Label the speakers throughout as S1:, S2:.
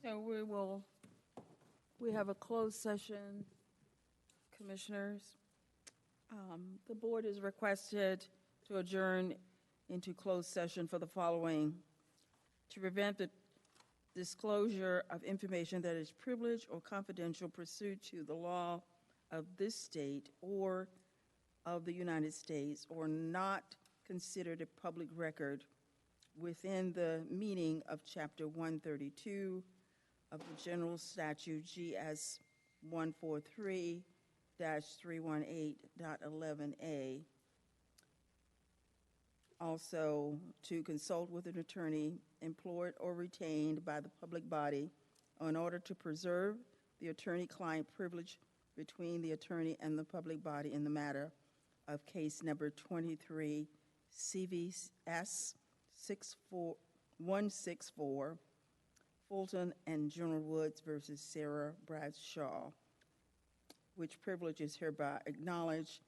S1: So we have a closed session, commissioners. The board is requested to adjourn into closed session for the following: to prevent the disclosure of information that is privileged or confidential pursuant to the law of this state or of the United States, or not considered a public record within the meaning of Chapter 132 of the General Statute GS 143-318.11a. Also, to consult with an attorney employed or retained by the public body in order to preserve the attorney-client privilege between the attorney and the public body in the matter of case number 23 CVS 164, Fulton and General Woods versus Sarah Bradshaw, which privilege is hereby acknowledged,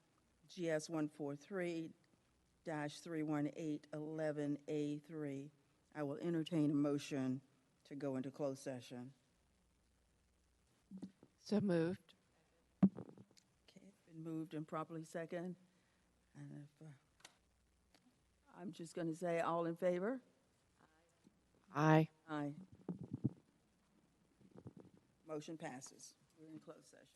S1: GS 143-318.11a3. I will entertain a motion to go into closed session.
S2: So moved.
S1: Okay, it's been moved and properly second. And if, I'm just going to say all in favor?
S2: Aye.
S1: Aye. Motion passes. We're in closed session.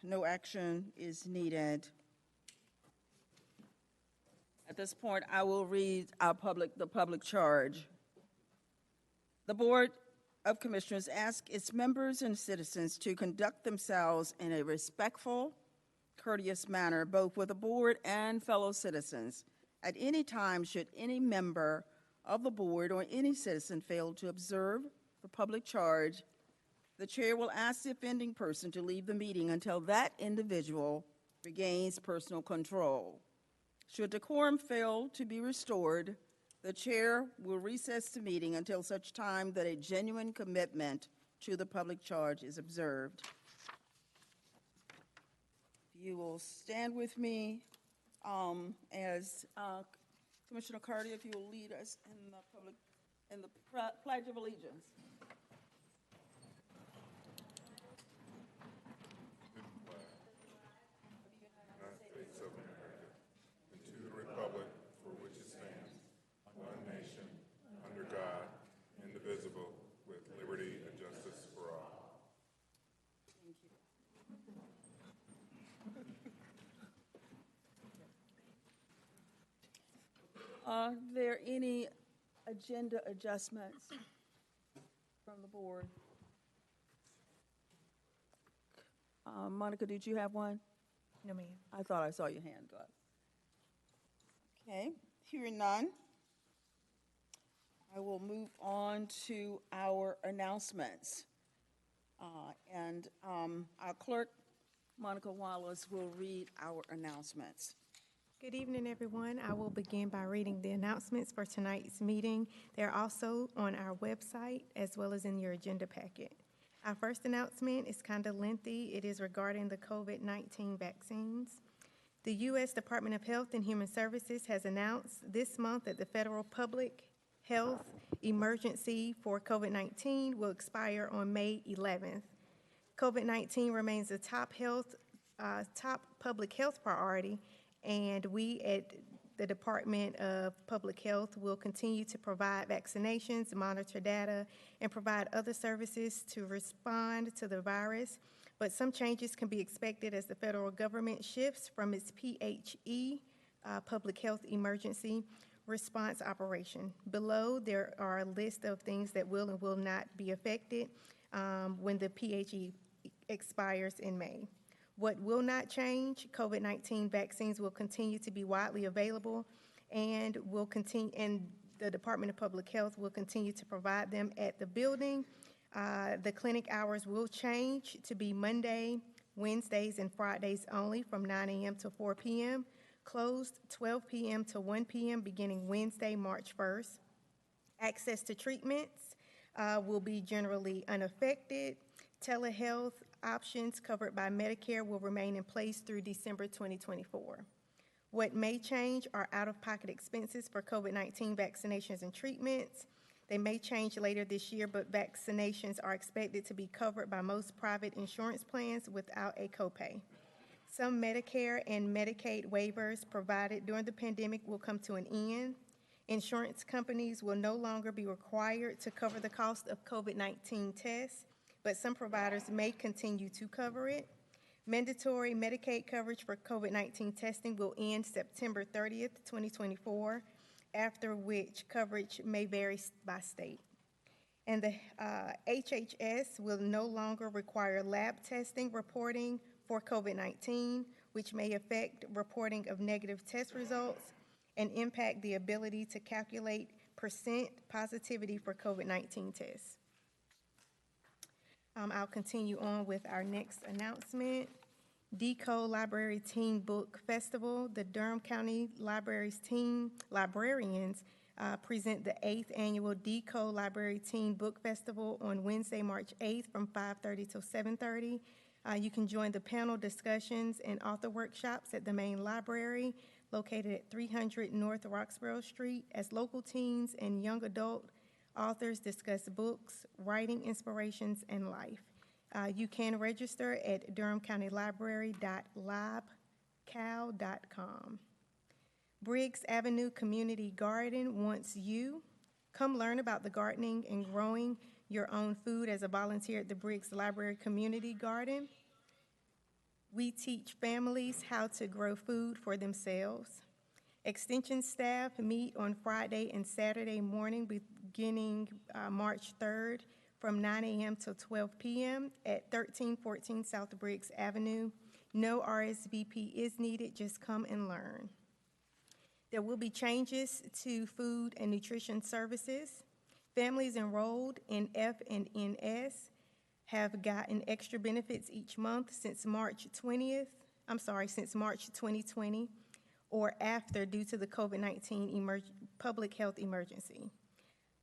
S1: no action is needed. At this point, I will read the public charge. The Board of Commissioners asks its members and citizens to conduct themselves in a respectful, courteous manner, both with the board and fellow citizens. At any time, should any member of the board or any citizen fail to observe the public charge, the chair will ask the offending person to leave the meeting until that individual regains personal control. Should decorum fail to be restored, the chair will recess the meeting until such time that a genuine commitment to the public charge is observed. You will stand with me as Commissioner Carty, if you will lead us in the Pledge of Allegiance.
S3: United States of America, and to the republic for which it stands, one nation, under God, indivisible, with liberty and justice for all.
S1: Thank you. Are there any agenda adjustments from the board? Monica, did you have one?
S4: No, ma'am.
S1: I thought I saw your hand go up. Okay, hearing none, I will move on to our announcements. And our clerk, Monica Wallace, will read our announcements.
S4: Good evening, everyone. I will begin by reading the announcements for tonight's meeting. They're also on our website as well as in your agenda packet. Our first announcement is kind of lengthy. It is regarding the COVID-19 vaccines. The U.S. Department of Health and Human Services has announced this month that the federal public health emergency for COVID-19 will expire on May 11th. COVID-19 remains a top public health priority, and we at the Department of Public Health will continue to provide vaccinations, monitor data, and provide other services to respond to the virus. But some changes can be expected as the federal government shifts from its PHE, Public Health Emergency Response Operation. Below, there are a list of things that will and will not be affected when the PHE expires in May. What will not change? COVID-19 vaccines will continue to be widely available, and the Department of Public Health will continue to provide them at the building. The clinic hours will change to be Monday, Wednesdays, and Fridays only from 9 a.m. to 4 p.m., closed 12 p.m. to 1 p.m. beginning Wednesday, March 1st. Access to treatments will be generally unaffected. Telehealth options covered by Medicare will remain in place through December 2024. What may change are out-of-pocket expenses for COVID-19 vaccinations and treatments. They may change later this year, but vaccinations are expected to be covered by most private insurance plans without a copay. Some Medicare and Medicaid waivers provided during the pandemic will come to an end. Insurance companies will no longer be required to cover the cost of COVID-19 tests, but some providers may continue to cover it. Mandatory Medicaid coverage for COVID-19 testing will end September 30th, 2024, after which coverage may vary by state. And the HHS will no longer require lab testing reporting for COVID-19, which may affect reporting of negative test results and impact the ability to calculate percent positivity for COVID-19 tests. I'll continue on with our next announcement. DECO Library Teen Book Festival. The Durham County Library's teen librarians present the 8th annual DECO Library Teen Book Festival on Wednesday, March 8th from 5:30 till 7:30. You can join the panel discussions and author workshops at the main library located at 300 North Roxborough Street as local teens and young adult authors discuss books, writing inspirations, and life. You can register at durhamcountylibrary.libcal.com. Briggs Avenue Community Garden wants you. Come learn about the gardening and growing your own food as a volunteer at the Briggs Library Community Garden. We teach families how to grow food for themselves. Extension staff meet on Friday and Saturday morning beginning March 3rd from 9 a.m. to 12 p.m. at 1314 South Briggs Avenue. No RSVP is needed, just come and learn. There will be changes to food and nutrition services. Families enrolled in F and NS have gotten extra benefits each month since March 2020 or after due to the COVID-19 public health emergency.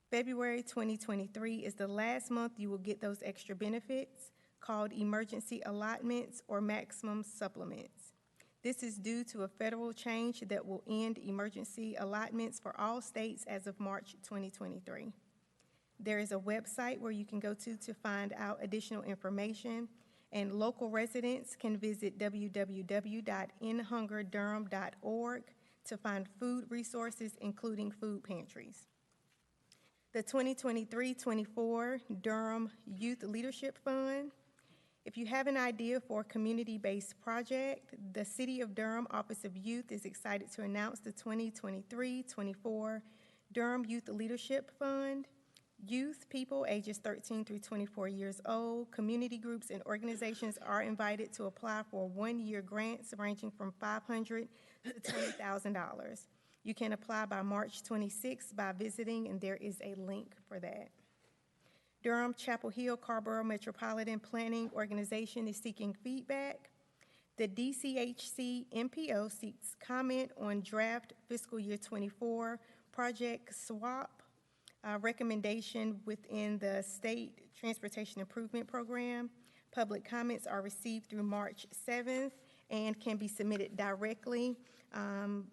S4: February 2023 is the last month you will get those extra benefits called emergency allotments or maximum supplements. This is due to a federal change that will end emergency allotments for all states as of March 2023. There is a website where you can go to find out additional information, and local residents can visit www.endhungerdurham.org to find food resources, including food pantries. The 2023-24 Durham Youth Leadership Fund. If you have an idea for a community-based project, the City of Durham Office of Youth is excited to announce the 2023-24 Durham Youth Leadership Fund. Youth, people ages 13 through 24 years old, community groups and organizations are invited to apply for one-year grants ranging from $500 to $20,000. You can apply by March 26th by visiting, and there is a link for that. Durham Chapel Hill Carborough Metropolitan Planning Organization is seeking feedback. The DCHC MPO seeks comment on draft fiscal year 24 project swap recommendation within the State Transportation Improvement Program. Public comments are received through March 7th and can be submitted directly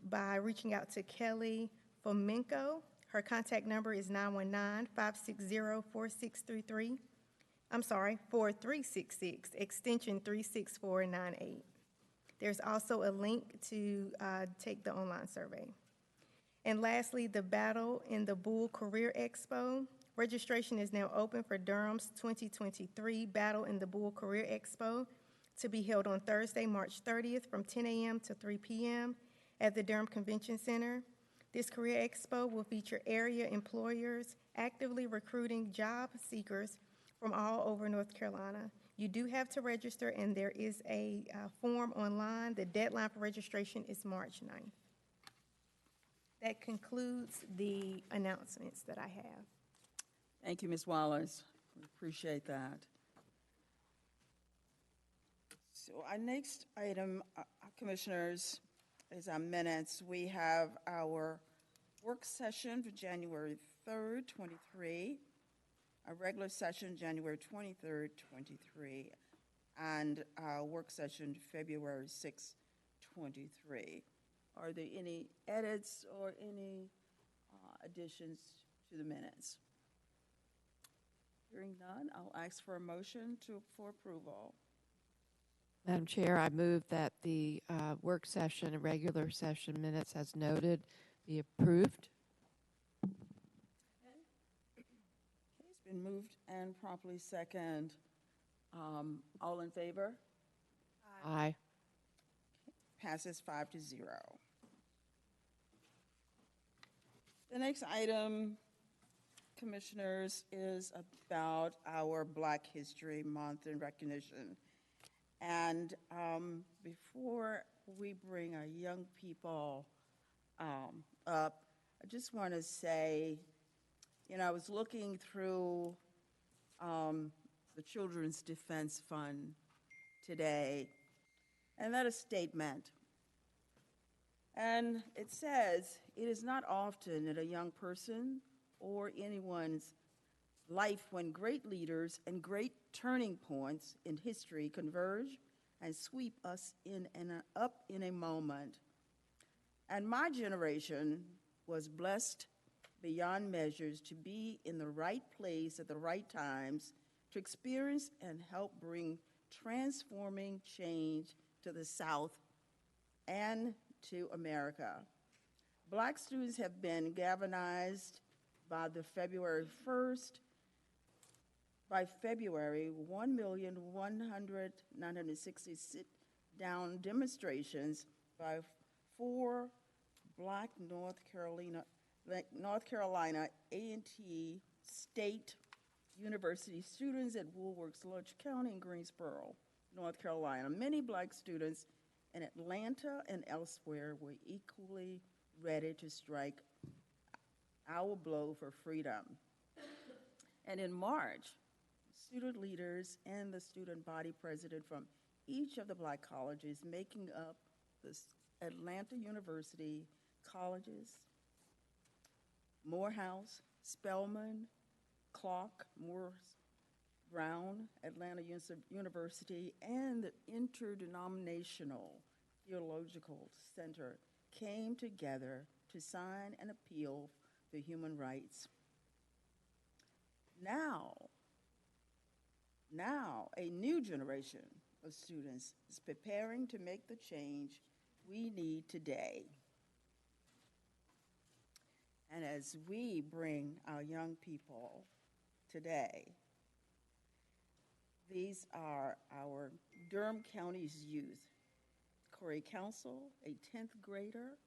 S4: by reaching out to Kelly Fomenko. Her contact number is 919-560-4633. 4366, extension 36498. There's also a link to take the online survey. And lastly, the Battle in the Bull Career Expo. Registration is now open for Durham's 2023 Battle in the Bull Career Expo to be held on Thursday, March 30th from 10 a.m. to 3 p.m. at the Durham Convention Center. This career expo will feature area employers actively recruiting job seekers from all over North Carolina. You do have to register, and there is a form online. The deadline for registration is March 9th. That concludes the announcements that I have.
S1: Thank you, Ms. Wallace. We appreciate that. So our next item, Commissioners, is our minutes. We have our work session for January 3rd, 23, a regular session January 23rd, 23, and our work session February 6th, 23. Are there any edits or any additions to the minutes? Hearing none, I'll ask for a motion for approval.
S2: Madam Chair, I move that the work session and regular session minutes as noted be approved.
S1: Okay, it's been moved and properly second. All in favor?
S2: Aye.
S1: Passes 5-0. The next item, Commissioners, is about our Black History Month in recognition. And before we bring our young people up, I just want to say, I was looking through the Children's Defense Fund today, and that is a statement. And it says, it is not often that a young person or anyone's life when great leaders and great turning points in history converge and sweep us up in a moment. And my generation was blessed beyond measures to be in the right place at the right times to experience and help bring transforming change to the South and to America. Black students have been galvanized by the February 1st. By February, 1,100,966 down demonstrations by 4 Black North Carolina A&T State University students at Woolworth's Lodge County in Greensboro, North Carolina. Many Black students in Atlanta and elsewhere were equally ready to strike our blow for freedom. And in March, student leaders and the student body president from each of the Black colleges making up the Atlanta University colleges, Morehouse, Spelman, Clark, Morris, Brown, Atlanta University, and the Interdenominational Theological Center came together to sign an appeal for human rights. Now, a new generation of students is preparing to make the change we need today. And as we bring our young people today, these are our Durham County's youth. Corey Council, a 10th grader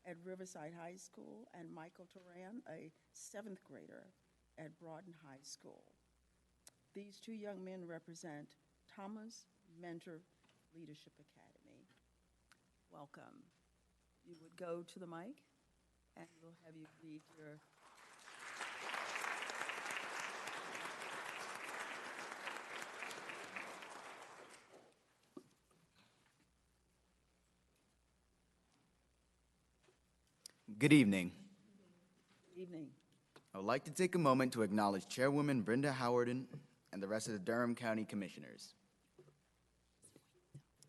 S1: at Riverside High School, and Michael Turan, a 7th grader at Broughton High School. These two young men represent Thomas Mentor Leadership Academy. Welcome. You would go to the mic, and we'll have you read your
S5: Good evening.
S1: evening.
S5: I would like to take a moment to acknowledge Chairwoman Brenda Howarden and the rest of the Durham County Commissioners.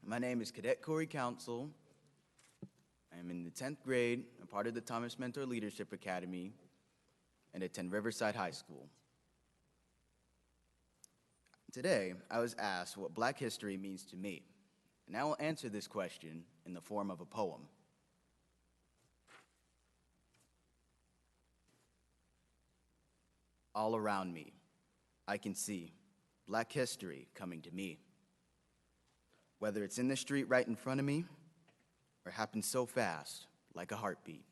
S5: My name is Cadet Corey Council. I am in the 10th grade, a part of the Thomas Mentor Leadership Academy, and attend Riverside High School. Today, I was asked what Black history means to me, and I will answer this question in the form of a poem. All around me, I can see Black history coming to me. Whether it's in the street right in front of me, or happens so fast, like a heartbeat.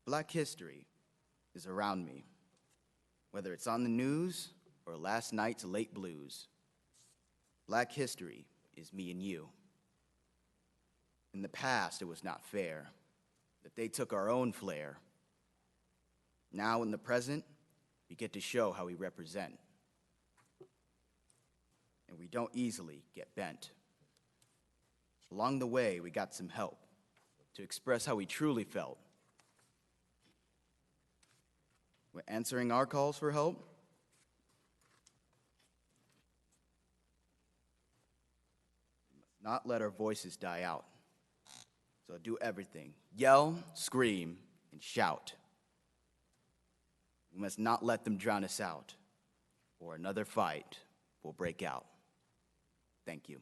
S5: Black history is around me, whether it's on the news or last night's late blues. Black history is me and you. In the past, it was not fair that they took our own flair. Now in the present, we get to show how we represent. And we don't easily get bent. Along the way, we got some help to express how we truly felt. When answering our calls for help, we must not let our voices die out. So do everything. Yell, scream, and shout. We must not let them drown us out, or another fight will break out. Thank you.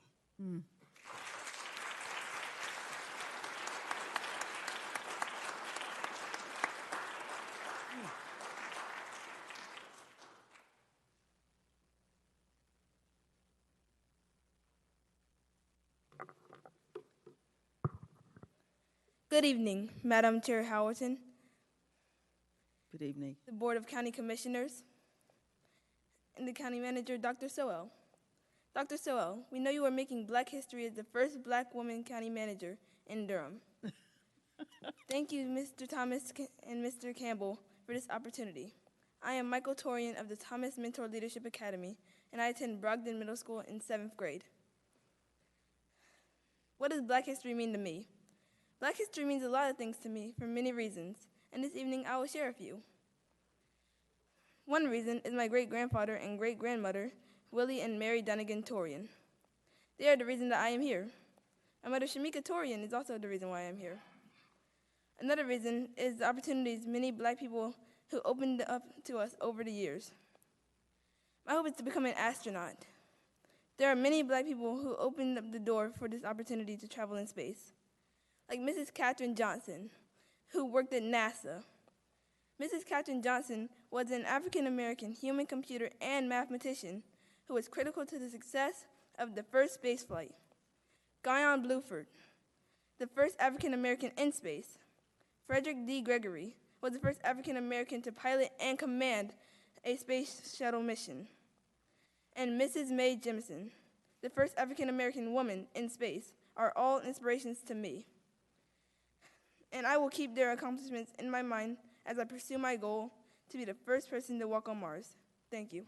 S6: Good evening, Madam Chair Howerton,
S1: Good evening.
S6: the Board of County Commissioners, and the County Manager, Dr. Sowell. Dr. Sowell, we know you are making Black history as the first Black woman county manager in Durham. Thank you, Mr. Thomas and Mr. Campbell, for this opportunity. I am Michael Torian of the Thomas Mentor Leadership Academy, and I attend Brogden Middle School in 7th grade. What does Black history mean to me? Black history means a lot of things to me for many reasons, and this evening I will share a few. One reason is my great-grandfather and great-grandmother, Willie and Mary Dunnigan Torian. They are the reason that I am here. My mother, Shamika Torian, is also the reason why I am here. Another reason is the opportunities many Black people who opened up to us over the years. My hope is to become an astronaut. There are many Black people who opened up the door for this opportunity to travel in space, like Mrs. Katherine Johnson, who worked at NASA. Mrs. Katherine Johnson was an African-American human computer and mathematician who was critical to the success of the first space flight. Guyon Bluford, the first African American in space. Frederick D. Gregory was the first African American to pilot and command a space shuttle mission. And Mrs. Mae Jemison, the first African American woman in space, are all inspirations to me. And I will keep their accomplishments in my mind as I pursue my goal to be the first person to walk on Mars. Thank you.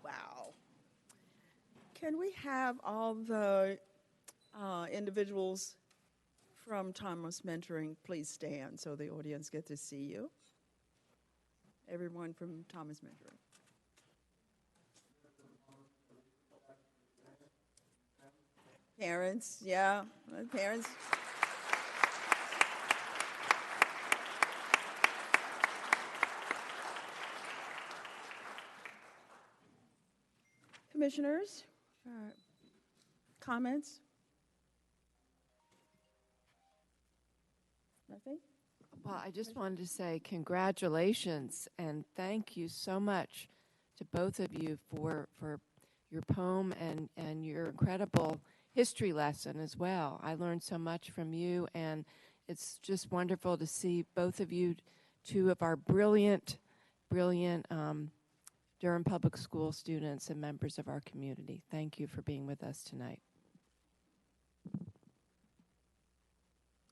S1: Wow. Can we have all the individuals from Thomas Mentoring please stand so the audience get to see you? Everyone from Thomas Mentoring. Parents, yeah, parents. Commissioners, comments? Nothing?
S2: Well, I just wanted to say congratulations and thank you so much to both of you for your poem and your incredible history lesson as well. I learned so much from you, and it's just wonderful to see both of you, two of our brilliant Durham Public School students and members of our community. Thank you for being with us tonight.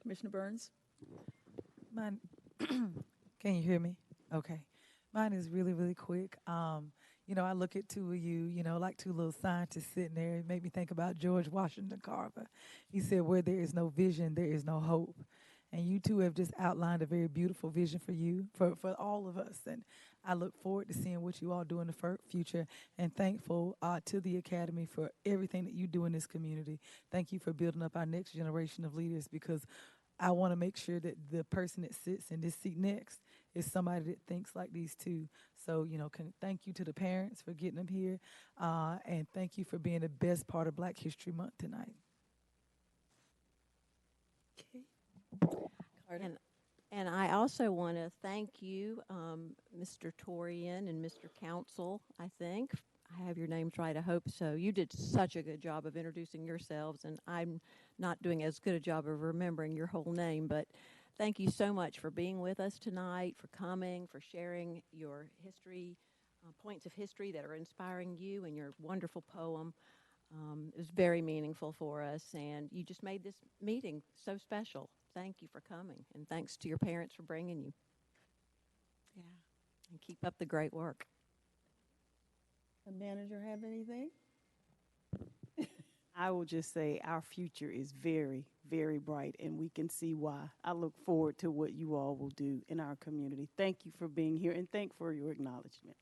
S1: Commissioner Burns?
S7: Mine, can you hear me? Okay. Mine is really, really quick. I look at two of you, like two little scientists sitting there. It made me think about George Washington Carver. He said, where there is no vision, there is no hope. And you two have just outlined a very beautiful vision for you, for all of us. And I look forward to seeing what you all do in the future, and thankful to the Academy for everything that you do in this community. Thank you for building up our next generation of leaders, because I want to make sure that the person that sits in this seat next is somebody that thinks like these two. So, thank you to the parents for getting them here, and thank you for being the best part of Black History Month tonight.
S1: Okay.
S8: And I also want to thank you, Mr. Torian and Mr. Council, I think. I have your names right, I hope so. You did such a good job of introducing yourselves, and I'm not doing as good a job of remembering your whole name, but thank you so much for being with us tonight, for coming, for sharing your history, points of history that are inspiring you, and your wonderful poem. It was very meaningful for us, and you just made this meeting so special. Thank you for coming, and thanks to your parents for bringing you. Yeah, and keep up the great work.
S1: The manager have anything?
S9: I will just say our future is very, very bright, and we can see why. I look forward to what you all will do in our community. Thank you for being here, and thank for your acknowledgement.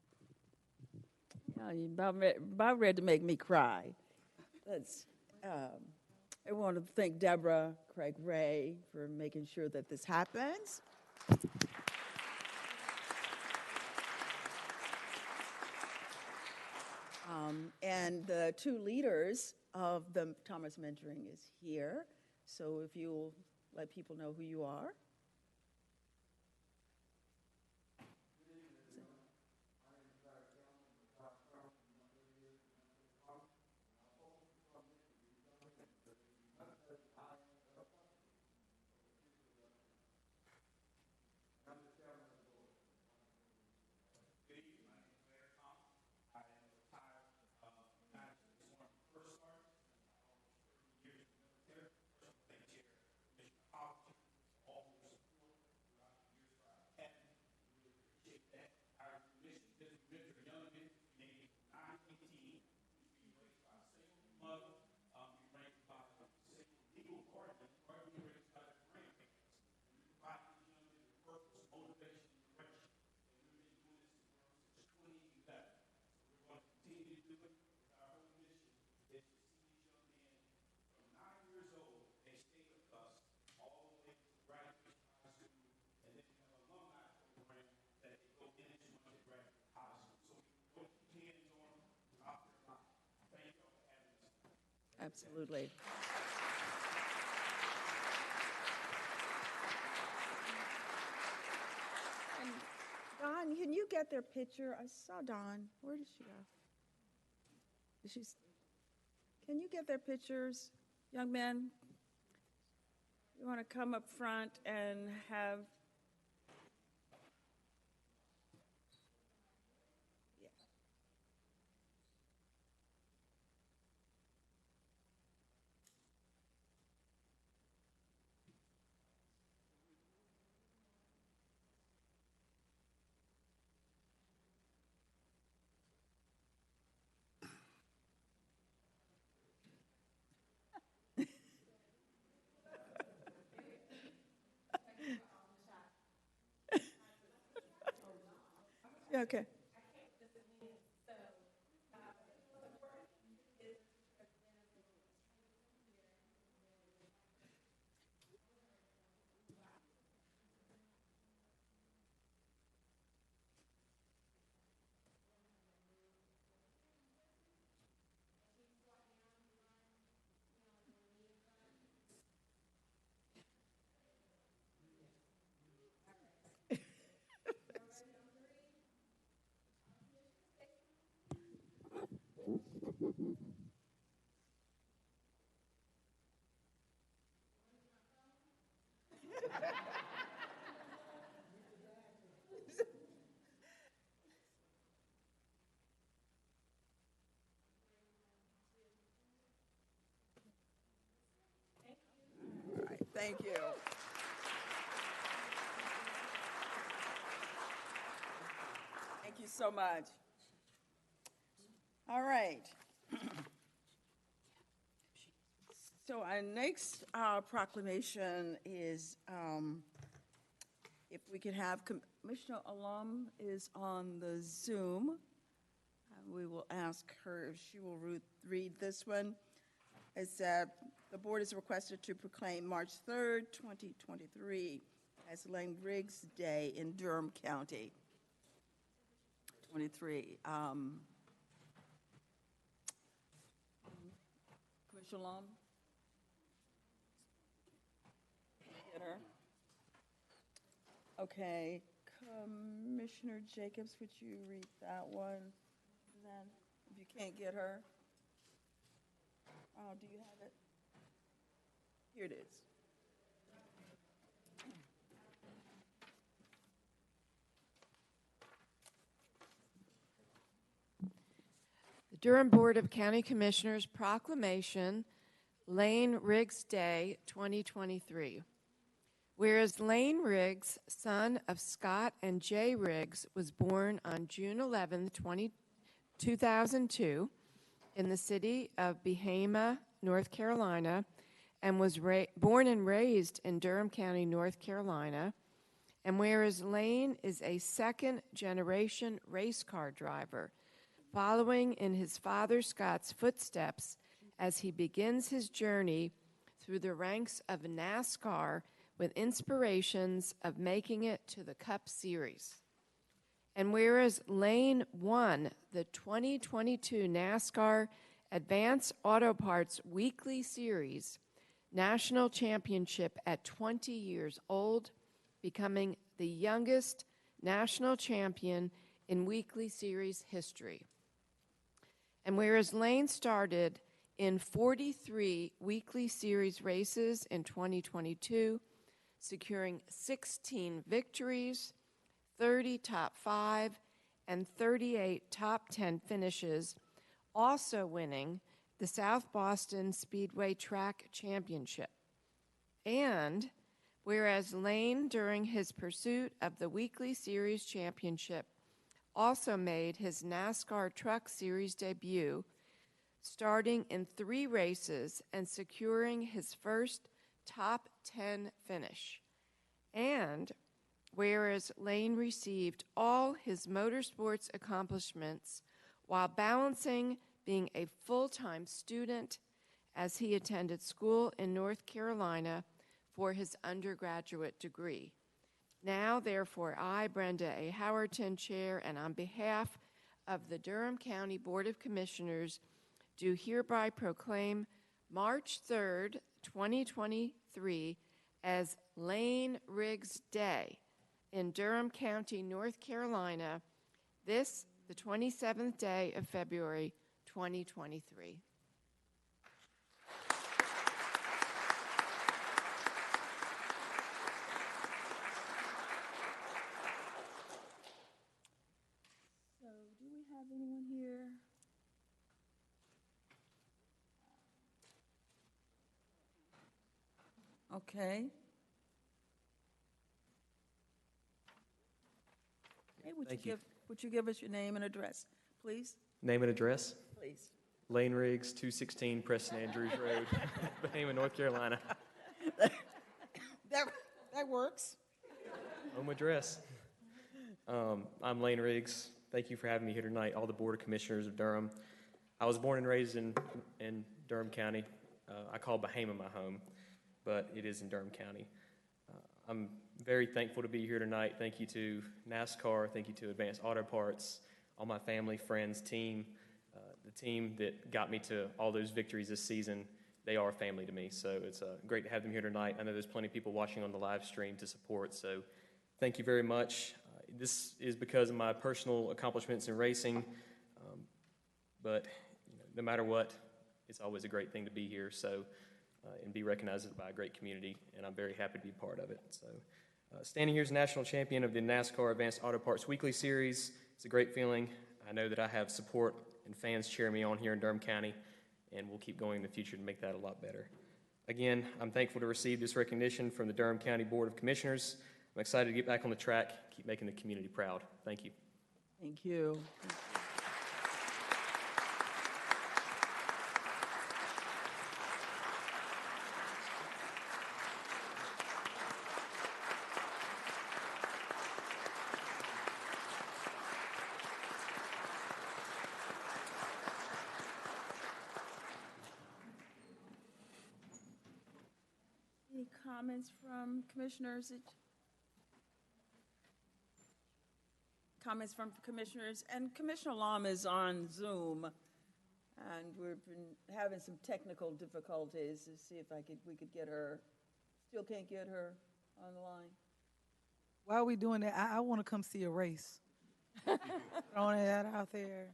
S1: You about ready to make me cry. I want to thank Deborah Craig Ray for making sure that this happens. And the two leaders of the Thomas Mentoring is here. So if you'll let people know who you are. Absolutely. And Dawn, can you get their picture? I saw Dawn. Where did she go? Did she? Can you get their pictures, young men? You want to come up front and have. Yeah. Yeah, okay. All right, thank you. Thank you so much. All right. So our next proclamation is, if we could have Commissioner Alum is on the Zoom. We will ask her if she will read this one. It's that the board is requested to proclaim March 3rd, 2023 as Lane Riggs Day in Durham County. 23. Commissioner Alum? Get her. Okay, Commissioner Jacobs, would you read that one? Then, if you can't get her, do you have it? Here it is.
S2: The Durham Board of County Commissioners proclamation, Lane Riggs Day 2023. Whereas Lane Riggs, son of Scott and Jay Riggs, was born on June 11, 2002, in the city of Bahama, North Carolina, and was born and raised in Durham County, North Carolina. And whereas Lane is a second-generation race car driver, following in his father Scott's footsteps as he begins his journey through the ranks of NASCAR with inspirations of making it to the Cup Series. And whereas Lane won the 2022 NASCAR Advanced Auto Parts Weekly Series National Championship at 20 years old, becoming the youngest national champion in Weekly Series history. And whereas Lane started in 43 Weekly Series races in 2022, securing 16 victories, 30 top 5, and 38 top 10 finishes, also winning the South Boston Speedway Track Championship. And whereas Lane, during his pursuit of the Weekly Series Championship, also made his NASCAR Truck Series debut, starting in 3 races and securing his first top 10 finish. And whereas Lane received all his motorsports accomplishments while balancing being a full-time student as he attended school in North Carolina for his undergraduate degree. Now, therefore, I, Brenda A. Howerton, Chair, and on behalf of the Durham County Board of Commissioners, do hereby proclaim March 3rd, 2023, as Lane Riggs Day in Durham County, North Carolina, this, the 27th day of February, 2023.
S1: So, do we have anyone here? Okay. Hey, would you give us your name and address, please?
S10: Name and address?
S1: Please.
S10: Lane Riggs, 216 Preston Andrews Road, Bahama, North Carolina.
S1: That works.
S10: Home address. I'm Lane Riggs. Thank you for having me here tonight, all the Board of Commissioners of Durham. I was born and raised in Durham County. I call Bahama my home, but it is in Durham County. I'm very thankful to be here tonight. Thank you to NASCAR. Thank you to Advanced Auto Parts, all my family, friends, team, the team that got me to all those victories this season. They are family to me, so it's great to have them here tonight. I know there's plenty of people watching on the live stream to support, so thank you very much. This is because of my personal accomplishments in racing, but no matter what, it's always a great thing to be here. So. And be recognized by a great community, and I'm very happy to be part of it. So, standing here as national champion of the NASCAR Advanced Auto Parts Weekly Series, it's a great feeling. I know that I have support and fans cheering me on here in Durham County, and we'll keep going in the future to make that a lot better. Again, I'm thankful to receive this recognition from the Durham County Board of Commissioners. I'm excited to get back on the track, keep making the community proud. Thank you.
S1: Thank you. Any comments from commissioners? Comments from commissioners? And Commissioner Lom is on Zoom, and we've been having some technical difficulties to see if we could get her. Still can't get her on the line.
S7: While we doing that, I want to come see a race. Throwing that out there.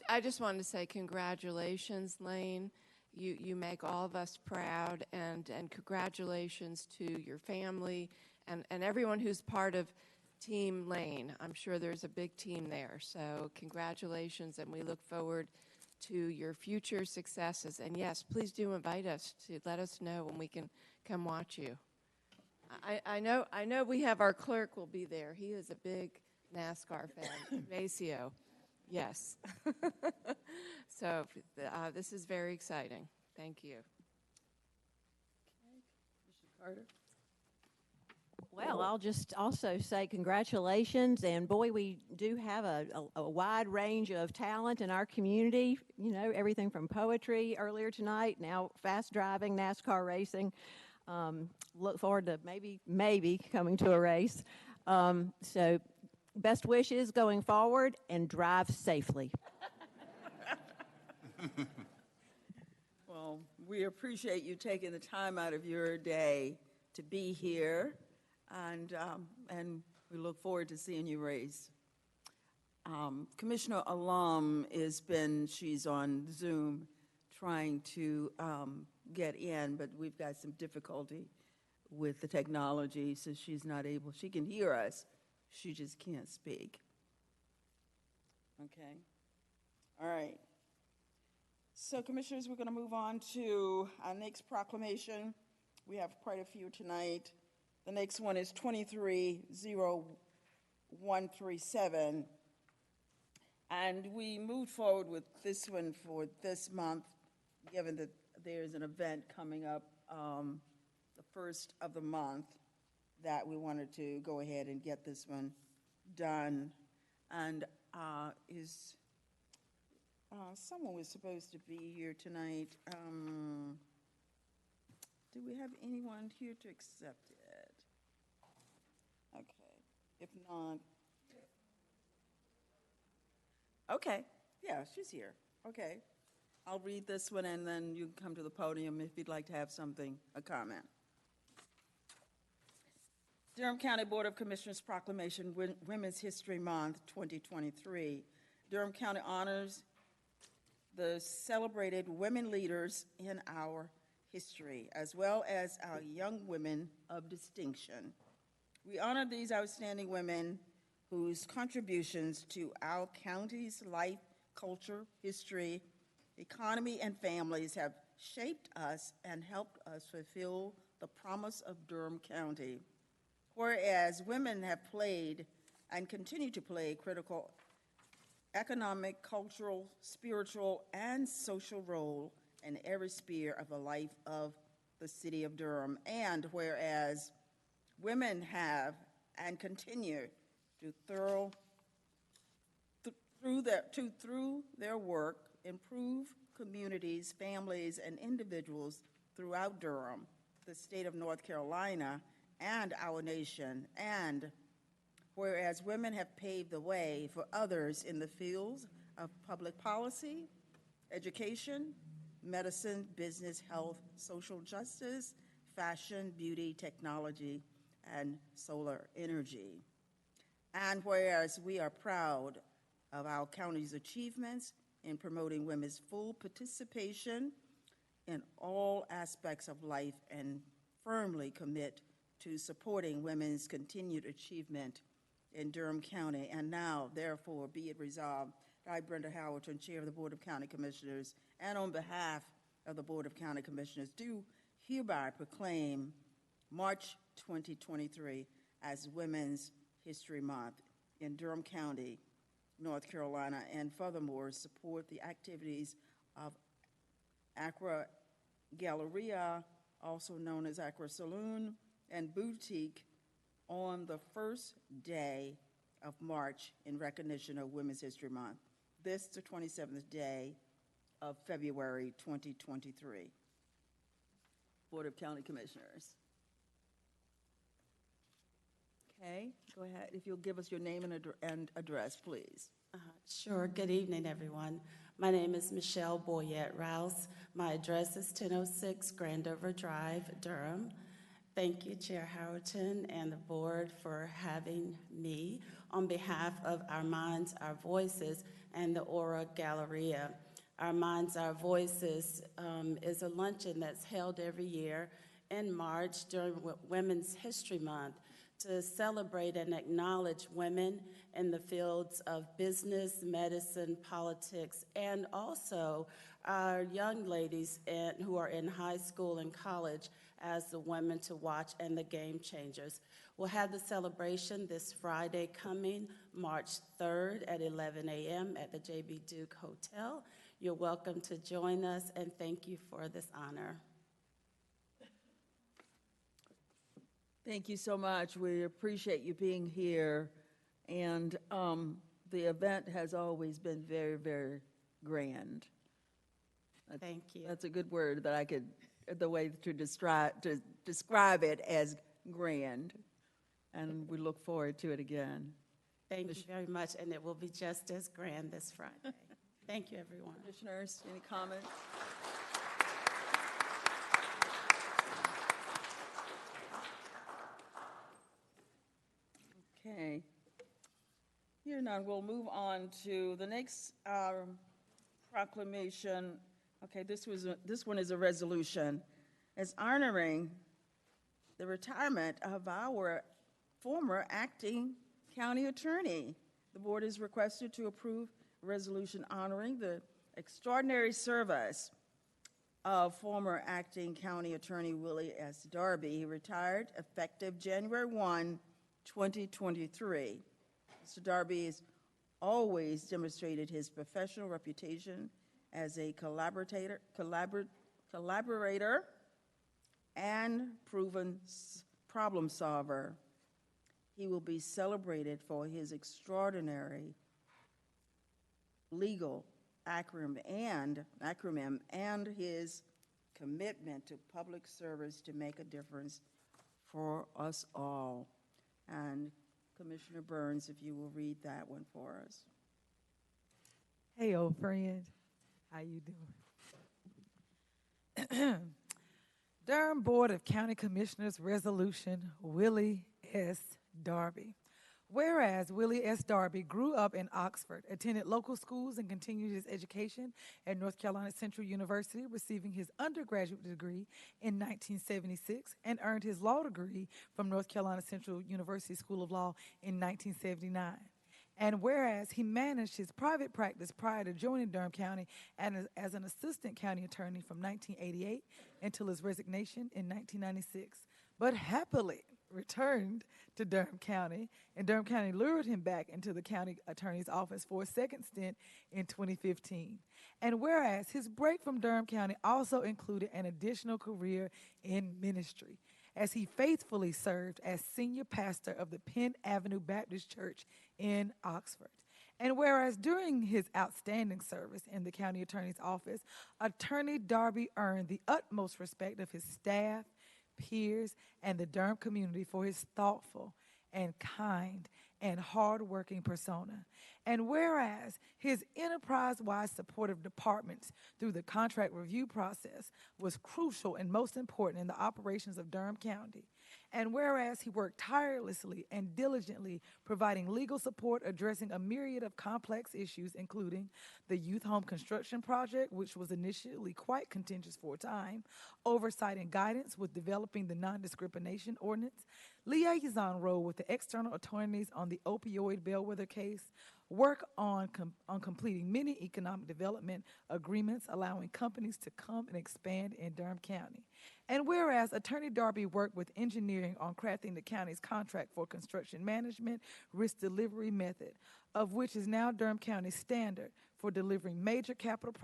S2: I just wanted to say congratulations, Lane. You make all of us proud, and congratulations to your family and everyone who's part of Team Lane. I'm sure there's a big team there, so congratulations, and we look forward to your future successes. And yes, please do invite us to let us know when we can come watch you. I know we have our clerk will be there. He is a big NASCAR fan, Maceo. Yes. So this is very exciting. Thank you.
S1: Commissioner Carter?
S8: Well, I'll just also say congratulations, and boy, we do have a wide range of talent in our community, everything from poetry earlier tonight, now fast driving, NASCAR racing. Look forward to maybe coming to a race. So best wishes going forward, and drive safely.
S1: Well, we appreciate you taking the time out of your day to be here, and we look forward to seeing you race. Commissioner Alum she's on Zoom trying to get in, but we've got some difficulty with the technology, so she's not able. She can hear us, she just can't speak. Okay. All right. So, Commissioners, we're going to move on to our next proclamation. We have quite a few tonight. The next one is 230137. And we moved forward with this one for this month, given that there's an event coming up the first of the month, that we wanted to go ahead and get this one done. And someone was supposed to be here tonight. Do we have anyone here to accept it? Okay. If not, Okay, yeah, she's here. Okay. I'll read this one, and then you can come to the podium if you'd like to have something, a comment. Durham County Board of Commissioners Proclamation Women's History Month 2023. Durham County honors the celebrated women leaders in our history, as well as our young women of distinction. We honor these outstanding women whose contributions to our county's life, culture, history, economy, and families have shaped us and helped us fulfill the promise of Durham County. Whereas women have played and continue to play a critical economic, cultural, spiritual, and social role in every sphere of the life of the city of Durham. And whereas women have and continue to through their work, improve communities, families, and individuals throughout Durham, the state of North Carolina, and our nation. And whereas women have paved the way for others in the fields of public policy, education, medicine, business, health, social justice, fashion, beauty, technology, and solar energy. And whereas we are proud of our county's achievements in promoting women's full participation in all aspects of life and firmly commit to supporting women's continued achievement in Durham County. And now, therefore, be it resolved that I, Brenda Howerton, Chair of the Board of County Commissioners, and on behalf of the Board of County Commissioners, do hereby proclaim March 2023 as Women's History Month in Durham County, North Carolina, and furthermore support the activities of Accra Galleria, also known as Accra Saloon, and Boutique on the first day of March in recognition of Women's History Month. This the 27th day of February 2023. Board of County Commissioners. Okay, go ahead. If you'll give us your name and address, please.
S11: Sure. Good evening, everyone. My name is Michelle Boyette Rouse. My address is 1006 Grandover Drive, Durham. Thank you, Chair Howerton and the board for having me on behalf of Our Minds, Our Voices, and the Aura Galleria. Our Minds, Our Voices is a luncheon that's held every year in March during Women's History Month to celebrate and acknowledge women in the fields of business, medicine, politics, and also our young ladies who are in high school and college as the women to watch and the game changers. We'll have the celebration this Friday coming, March 3rd at 11 a.m. at the J.B. Duke Hotel. You're welcome to join us, and thank you for this honor.
S1: Thank you so much. We appreciate you being here. And the event has always been very, very grand.
S11: Thank you.
S1: That's a good word that I could, the way to describe it as grand. And we look forward to it again.
S11: Thank you very much, and it will be just as grand this Friday. Thank you, everyone.
S1: Commissioners, any comments? Okay. Here now, we'll move on to the next proclamation. Okay, this one is a resolution. It's honoring the retirement of our former acting county attorney. The board is requested to approve a resolution honoring the extraordinary service of former acting county attorney Willie S. Darby. He retired effective January 1, 2023. Mr. Darby has always demonstrated his professional reputation as a collaborator and proven problem solver. He will be celebrated for his extraordinary legal acronym and his commitment to public service to make a difference for us all. And Commissioner Burns, if you will read that one for us.
S7: Hey, old friend. How you doing? Durham Board of County Commissioners Resolution, Willie S. Darby. Whereas Willie S. Darby grew up in Oxford, attended local schools, and continued his education at North Carolina Central University, receiving his undergraduate degree in 1976 and earned his law degree from North Carolina Central University School of Law in 1979. And whereas he managed his private practice prior to joining Durham County and as an assistant county attorney from 1988 until his resignation in 1996, but happily returned to Durham County, and Durham County lured him back into the county attorney's office for a second stint in 2015. And whereas his break from Durham County also included an additional career in ministry, as he faithfully served as senior pastor of the Penn Avenue Baptist Church in Oxford. And whereas during his outstanding service in the county attorney's office, Attorney Darby earned the utmost respect of his staff, peers, and the Durham community for his thoughtful and kind and hardworking persona. And whereas his enterprise-wide support of departments through the contract review process was crucial and most important in the operations of Durham County, and whereas he worked tirelessly and diligently providing legal support addressing a myriad of complex issues, including the youth home construction project, which was initially quite contentious for a time, oversight and guidance with developing the non-discrimination ordinance, liaison role with the external attorneys on the opioid bellwether case, work on completing many economic development agreements allowing companies to come and expand in Durham County. And whereas Attorney Darby worked with engineering on crafting the county's contract for construction management risk delivery method, of which is now Durham County's standard for delivering major capital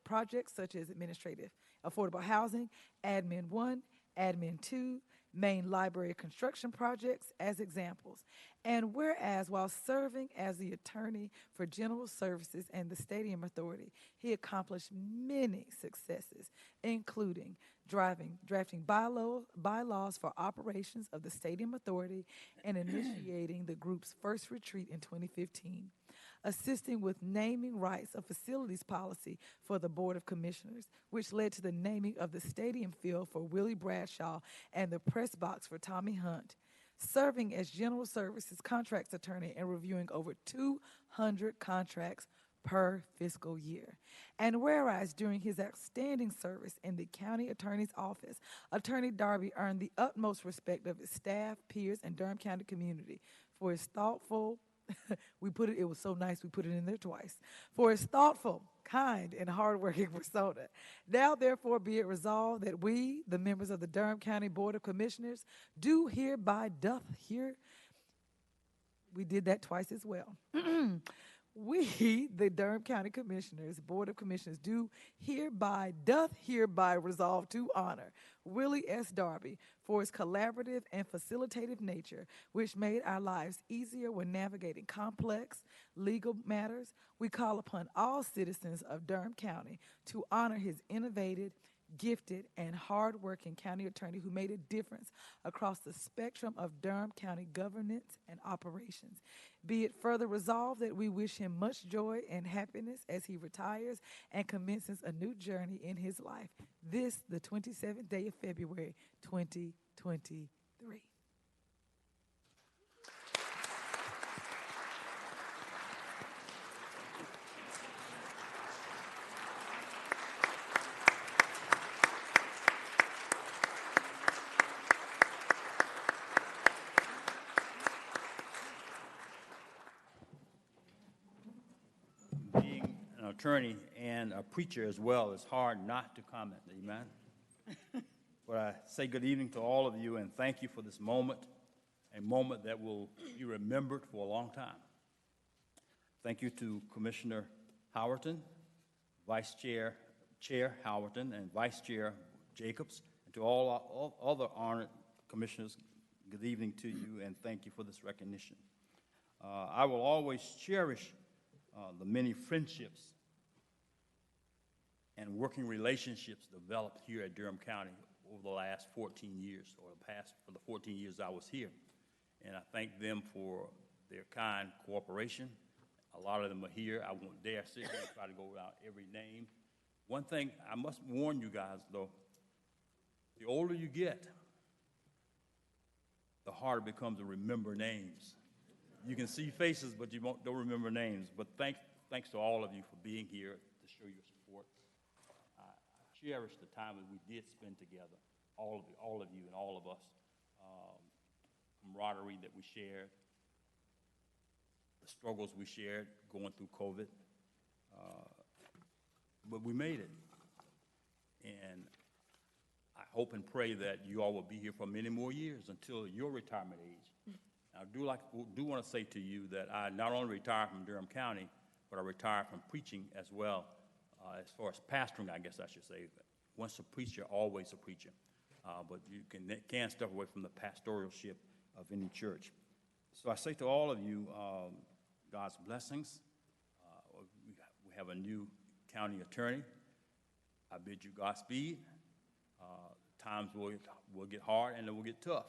S7: projects such as administrative affordable housing, Admin 1, Admin 2, main library construction projects as examples. And whereas while serving as the attorney for general services and the Stadium Authority, he accomplished many successes, including drafting bylaws for operations of the Stadium Authority and initiating the group's first retreat in 2015. Assisting with naming rights of facilities policy for the Board of Commissioners, which led to the naming of the stadium field for Willie Bradshaw and the press box for Tommy Hunt. Serving as general services contracts attorney and reviewing over 200 contracts per fiscal year. And whereas during his outstanding service in the county attorney's office, Attorney Darby earned the utmost respect of his staff, peers, and Durham County community for his thoughtful, it was so nice we put it in there twice, for his thoughtful, kind, and hardworking persona. Now, therefore, be it resolved that we, the members of the Durham County Board of Commissioners, we did that twice as well. We, the Durham County Commissioners, Board of Commissioners, doth hereby resolve to honor Willie S. Darby for his collaborative and facilitative nature, which made our lives easier when navigating complex legal matters. We call upon all citizens of Durham County to honor his innovative, gifted, and hardworking county attorney who made a difference across the spectrum of Durham County governance and operations. Be it further resolved that we wish him much joy and happiness as he retires and commences a new journey in his life. This, the 27th day of February, 2023.
S12: Being an attorney and a preacher as well, it's hard not to comment, amen? But I say good evening to all of you and thank you for this moment, a moment that will be remembered for a long time. Thank you to Commissioner Howerton, Vice Chair Howerton, and Vice Chair Jacobs, and to all other honored commissioners, good evening to you and thank you for this recognition. I will always cherish the many friendships and working relationships developed here at Durham County over the last 14 years, or for the 14 years I was here. And I thank them for their kind cooperation A lot of them are here. I won't dare sit here and try to go without every name. One thing I must warn you guys, though, the older you get, the harder it becomes to remember names. You can see faces, but you don't remember names. But thanks to all of you for being here to show your support. I cherish the time that we did spend together, all of you and all of us. Camaraderie that we shared, the struggles we shared going through COVID. But we made it. And I hope and pray that you all will be here for many more years until your retirement age. I do want to say to you that I not only retired from Durham County, but I retired from preaching as well. As far as pastoring, I guess I should say. Once a preacher, always a preacher. But you can't step away from the pastoralship of any church. So I say to all of you, God's blessings. We have a new county attorney. I bid you Godspeed. Times will get hard and it will get tough.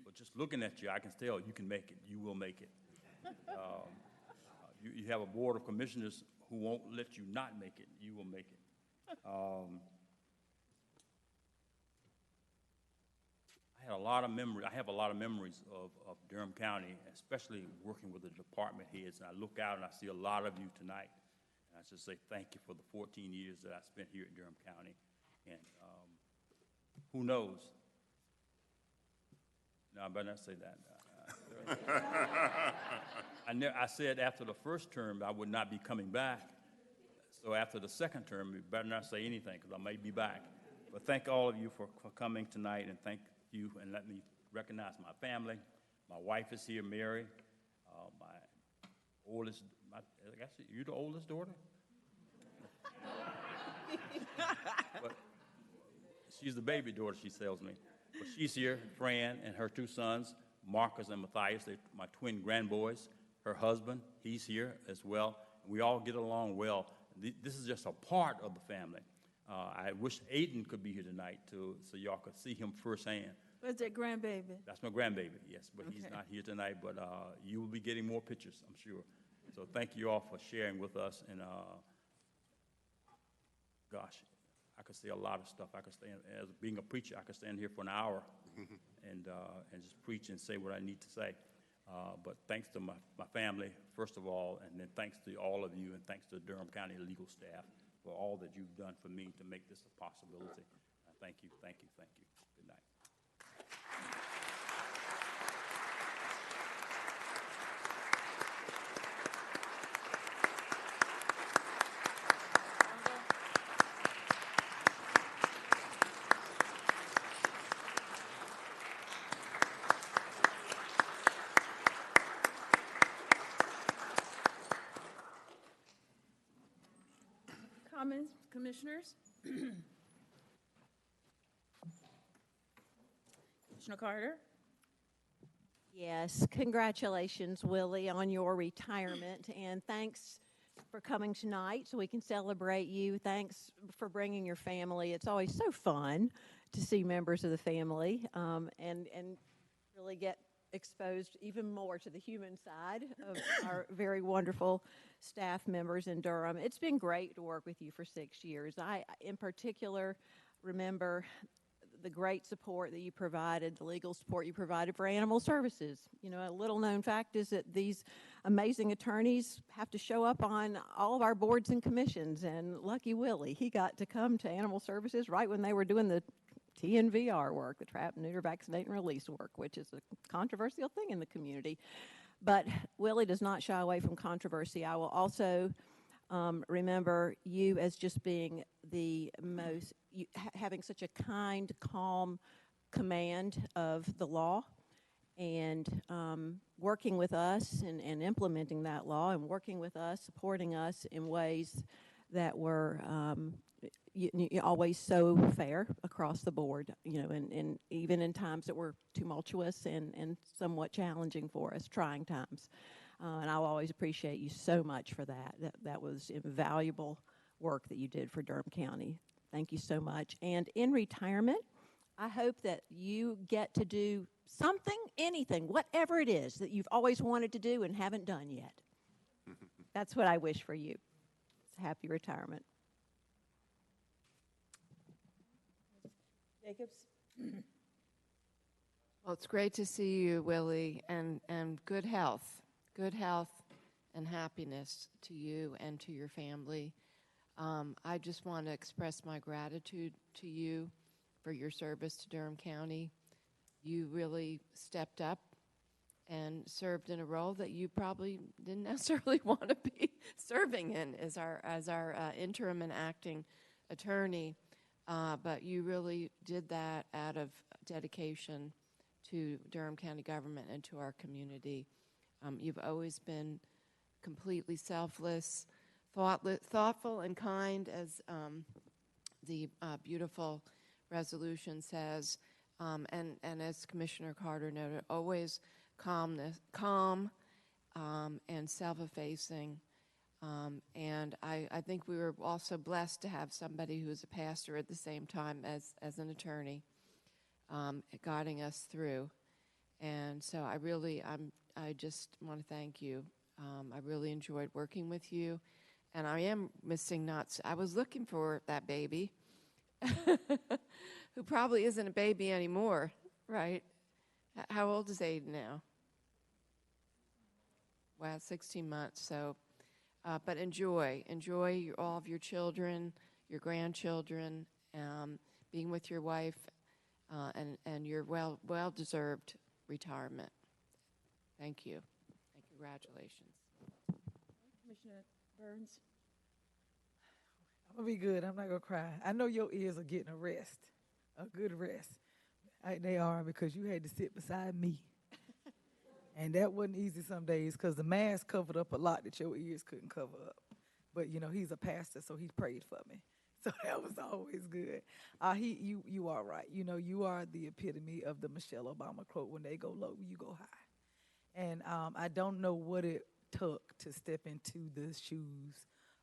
S12: But just looking at you, I can tell you can make it. You will make it. You have a board of commissioners who won't let you not make it. You will make it. I have a lot of memories of Durham County, especially working with the department heads. And I look out and I see a lot of you tonight. And I just say thank you for the 14 years that I spent here at Durham County. And who knows? No, I better not say that. I said after the first term I would not be coming back. So after the second term, you better not say anything because I may be back. But thank all of you for coming tonight, and thank you, and let me recognize my family. My wife is here, Mary. My oldest, I guess you're the oldest daughter? But she's the baby daughter, she tells me. But she's here, Fran, and her two sons, Marcus and Matthias. They're my twin grandboys. Her husband, he's here as well. We all get along well. This is just a part of the family. I wish Aiden could be here tonight so y'all could see him firsthand.
S1: Where's that grandbaby?
S12: That's my grandbaby, yes, but
S1: Okay.
S12: He's not here tonight, but you will be getting more pictures, I'm sure. So thank you all for sharing with us, and gosh, I could say a lot of stuff. I could stand, as being a preacher, I could stand here for an hour and just preach and say what I need to say. But thanks to my family, first of all, and then thanks to all of you, and thanks to the Durham County legal staff for all that you've done for me to make this a possibility. Thank you, thank you, thank you. Good night.
S1: Comments, commissioners? Commissioner Carter?
S8: Yes, congratulations, Willie, on your retirement, and thanks for coming tonight so we can celebrate you. Thanks for bringing your family. It's always so fun to see members of the family and really get exposed even more to the human side of our very wonderful staff members in Durham. It's been great to work with you for 6 years. I, in particular, remember the great support that you provided, the legal support you provided for animal services. You know, a little known fact is that these amazing attorneys have to show up on all of our boards and commissions, and lucky Willie, he got to come to animal services right when they were doing the TNVR work, the trap, neuter, vaccinate, and release work, which is a controversial thing in the community. But Willie does not shy away from controversy. I will also remember you as just being the most, having such a kind, calm command of the law, and working with us and implementing that law, and working with us, supporting us in ways that were always so fair across the board, you know, and even in times that were tumultuous and somewhat challenging for us, trying times. And I'll always appreciate you so much for that. That was invaluable work that you did for Durham County. Thank you so much. And in retirement, I hope that you get to do something, anything, whatever it is that you've always wanted to do and haven't done yet. that's what I wish for you. It's a happy retirement.
S1: Jacobs?
S2: Well, it's great to see you, Willie, and good health and happiness to you and to your family. I just want to express my gratitude to you for your service to Durham County. You really stepped up and served in a role that you probably didn't necessarily want to be serving in as our interim and acting attorney, but you really did that out of dedication to Durham County government and to our community. You've always been completely selfless, thoughtful and kind, as the beautiful resolution says, and as Commissioner Carter noted, always calm and self-effacing. And I think we were also blessed to have somebody who is a pastor at the same time as an attorney, guiding us through. And so I just want to thank you. I really enjoyed working with you, and I am missing nuts. I was looking for that baby, who probably isn't a baby anymore, right? How old is Aiden now? Wow, 16 months. So, but enjoy all of your children, your grandchildren, being with your wife, and your well-deserved retirement. Thank you, and congratulations.
S1: Commissioner Burns?
S7: I'm gonna be good. I'm not gonna cry. I know your ears are getting a rest, a good rest. They are, because you had to sit beside me. And that wasn't easy some days, because the mask covered up a lot that your ears couldn't cover up. But, you know, he's a pastor, so he prayed for me. So that was always good. You are right. You know, you are the epitome of the Michelle Obama quote, when they go low, you go high. And I don't know what it took to step into the shoes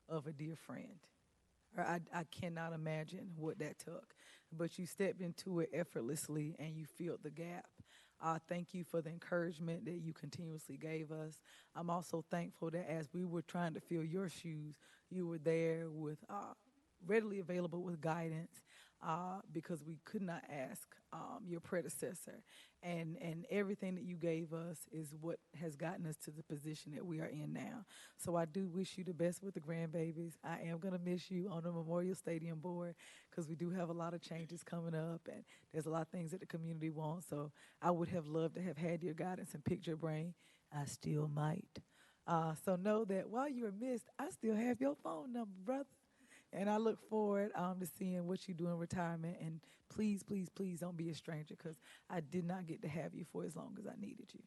S7: of a dear friend. Or I cannot imagine what that took. But you stepped into it effortlessly, and you filled the gap. Thank you for the encouragement that you continuously gave us. I'm also thankful that as we were trying to fill your shoes, you were there with readily available with guidance, because we could not ask your predecessor. And everything that you gave us is what has gotten us to the position that we are in now. So I do wish you the best with the grandbabies. I am going to miss you on the Memorial Stadium board, because we do have a lot of changes coming up, and there's a lot of things that the community wants. So I would have loved to have had your guidance and picked your brain. I still might. So know that while you're missed, I still have your phone number, brother. And I look forward to seeing what you do in retirement. And please, please, please don't be a stranger, because I did not get to have you for as long as I needed you.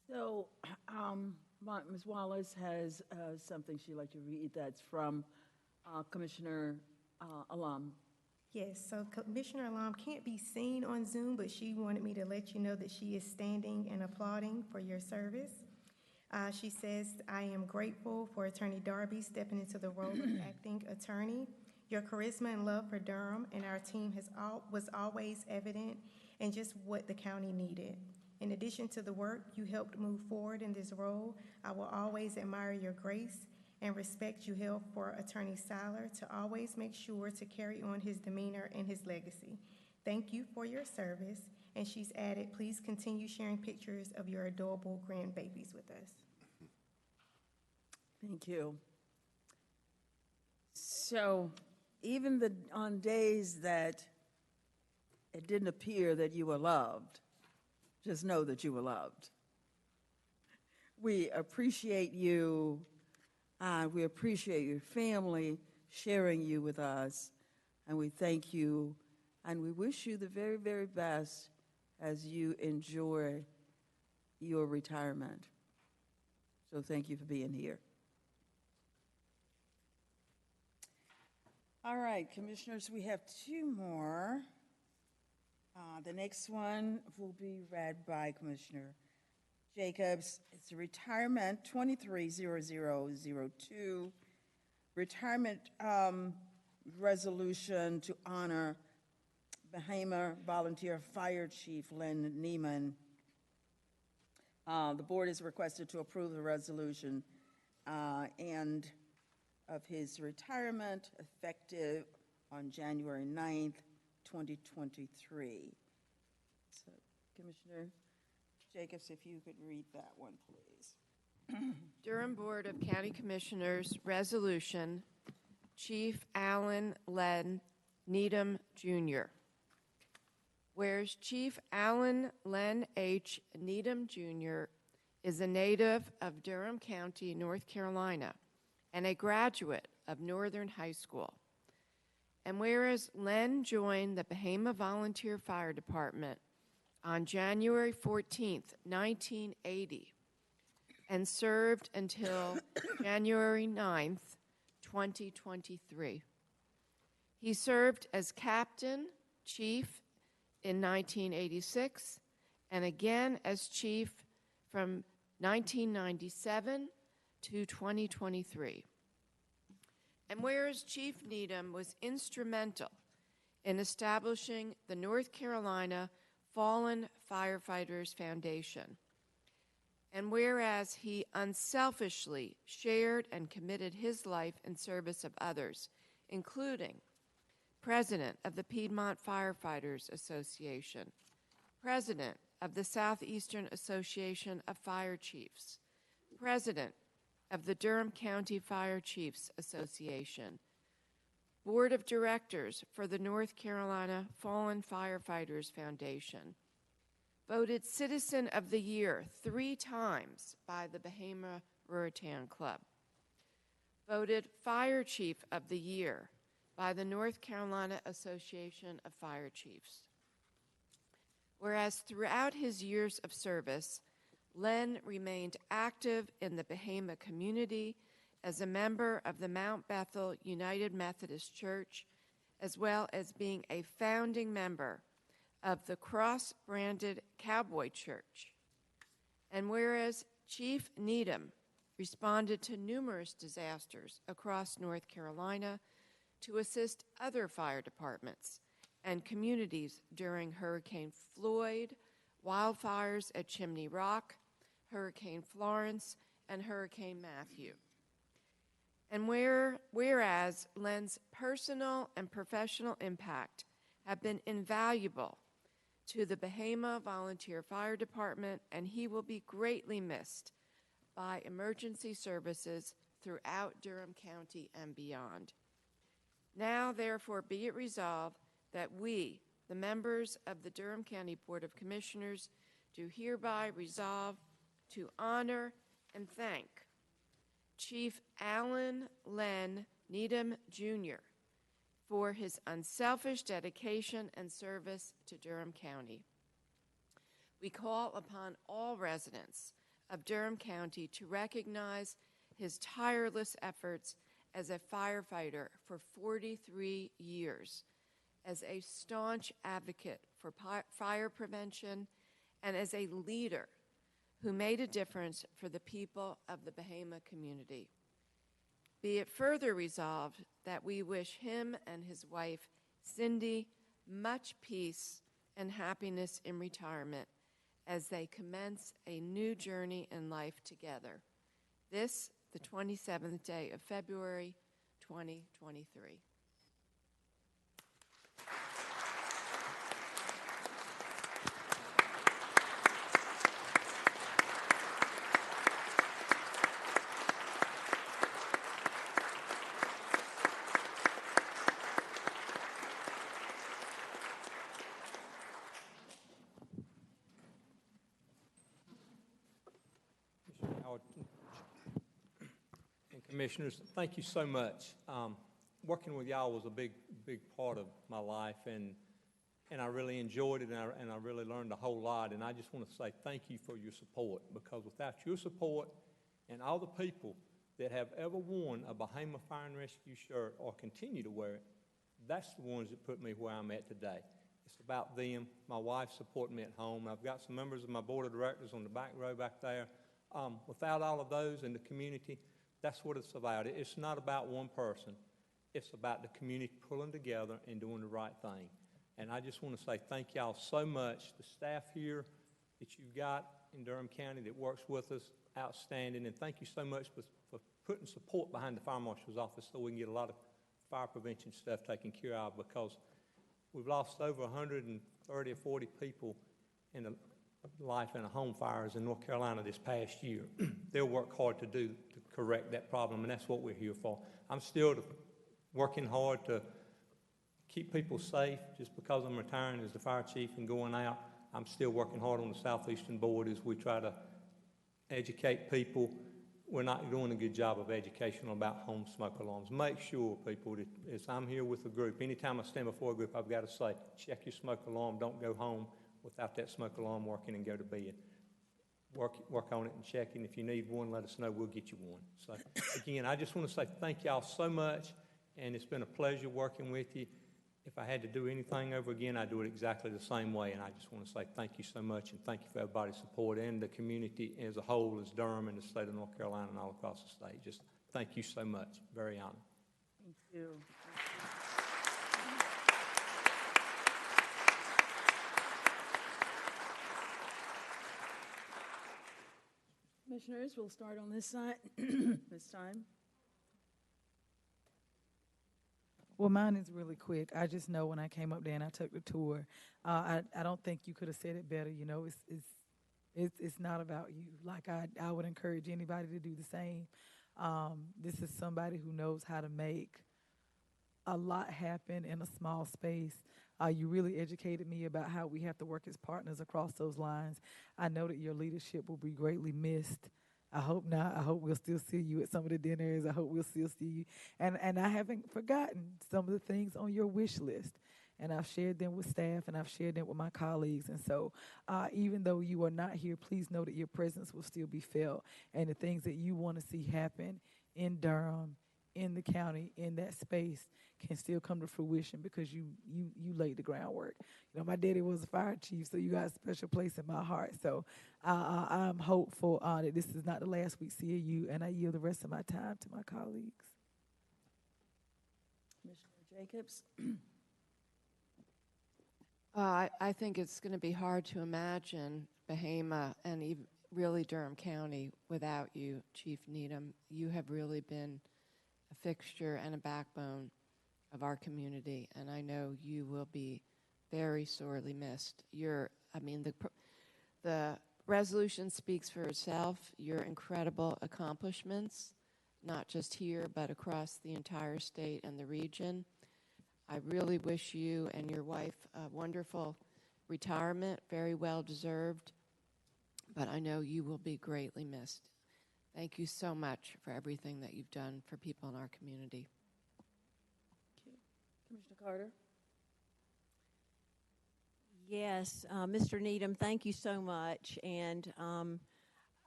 S1: So, Ms. Wallace has something she'd like to read that's from Commissioner Alam.
S4: Yes, so Commissioner Alam can't be seen on Zoom, but she wanted me to let you know that she is standing and applauding for your service. She says, I am grateful for Attorney Darby stepping into the role of acting attorney. Your charisma and love for Durham and our team was always evident, and just what the county needed. In addition to the work you helped move forward in this role, I will always admire your grace and respect you held for Attorney Seiler to always make sure to carry on his demeanor and his legacy. Thank you for your service. And she's added, please continue sharing pictures of your adorable grandbabies with us.
S1: Thank you. So, even on days that it didn't appear that you were loved, just know that you were loved. We appreciate you. We appreciate your family sharing you with us, and we thank you, and we wish you the very, very best as you enjoy your retirement. So thank you for being here. All right, commissioners, we have two more. The next one will be read by Commissioner Jacobs. It's a retirement 230002, retirement resolution to honor Bahama Volunteer Fire Chief Lynn Neiman. The board is requested to approve the resolution and of his retirement effective on January 9th, 2023. So, Commissioner Jacobs, if you could read that one, please.
S2: Durham Board of County Commissioners Resolution, Chief Allen Len Needham, Jr. Whereas Chief Allen Len H. Needham, Jr. is a native of Durham County, North Carolina, and a graduate of Northern High School. And whereas Len joined the Bahama Volunteer Fire Department on January 14th, 1980, and served until January 9th, 2023. He served as captain, chief in 1986, and again as chief from 1997 to 2023. And whereas Chief Needham was instrumental in establishing the North Carolina Fallen Firefighters Foundation, and whereas he unselfishly shared and committed his life in service of others, including President of the Piedmont Firefighters Association, President of the Southeastern Association of Fire Chiefs, President of the Durham County Fire Chiefs Association, Board of Directors for the North Carolina Fallen Firefighters Foundation, voted Citizen of the Year 3 times by the Bahama Ruritan Club, voted Fire Chief of the Year by the North Carolina Association of Fire Chiefs. Whereas throughout his years of service, Len remained active in the Bahama community as a member of the Mount Bethel United Methodist Church, as well as being a founding member of the cross-branded Cowboy Church. And whereas Chief Needham responded to numerous disasters across North Carolina to assist other fire departments and communities during Hurricane Floyd, wildfires at Chimney Rock, Hurricane Florence, and Hurricane Matthew. And whereas Len's personal and professional impact have been invaluable to the Bahama Volunteer Fire Department, and he will be greatly missed by emergency services throughout Durham County and beyond. Now, therefore, be it resolved that we, the members of the Durham County Board of Commissioners, do hereby resolve to honor and thank Chief Allen Len Needham, Jr. for his unselfish dedication and service to Durham County. We call upon all residents of Durham County to recognize his tireless efforts as a firefighter for 43 years, as a staunch advocate for fire prevention, and as a leader who made a difference for the people of the Bahama community. Be it further resolved that we wish him and his wife, Cindy, much peace and happiness in retirement as they commence a new journey in life together. This, the 27th day of February, 2023.
S13: And Commissioners, thank you so much. Working with y'all was a big part of my life, and I really enjoyed it, and I really learned a whole lot. And I just want to say thank you for your support, because without your support and all the people that have ever worn a Bahama Fire and Rescue shirt or continue to wear it, that's the ones that put me where I'm at today. It's about them. My wife supporting me at home. I've got some members of my board of directors on the back row back there. Without all of those in the community, that's what it's about. It's not about one person. It's about the community pulling together and doing the right thing. And I just want to say thank y'all so much, the staff here, that you've got in Durham County that works with us, outstanding. And thank you so much for putting support behind the fire marshal's office so we can get a lot of fire prevention stuff taken care of, because we've lost over 130 or 40 people in life in a home fires in North Carolina this past year. They'll work hard to correct that problem, and that's what we're here for. I'm still working hard to keep people safe. Just because I'm retiring as the fire chief and going out, I'm still working hard on the Southeastern Board as we try to educate people. We're not doing a good job of education about home smoke alarms. Make sure, people, that as I'm here with a group, anytime I stand before a group, I've got to say, check your smoke alarm. Don't go home without that smoke alarm working and go to bed. Work on it and check it. If you need one, let us know. We'll get you one. So, again, I just want to say thank y'all so much, and it's been a pleasure working with you. If I had to do anything over again, I'd do it exactly the same way, and I just want to say thank you so much, and thank you for everybody's support and the community as a whole, as Durham and the state of North Carolina and all across the state. Just thank you so much. Very honored.
S1: Thank you. Commissioners, we'll start on this side this time.
S7: Well, mine is really quick. I just know when I came up there and I took the tour, I don't think you could have said it better. You know, it's not about you. Like I would encourage anybody to do the same. This is somebody who knows how to make a lot happen in a small space. You really educated me about how we have to work as partners across those lines. I know that your leadership will be greatly missed. I hope not. I hope we'll still see you at some of the dinners. I hope we'll still see you. And I haven't forgotten some of the things on your wish list. And I've shared them with staff, and I've shared them with my colleagues. And so even though you are not here, please know that your presence will still be felt. And the things that you want to see happen in Durham, in the county, in that space, can still come to fruition because you laid the groundwork. You know, my daddy was a fire chief, so you got a special place in my heart. So I'm hopeful that this is not the last we see of you, and I yield the rest of my time to my colleagues.
S1: Commissioner Jacobs.
S2: I think it's going to be hard to imagine Bahama and even really Durham County without you, Chief Needham. You have really been a fixture and a backbone of our community, and I know you will be very sorely missed. The resolution speaks for itself. Your incredible accomplishments, not just here, but across the entire state and the region. I really wish you and your wife a wonderful retirement, very well deserved, but I know you will be greatly missed. Thank you so much for everything that you've done for people in our community.
S1: Commissioner Carter.
S8: Yes, Mr. Needham, thank you so much. And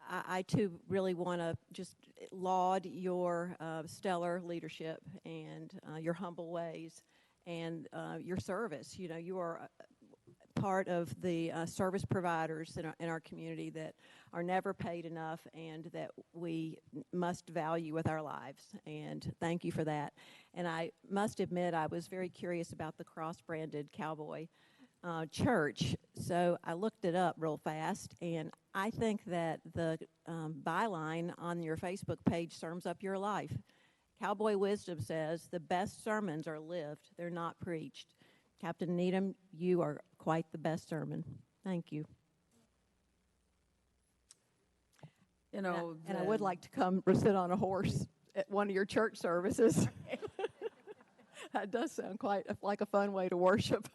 S8: I too really want to just laud your stellar leadership and your humble ways and your service. You know, you are part of the service providers in our community that are never paid enough and that we must value with our lives. And thank you for that. And I must admit, I was very curious about the cross-branded cowboy church. So I looked it up real fast, and I think that the byline on your Facebook page sums up your life. Cowboy wisdom says, the best sermons are lived, they're not preached. Captain Needham, you are quite the best sermon. Thank you.
S1: You know,
S8: and I would like to come sit on a horse at one of your church services. That does sound quite like a fun way to worship.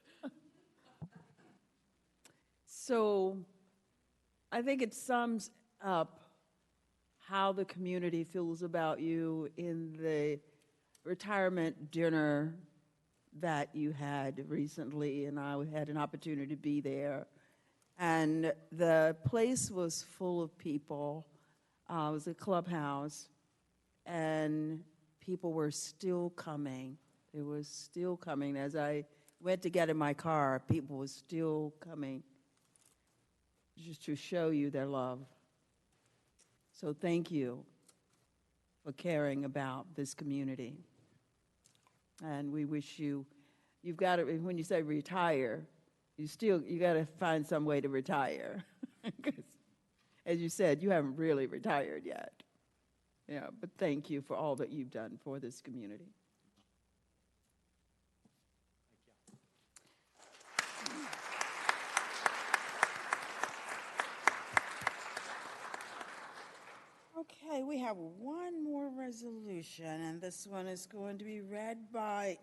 S1: So I think it sums up how the community feels about you in the retirement dinner that you had recently, and I had an opportunity to be there. And the place was full of people. It was a clubhouse, and people were still coming. They were still coming. As I went to get in my car, people were still coming just to show you their love. So thank you for caring about this community. And we wish you've got to, when you say retire, you got to find some way to retire.
S14: 'Cause, as you said, you haven't really retired yet. Yeah, but thank you for all that you've done for this community.
S15: Okay, we have one more resolution, and this one is going to be read by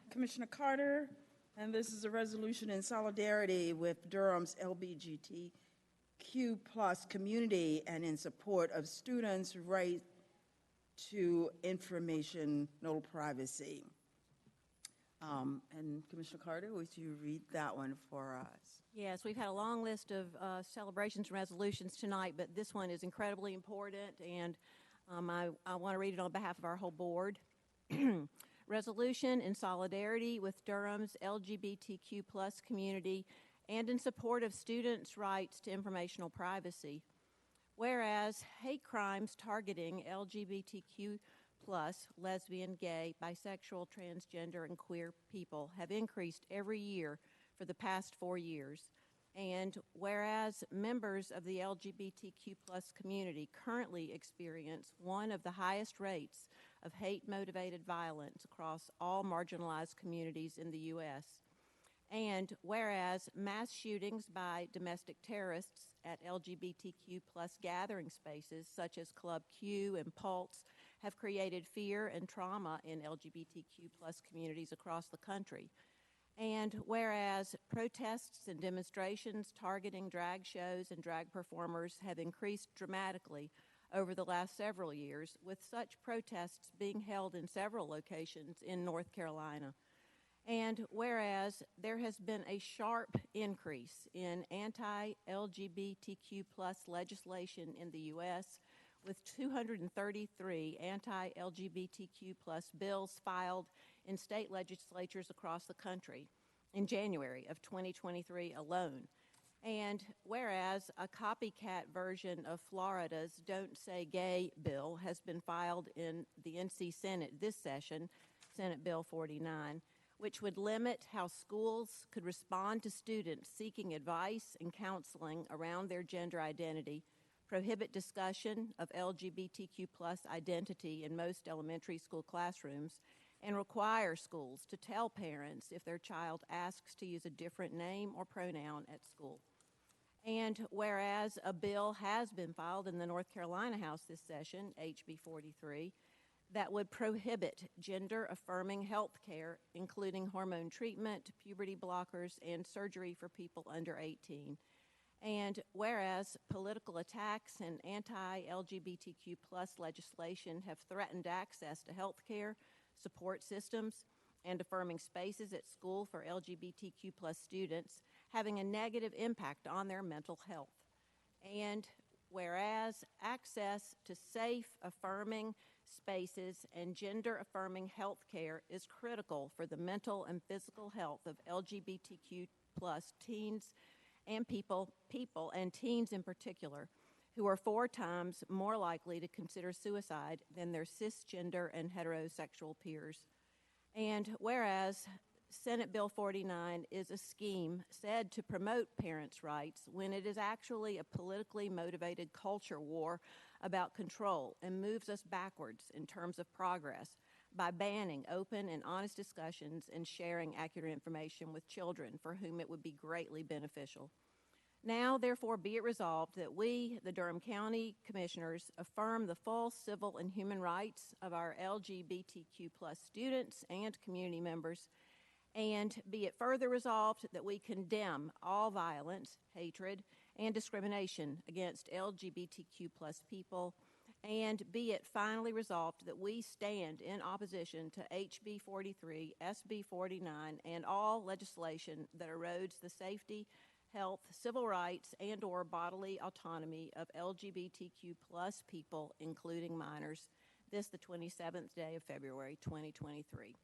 S15: Commissioner Carter, and this is a resolution in solidarity with Durham's LGBTQ plus community and in support of students' right to informational privacy. And Commissioner Carter, would you read that one for us?
S8: Yes, we've had a long list of celebrations and resolutions tonight, but this one is incredibly important, and I want to read it on behalf of our whole board. Resolution in solidarity with Durham's LGBTQ plus community and in support of students' rights to informational privacy. Whereas hate crimes targeting LGBTQ plus lesbian, gay, bisexual, transgender, and queer people have increased every year for the past 4 years. And whereas members of the LGBTQ plus community currently experience one of the highest rates of hate-motivated violence across all marginalized communities in the U.S. And whereas mass shootings by domestic terrorists at LGBTQ plus gathering spaces such as Club Q and Pulse have created fear and trauma in LGBTQ plus communities across the country. And whereas protests and demonstrations targeting drag shows and drag performers have increased dramatically over the last several years, with such protests being held in several locations in North Carolina. And whereas there has been a sharp increase in anti-LGBTQ plus legislation in the U.S., with 233 anti-LGBTQ plus bills filed in state legislatures across the country in January of 2023 alone. And whereas a copycat version of Florida's Don't Say Gay bill has been filed in the NC Senate this session, Senate Bill 49, which would limit how schools could respond to students seeking advice and counseling around their gender identity, prohibit discussion of LGBTQ plus identity in most elementary school classrooms, and require schools to tell parents if their child asks to use a different name or pronoun at school. And whereas a bill has been filed in the North Carolina House this session, HB 43, that would prohibit gender-affirming health care, including hormone treatment, puberty blockers, and surgery for people under 18. And whereas political attacks and anti-LGBTQ plus legislation have threatened access to health care, support systems, and affirming spaces at school for LGBTQ plus students, having a negative impact on their mental health. And whereas access to safe, affirming spaces and gender-affirming health care is critical for the mental and physical health of LGBTQ plus teens and people and teens in particular, who are 4 times more likely to consider suicide than their cisgender and heterosexual peers. And whereas Senate Bill 49 is a scheme said to promote parents' rights when it is actually a politically motivated culture war about control and moves us backwards in terms of progress by banning open and honest discussions and sharing accurate information with children for whom it would be greatly beneficial. Now, therefore, be it resolved that we, the Durham County Commissioners, affirm the full civil and human rights of our LGBTQ plus students and community members, and be it further resolved that we condemn all violence, hatred, and discrimination against LGBTQ plus people, and be it finally resolved that we stand in opposition to HB 43, SB 49, and all legislation that erodes the safety, health, civil rights, and/or bodily autonomy of LGBTQ plus people, including minors. This the 27th day of February, 2023.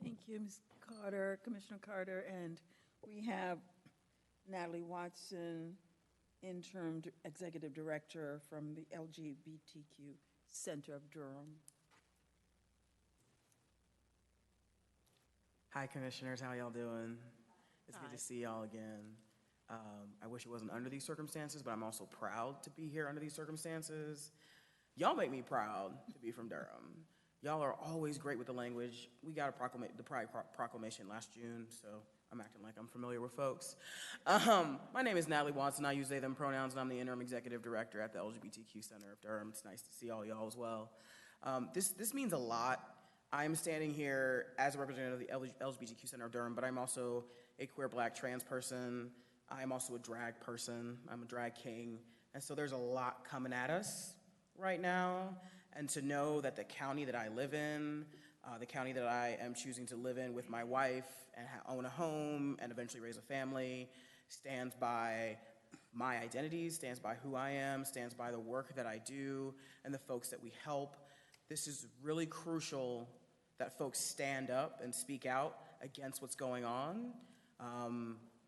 S15: Thank you, Ms. Carter, Commissioner Carter, and we have Natalie Watson, Interim Executive Director from the LGBTQ Center of Durham.
S16: Hi, Commissioners. How y'all doing? It's
S15: Hi.
S16: good to see y'all again. I wish it wasn't under these circumstances, but I'm also proud to be here under these circumstances. Y'all make me proud to be from Durham. Y'all are always great with the language. We got the Pride Proclamation last June, so I'm acting like I'm familiar with folks. My name is Natalie Watson. I use they, them pronouns, and I'm the interim executive director at the LGBTQ Center of Durham. It's nice to see all y'all as well. This means a lot. I'm standing here as a representative of the LGBTQ Center of Durham, but I'm also a queer Black trans person. I'm also a drag person. I'm a drag king. And so there's a lot coming at us right now. And to know that the county that I live in, the county that I am choosing to live in with my wife and own a home and eventually raise a family, stands by my identity, stands by who I am, stands by the work that I do and the folks that we help. This is really crucial that folks stand up and speak out against what's going on.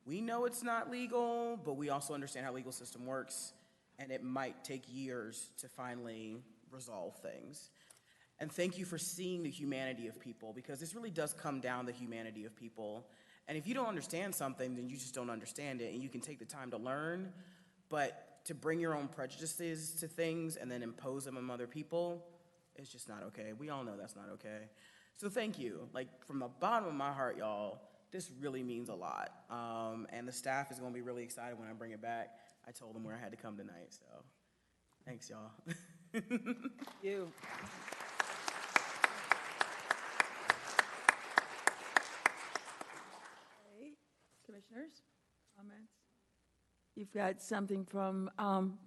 S16: We know it's not legal, but we also understand how the legal system works, and it might take years to finally resolve things. And thank you for seeing the humanity of people, because this really does come down to the humanity of people. And if you don't understand something, then you just don't understand it, and you can take the time to learn, but to bring your own prejudices to things and then impose them on other people is just not okay. We all know that's not okay. So thank you. Like, from the bottom of my heart, y'all, this really means a lot. And the staff is gonna be really excited when I bring it back. I told them where I had to come tonight, so thanks, y'all.
S15: You.
S1: Okay, commissioners, comments? You've got something from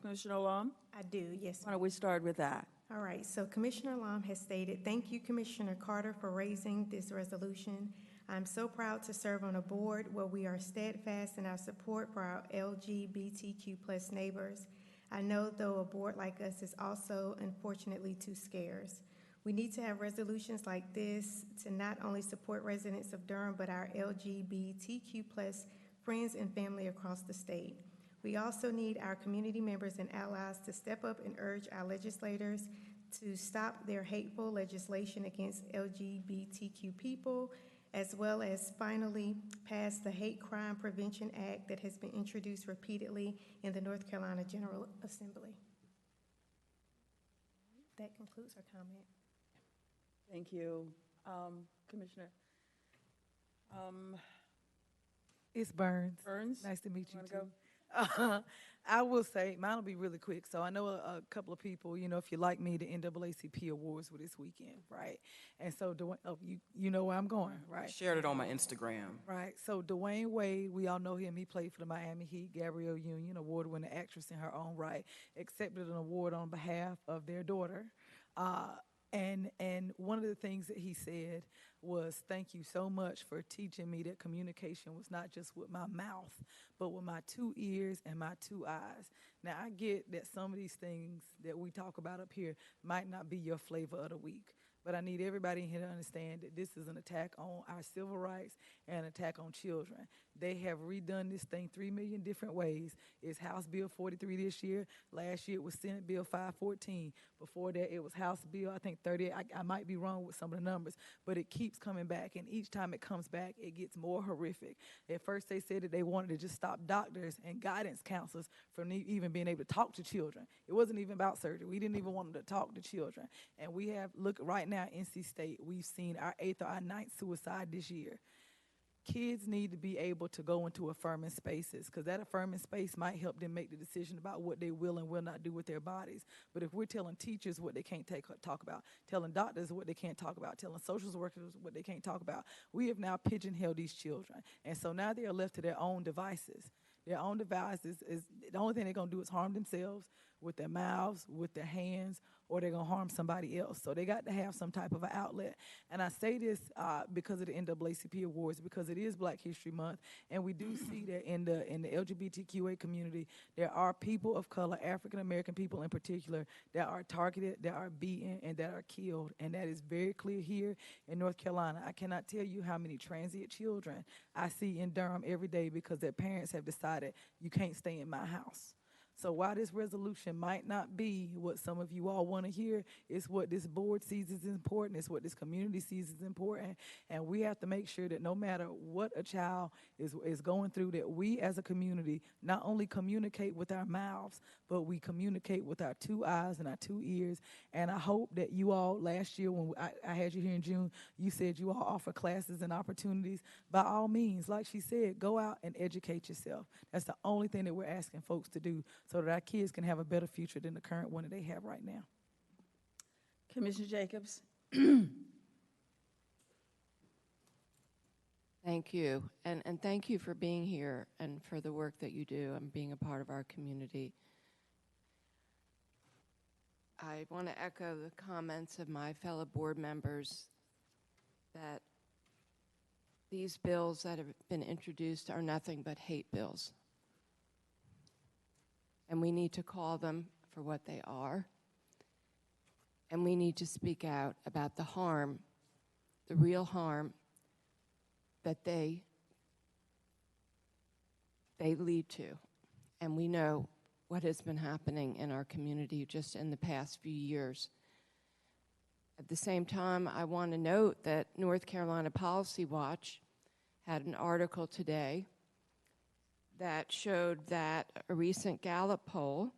S1: Commissioner Lum?
S4: I do, yes.
S1: Why don't we start with that?
S4: All right, so Commissioner Lum has stated, "Thank you, Commissioner Carter, for raising this resolution. I'm so proud to serve on a board where we are steadfast in our support for our LGBTQ+ neighbors. I know, though, a board like us is also, unfortunately, too scarce. We need to have resolutions like this to not only support residents of Durham, but our LGBTQ+ friends and family across the state. We also need our community members and allies to step up and urge our legislators to stop their hateful legislation against LGBTQ people, as well as finally pass the Hate Crime Prevention Act that has been introduced repeatedly in the North Carolina General Assembly." That concludes our comment.
S15: Thank you, Commissioner.
S7: It's Burns.
S1: Burns?
S7: Nice to meet you,
S1: Wanna
S7: too.
S1: go?
S7: I will say, mine will be really quick. So I know a couple of people, you know, if you like me, the NAACP Awards were this weekend, right? And so, you know where I'm going, right?
S16: Shared it on my Instagram.
S7: Right. So Dwayne Wade, we all know him. He played for the Miami Heat. Gabrielle Union, award-winning actress in her own right, accepted an award on behalf of their daughter. And one of the things that he said was, "Thank you so much for teaching me that communication was not just with my mouth, but with my 2 ears and my 2 eyes." Now, I get that some of these things that we talk about up here might not be your flavor of the week, but I need everybody in here to understand that this is an attack on our civil rights and an attack on children. They have redone this thing 3 million different ways. It's House Bill 43 this year. Last year it was Senate Bill 514. Before that it was House Bill, I think 38. I might be wrong with some of the numbers, but it keeps coming back, and each time it comes back, it gets more horrific. At first they said that they wanted to just stop doctors and guidance counselors from even being able to talk to children. It wasn't even about surgery. We didn't even want them to talk to children. And we have, look, right now, NC State, we've seen our 8th or our 9th suicide this year. Kids need to be able to go into affirming spaces, because that affirming space might help them make the decision about what they will and will not do with their bodies. But if we're telling teachers what they can't talk about, telling doctors what they can't talk about, telling social workers what they can't talk about, we have now pigeonholed these children. And so now they are left to their own devices. Their own devices is the only thing they're going to do is harm themselves with their mouths, with their hands, or they're going to harm somebody else. So they got to have some type of an outlet. And I say this because of the NAACP Awards, because it is Black History Month, and we do see that in the LGBTQA community, there are people of color, African-American people in particular, that are targeted, that are beaten, and that are killed. And that is very clear here in North Carolina. I cannot tell you how many transient children I see in Durham every day because their parents have decided, you can't stay in my house. So while this resolution might not be what some of you all want to hear, it's what this board sees as important, it's what this community sees as important, and we have to make sure that no matter what a child is going through, that we as a community not only communicate with our mouths, but we communicate with our 2 eyes and our 2 ears. And I hope that you all, last year when I had you here in June, you said you all offer classes and opportunities. By all means, like she said, go out and educate yourself. That's the only thing that we're asking folks to do so that our kids can have a better future than the current one that they have right now.
S1: Commissioner Jacobs?
S2: Thank you. And thank you for being here and for the work that you do and being a part of our community. I want to echo the comments of my fellow board members that these bills that have been introduced are nothing but hate bills. And we need to call them for what they are. And we need to speak out about the harm, the real harm that they lead to. And we know what has been happening in our community just in the past few years. At the same time, I want to note that North Carolina Policy Watch had an article today that showed that a recent Gallup poll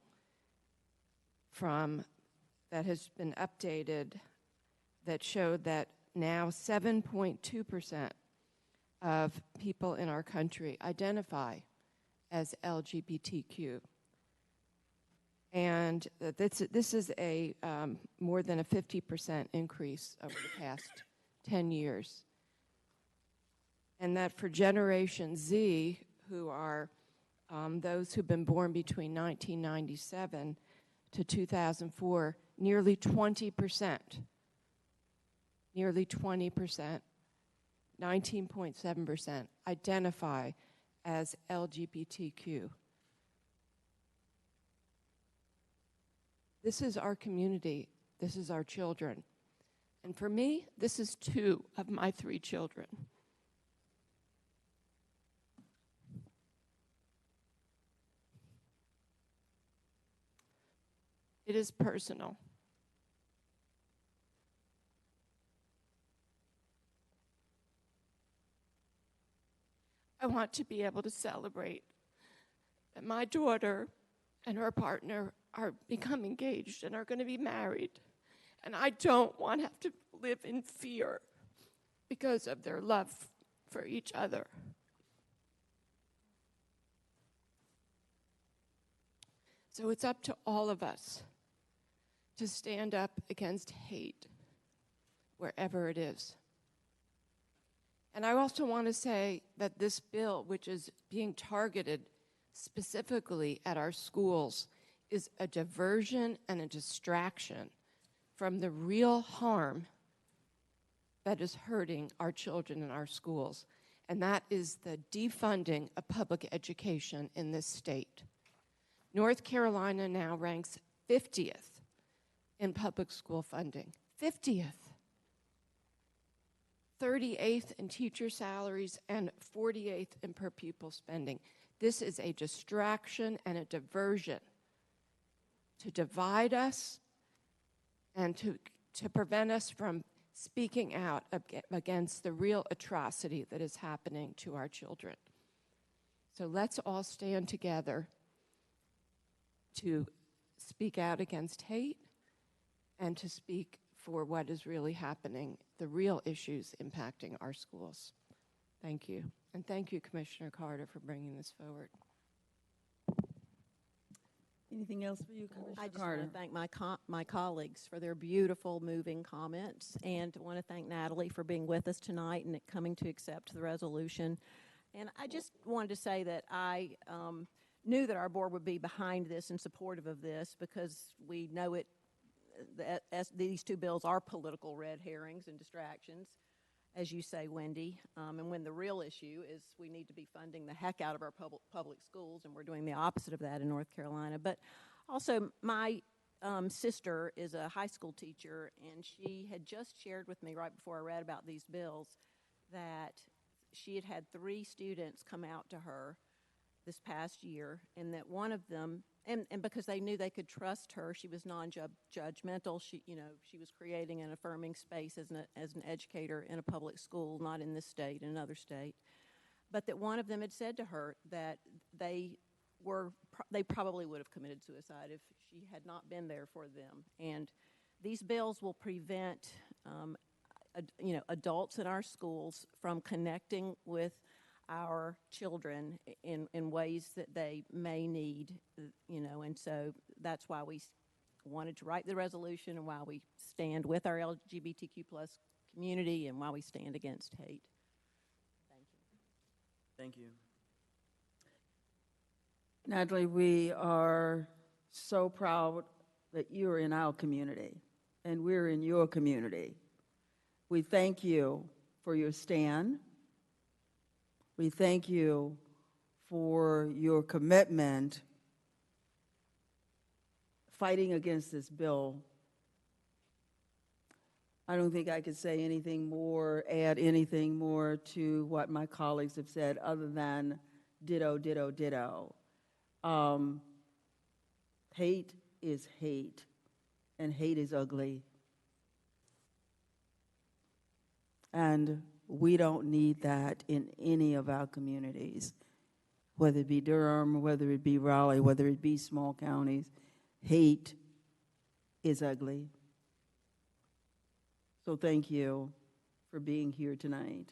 S2: that has been updated that showed that now 7.2% of people in our country identify as LGBTQ. And this is a more than a 50% increase over the past 10 years. And that for Generation Z, who are those who've been born between 1997 to 2004, nearly 20%, 19.7% identify as LGBTQ. This is our community. This is our children. And for me, this is 2 of my 3 children. It is personal. I want to be able to celebrate that my daughter and her partner are become engaged and are going to be married. And I don't want to have to live in fear because of their love for each other. So it's up to all of us to stand up against hate wherever it is. And I also want to say that this bill, which is being targeted specifically at our schools, is a diversion and a distraction from the real harm that is hurting our children in our schools. And that is the defunding of public education in this state. North Carolina now ranks 50th in public school funding. 50th. 38th in teacher salaries and 48th in per pupil spending. This is a distraction and a diversion to divide us and to prevent us from speaking out against the real atrocity that is happening to our children. So let's all stand together to speak out against hate and to speak for what is really happening, the real issues impacting our schools. Thank you. And thank you, Commissioner Carter, for bringing this forward.
S1: Anything else for you, Commissioner
S8: I just
S1: Carter?
S8: want to thank my colleagues for their beautiful, moving comments, and want to thank Natalie for being with us tonight and coming to accept the resolution. And I just wanted to say that I knew that our board would be behind this and supportive of this because we know these 2 bills are political red herrings and distractions, as you say, Wendy. And when the real issue is we need to be funding the heck out of our public schools, and we're doing the opposite of that in North Carolina. But also, my sister is a high school teacher, and she had just shared with me right before I read about these bills that she had 3 students come out to her this past year, and that one of them, and because they knew they could trust her, she was non-judgmental. She, she was creating an affirming space as an educator in a public school, not in this state, in another state. But that one of them had said to her that they probably would have committed suicide if she had not been there for them. And these bills will prevent, adults in our schools from connecting with our children in ways that they may need, and so that's why we wanted to write the resolution and why we stand with our LGBTQ plus community and why we stand against hate.
S16: Thank you.
S15: Natalie, we are so proud that you're in our community and we're in your community. We thank you for your stand. We thank you for your commitment fighting against this bill. I don't think I could say anything more, add anything more to what my colleagues have said other than ditto, ditto, ditto. Hate is hate, and hate is ugly. And we don't need that in any of our communities, whether it be Durham, whether it be Raleigh, whether it be small counties. Hate is ugly. So thank you for being here tonight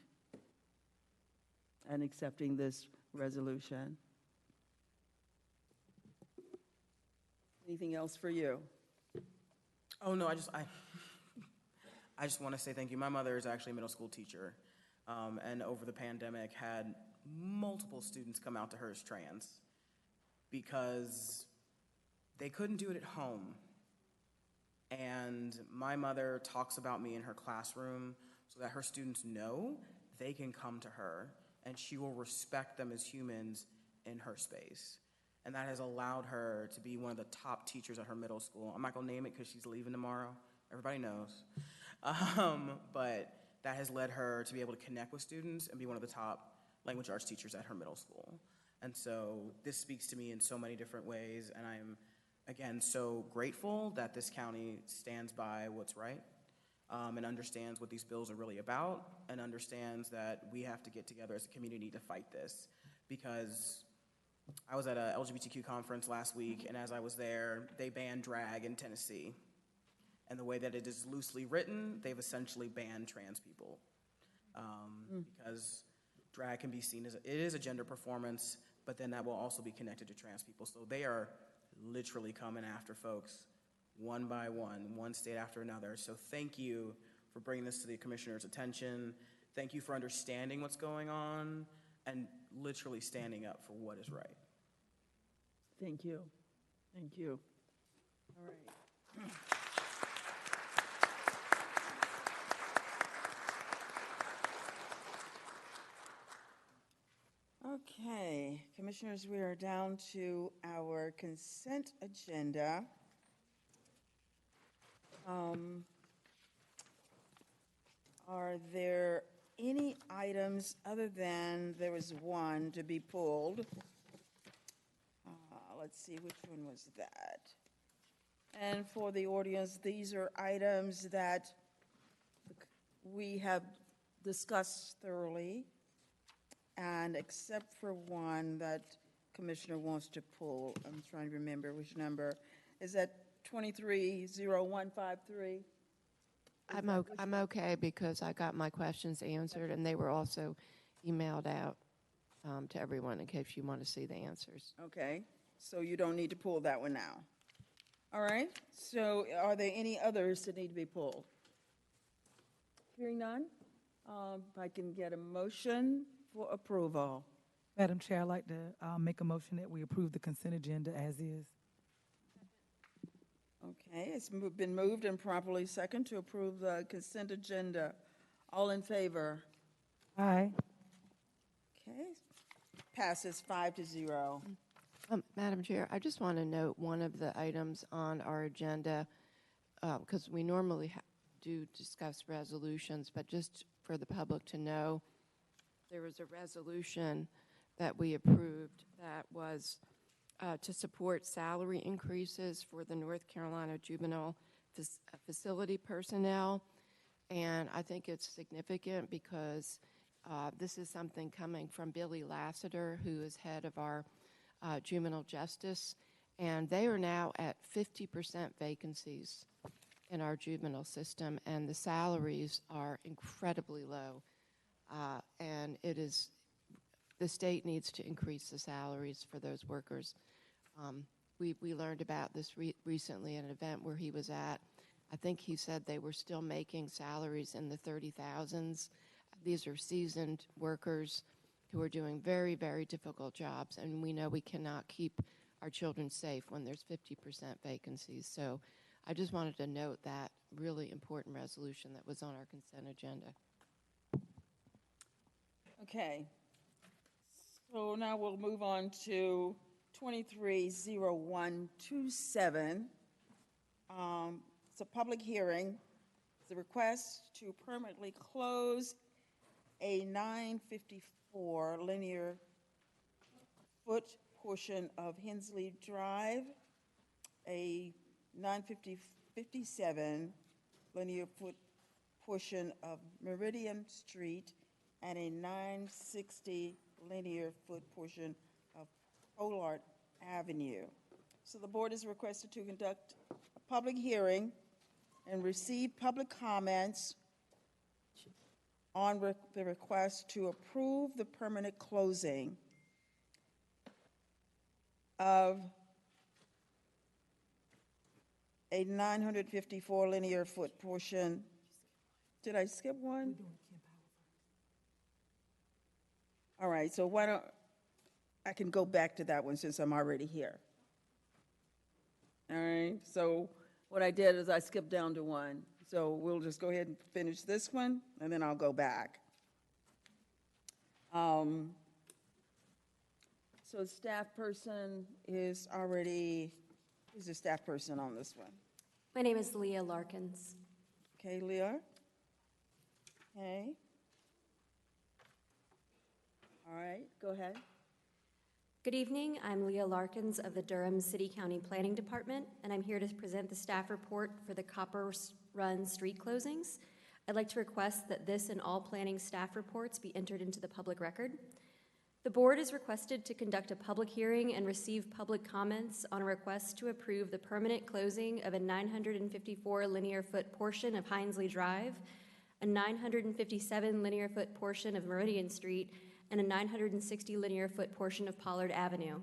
S15: and accepting this resolution. Anything else for you?
S16: Oh, no, I just want to say thank you. My mother is actually a middle school teacher, and over the pandemic had multiple students come out to her as trans because they couldn't do it at home. And my mother talks about me in her classroom so that her students know they can come to her and she will respect them as humans in her space. And that has allowed her to be one of the top teachers at her middle school. I'm not going to name it because she's leaving tomorrow. Everybody knows. But that has led her to be able to connect with students and be one of the top language arts teachers at her middle school. And so this speaks to me in so many different ways, and I'm, again, so grateful that this county stands by what's right and understands what these bills are really about and understands that we have to get together as a community to fight this. Because I was at a LGBTQ conference last week, and as I was there, they banned drag in Tennessee. And the way that it is loosely written, they've essentially banned trans people because drag can be seen as, it is a gender performance, but then that will also be connected to trans people. So they are literally coming after folks one by one state after another. So thank you for bringing this to the commissioner's attention. Thank you for understanding what's going on and literally standing up for what is right.
S15: Thank you. Thank you. All right. Okay, Commissioners, we are down to our consent agenda. Are there any items other than there was one to be pulled? Let's see, which one was that? And for the audience, these are items that we have discussed thoroughly, and except for one that Commissioner wants to pull, I'm trying to remember which number. Is that 230153?
S2: I'm okay because I got my questions answered, and they were also emailed out to everyone in case you want to see the answers.
S15: Okay, so you don't need to pull that one now. All right, so are there any others that need to be pulled? Hearing none, if I can get a motion for approval.
S7: Madam Chair, I'd like to make a motion that we approve the consent agenda as is.
S15: Okay, it's been moved and properly second to approve the consent agenda. All in favor?
S7: Aye.
S15: Okay, passes 5-0.
S2: Madam Chair, I just want to note one of the items on our agenda, because we normally do discuss resolutions, but just for the public to know, there was a resolution that we approved that was to support salary increases for the North Carolina juvenile facility personnel. And I think it's significant because this is something coming from Billy Lassiter, who is head of our juvenile justice, and they are now at 50% vacancies in our juvenile system, and the salaries are incredibly low. And the state needs to increase the salaries for those workers. We learned about this recently at an event where he was at. I think he said they were still making salaries in the 30,000s. These are seasoned workers who are doing very, very difficult jobs, and we know we cannot keep our children safe when there's 50% vacancies. So I just wanted to note that really important resolution that was on our consent agenda.
S15: Okay. So now we'll move on to 230127. It's a public hearing. It's a request to permanently close a 954 linear foot portion of Hensley Drive, a 957 linear foot portion of Meridian Street, and a 960 linear foot portion of Pollard Avenue. So the board is requested to conduct a public hearing and receive public comments on the request to approve the permanent closing of a 954 linear foot portion. Did I skip one? All right, so why don't, I can go back to that one since I'm already here. All right, so what I did is I skipped down to one. So we'll just go ahead and finish this one, and then I'll go back. So staff person is already, who's the staff person on this one?
S17: My name is Leah Larkins.
S15: Okay, Leah. Okay. All right, go ahead.
S17: Good evening. I'm Leah Larkins of the Durham City County Planning Department, and I'm here to present the staff report for the Copper Run street closings. I'd like to request that this and all planning staff reports be entered into the public record. The board is requested to conduct a public hearing and receive public comments on a request to approve the permanent closing of a 954 linear foot portion of Hinesley Drive, a 957 linear foot portion of Meridian Street, and a 960 linear foot portion of Pollard Avenue.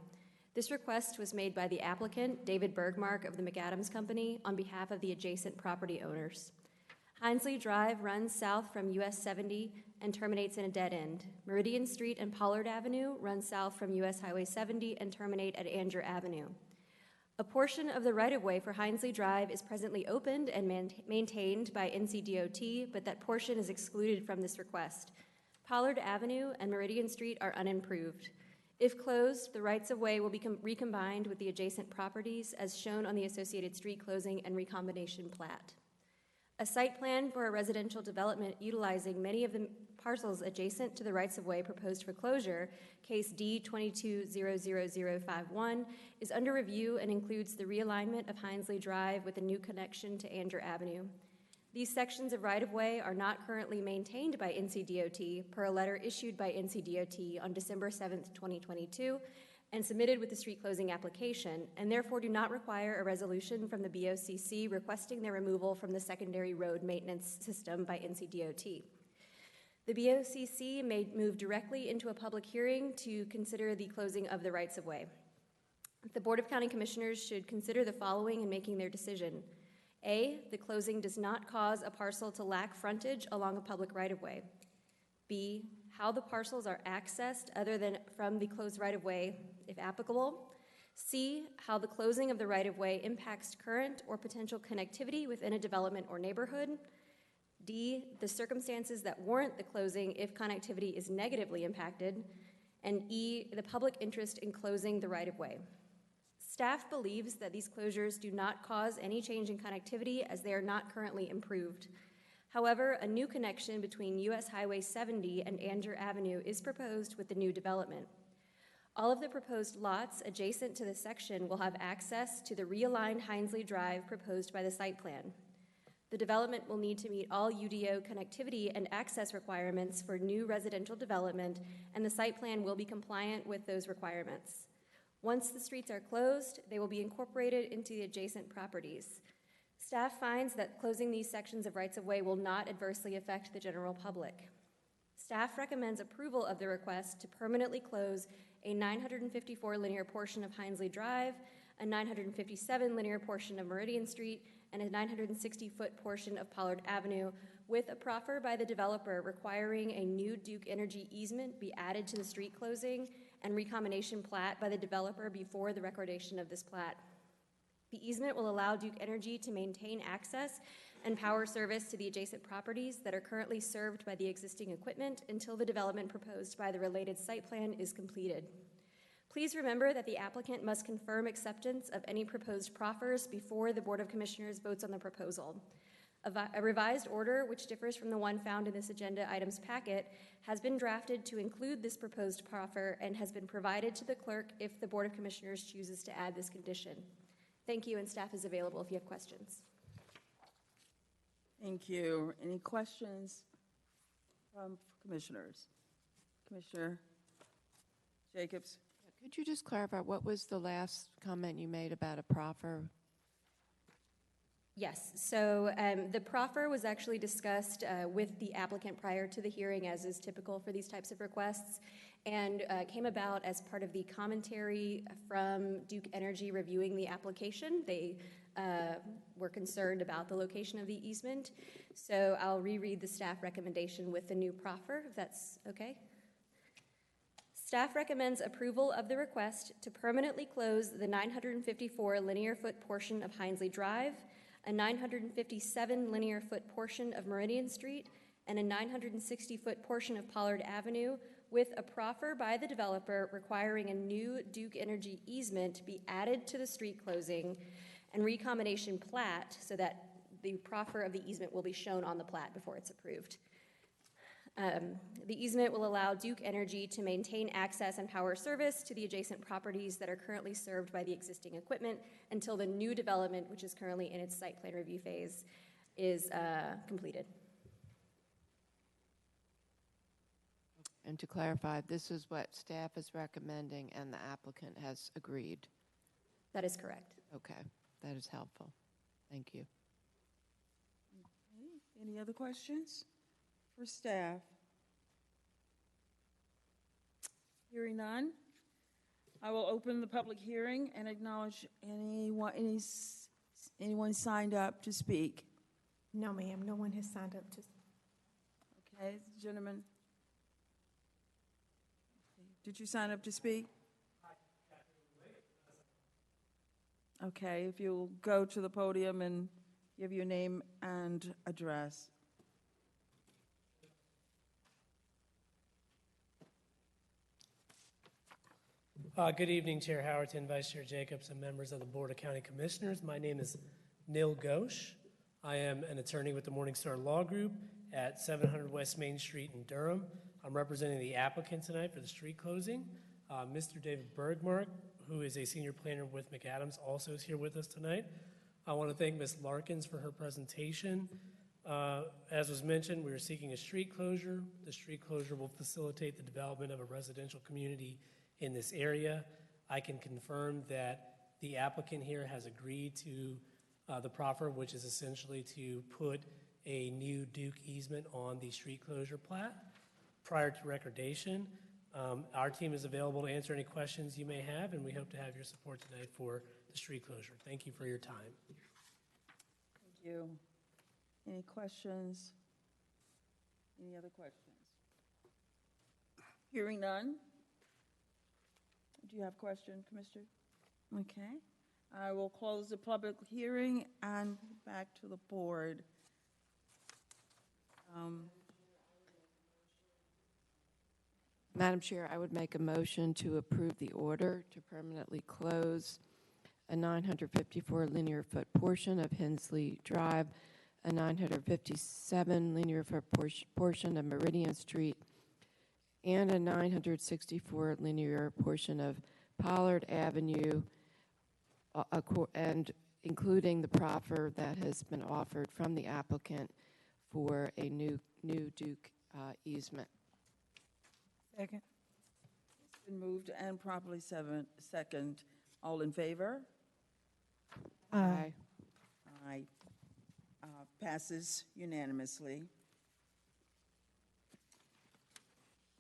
S17: This request was made by the applicant, David Bergmark of the McAdams Company, on behalf of the adjacent property owners. Hinesley Drive runs south from US 70 and terminates in a dead end. Meridian Street and Pollard Avenue run south from US Highway 70 and terminate at Andrew Avenue. A portion of the right-of-way for Hinesley Drive is presently opened and maintained by NCDOT, but that portion is excluded from this request. Pollard Avenue and Meridian Street are unimproved. If closed, the rights-of-way will be recombined with the adjacent properties as shown on the associated street closing and recombination plat. A site plan for a residential development utilizing many of the parcels adjacent to the rights-of-way proposed for closure, case D2200051, is under review and includes the realignment of Hinesley Drive with a new connection to Andrew Avenue. These sections of right-of-way are not currently maintained by NCDOT per a letter issued by NCDOT on December 7th, 2022, and submitted with the street closing application, and therefore do not require a resolution from the BOCC requesting their removal from the secondary road maintenance system by NCDOT. The BOCC may move directly into a public hearing to consider the closing of the rights-of-way. The Board of County Commissioners should consider the following in making their decision. A, the closing does not cause a parcel to lack frontage along a public right-of-way. B, how the parcels are accessed other than from the closed right-of-way, if applicable. C, how the closing of the right-of-way impacts current or potential connectivity within a development or neighborhood. D, the circumstances that warrant the closing if connectivity is negatively impacted. And E, the public interest in closing the right-of-way. Staff believes that these closures do not cause any change in connectivity as they are not currently improved. However, a new connection between US Highway 70 and Andrew Avenue is proposed with the new development. All of the proposed lots adjacent to this section will have access to the realigned Hinesley Drive proposed by the site plan. The development will need to meet all UDO connectivity and access requirements for new residential development, and the site plan will be compliant with those requirements. Once the streets are closed, they will be incorporated into the adjacent properties. Staff finds that closing these sections of rights-of-way will not adversely affect the general public. Staff recommends approval of the request to permanently close a 954 linear portion of Hinesley Drive, a 957 linear portion of Meridian Street, and a 960-foot portion of Pollard Avenue, with a proffer by the developer requiring a new Duke Energy easement be added to the street closing and recombination plat by the developer before the recordation of this plat. The easement will allow Duke Energy to maintain access and power service to the adjacent properties that are currently served by the existing equipment until the development proposed by the related site plan is completed. Please remember that the applicant must confirm acceptance of any proposed proffers before the Board of Commissioners votes on the proposal. A revised order, which differs from the one found in this agenda items packet, has been drafted to include this proposed proffer and has been provided to the clerk if the Board of Commissioners chooses to add this condition. Thank you, and staff is available if you have questions.
S1: Thank you. Any questions from commissioners? Commissioner Jacobs?
S2: Could you just clarify, what was the last comment you made about a proffer?
S17: Yes, so the proffer was actually discussed with the applicant prior to the hearing, as is typical for these types of requests, and came about as part of the commentary from Duke Energy reviewing the application. They were concerned about the location of the easement, so I'll reread the staff recommendation with the new proffer, if that's okay. Staff recommends approval of the request to permanently close the 954 linear foot portion of Hinesley Drive, a 957 linear foot portion of Meridian Street, and a 960 foot portion of Pollard Avenue, with a proffer by the developer requiring a new Duke Energy easement be added to the street closing and recombination plat so that the proffer of the easement will be shown on the plat before it's approved. The easement will allow Duke Energy to maintain access and power service to the adjacent properties that are currently served by the existing equipment until the new development, which is currently in its site plan review phase, is completed.
S2: And to clarify, this is what staff is recommending and the applicant has agreed?
S17: That is correct.
S2: Okay, that is helpful. Thank you.
S15: Okay. Any other questions for staff? Hearing none, I will open the public hearing and acknowledge anyone signed up to speak.
S4: No, ma'am, no one has signed up to.
S15: Okay, gentlemen. Did you sign up to speak? Okay, if you'll go to the podium and give your name and address.
S18: Good evening, Chair Howerton, Vice Chair Jacobs, and members of the Board of County Commissioners. My name is Neil Ghosh. I am an attorney with the Morningstar Law Group at 700 West Main Street in Durham. I'm representing the applicant tonight for the street closing. Mr. David Bergmark, who is a senior planner with McAdams, also is here with us tonight. I want to thank Ms. Larkins for her presentation. As was mentioned, we are seeking a street closure. The street closure will facilitate the development of a residential community in this area. I can confirm that the applicant here has agreed to the proffer, which is essentially to put a new Duke easement on the street closure plat prior to recordation. Our team is available to answer any questions you may have, and we hope to have your support tonight for the street closure. Thank you for your time.
S15: Thank you. Any questions? Any other questions? Hearing none. Do you have a question, Commissioner? Okay. I will close the public hearing and back to the board.
S2: Madam Chair, I would make a motion to approve the order to permanently close a 954 linear foot portion of Hensley Drive, a 957 linear foot portion of Meridian Street, and a 964 linear portion of Pollard Avenue, and including the proffer that has been offered from the applicant for a new Duke easement.
S7: Second.
S1: It's been moved and properly second. All in favor?
S2: Aye.
S1: Aye. Passes unanimously.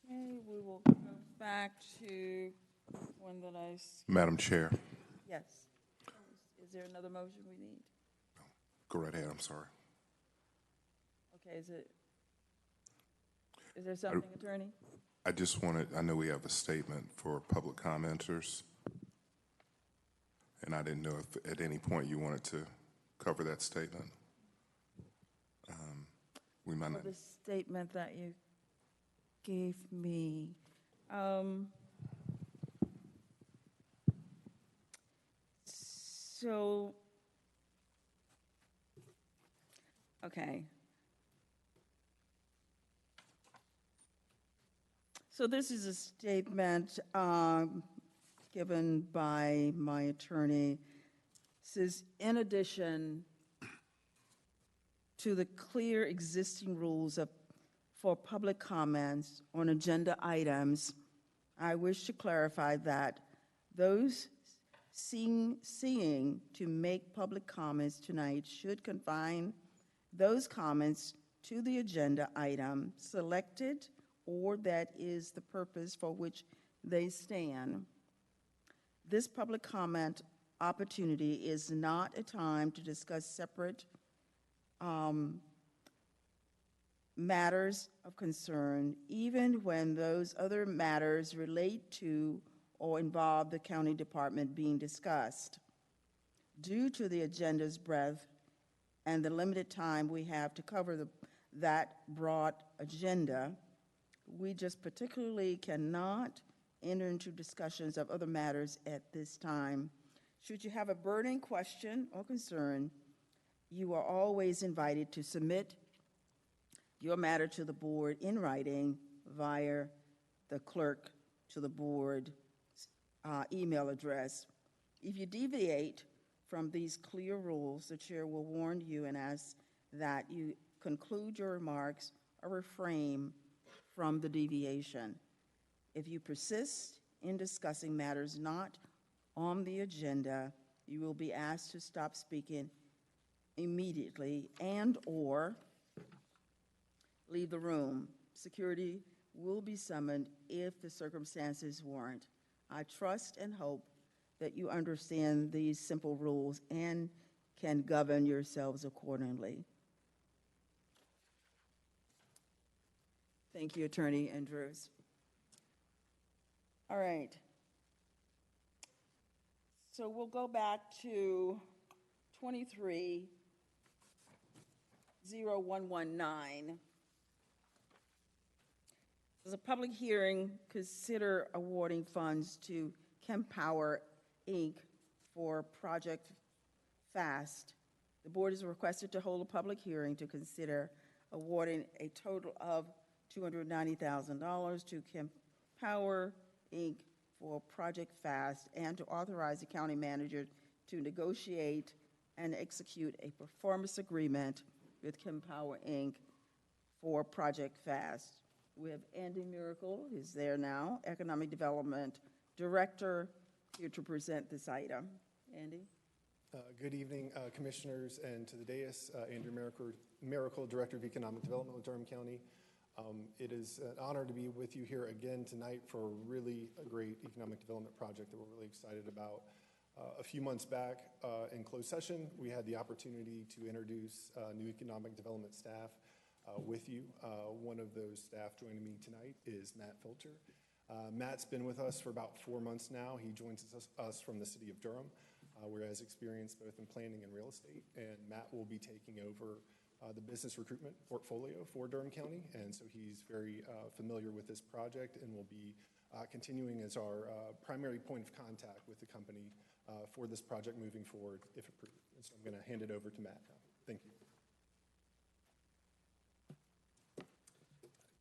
S1: Okay, we will go back to one that
S3: Madam Chair,
S1: yes. Is there another motion we need?
S3: go right ahead, I'm sorry.
S1: Okay, is there something, Attorney?
S3: I just wanted, I know we have a statement for public commenters, and I didn't know if at any point you wanted to cover that statement. We might not.
S1: The statement that you gave me. Okay. So this is a statement given by my attorney. It says, in addition to the clear existing rules for public comments on agenda items, I wish to clarify that those seeing to make public comments tonight should confine those comments to the agenda item selected, or that is the purpose for which they stand. This public comment opportunity is not a time to discuss separate matters of concern, even when those other matters relate to or involve the county department being discussed. Due to the agenda's breadth and the limited time we have to cover that broad agenda, we just particularly cannot enter into discussions of other matters at this time. Should you have a burning question or concern, you are always invited to submit your matter to the board in writing via the clerk to the board email address. If you deviate from these clear rules, the chair will warn you and ask that you conclude your remarks or refrain from the deviation. If you persist in discussing matters not on the agenda, you will be asked to stop speaking immediately and/or leave the room. Security will be summoned if the circumstances warrant. I trust and hope that you understand these simple rules and can govern yourselves accordingly. Thank you, Attorney Andrews. All right. So we'll go back to 23-0119. There's a public hearing, consider awarding funds to Kempower, Inc. for Project FAST. The board is requested to hold a public hearing to consider awarding a total of $290,000 to Kempower, Inc. for Project FAST and to authorize the county manager to negotiate and execute a performance agreement with Kempower, Inc. for Project FAST. We have Andy Miracle, who's there now, Economic Development Director, here to present this item. Andy?
S19: Good evening, Commissioners, and to the dais. Andrew Miracle, Director of Economic Development with Durham County. It is an honor to be with you here again tonight for a really great economic development project that we're really excited about. A few months back in closed session, we had the opportunity to introduce new economic development staff with you. One of those staff joining me tonight is Matt Filcher. Matt's been with us for about 4 months now. He joins us from the city of Durham, where he has experience both in planning and real estate, and Matt will be taking over the business recruitment portfolio for Durham County, and so he's very familiar with this project and will be continuing as our primary point of contact with the company for this project moving forward, if approved. And so I'm going to hand it over to Matt now. Thank you.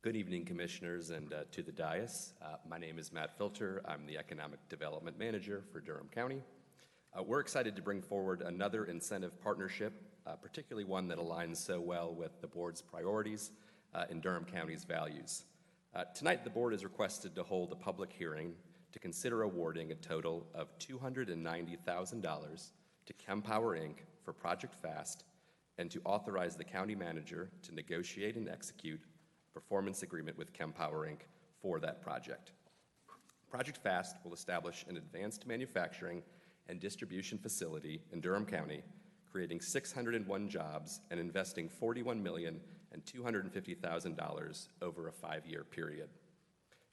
S20: Good evening, Commissioners, and to the dais. My name is Matt Filter. I'm the Economic Development Manager for Durham County. We're excited to bring forward another incentive partnership, particularly one that aligns so well with the Board's priorities and Durham County's values. Tonight, the Board is requested to hold a public hearing to consider awarding a total of $290,000 to ChemPower, Inc. for Project FAST and to authorize the County Manager to negotiate and execute performance agreement with ChemPower, Inc. for that project. Project FAST will establish an advanced manufacturing and distribution facility in Durham County, creating 601 jobs and investing $41,250,000 over a 5-year period.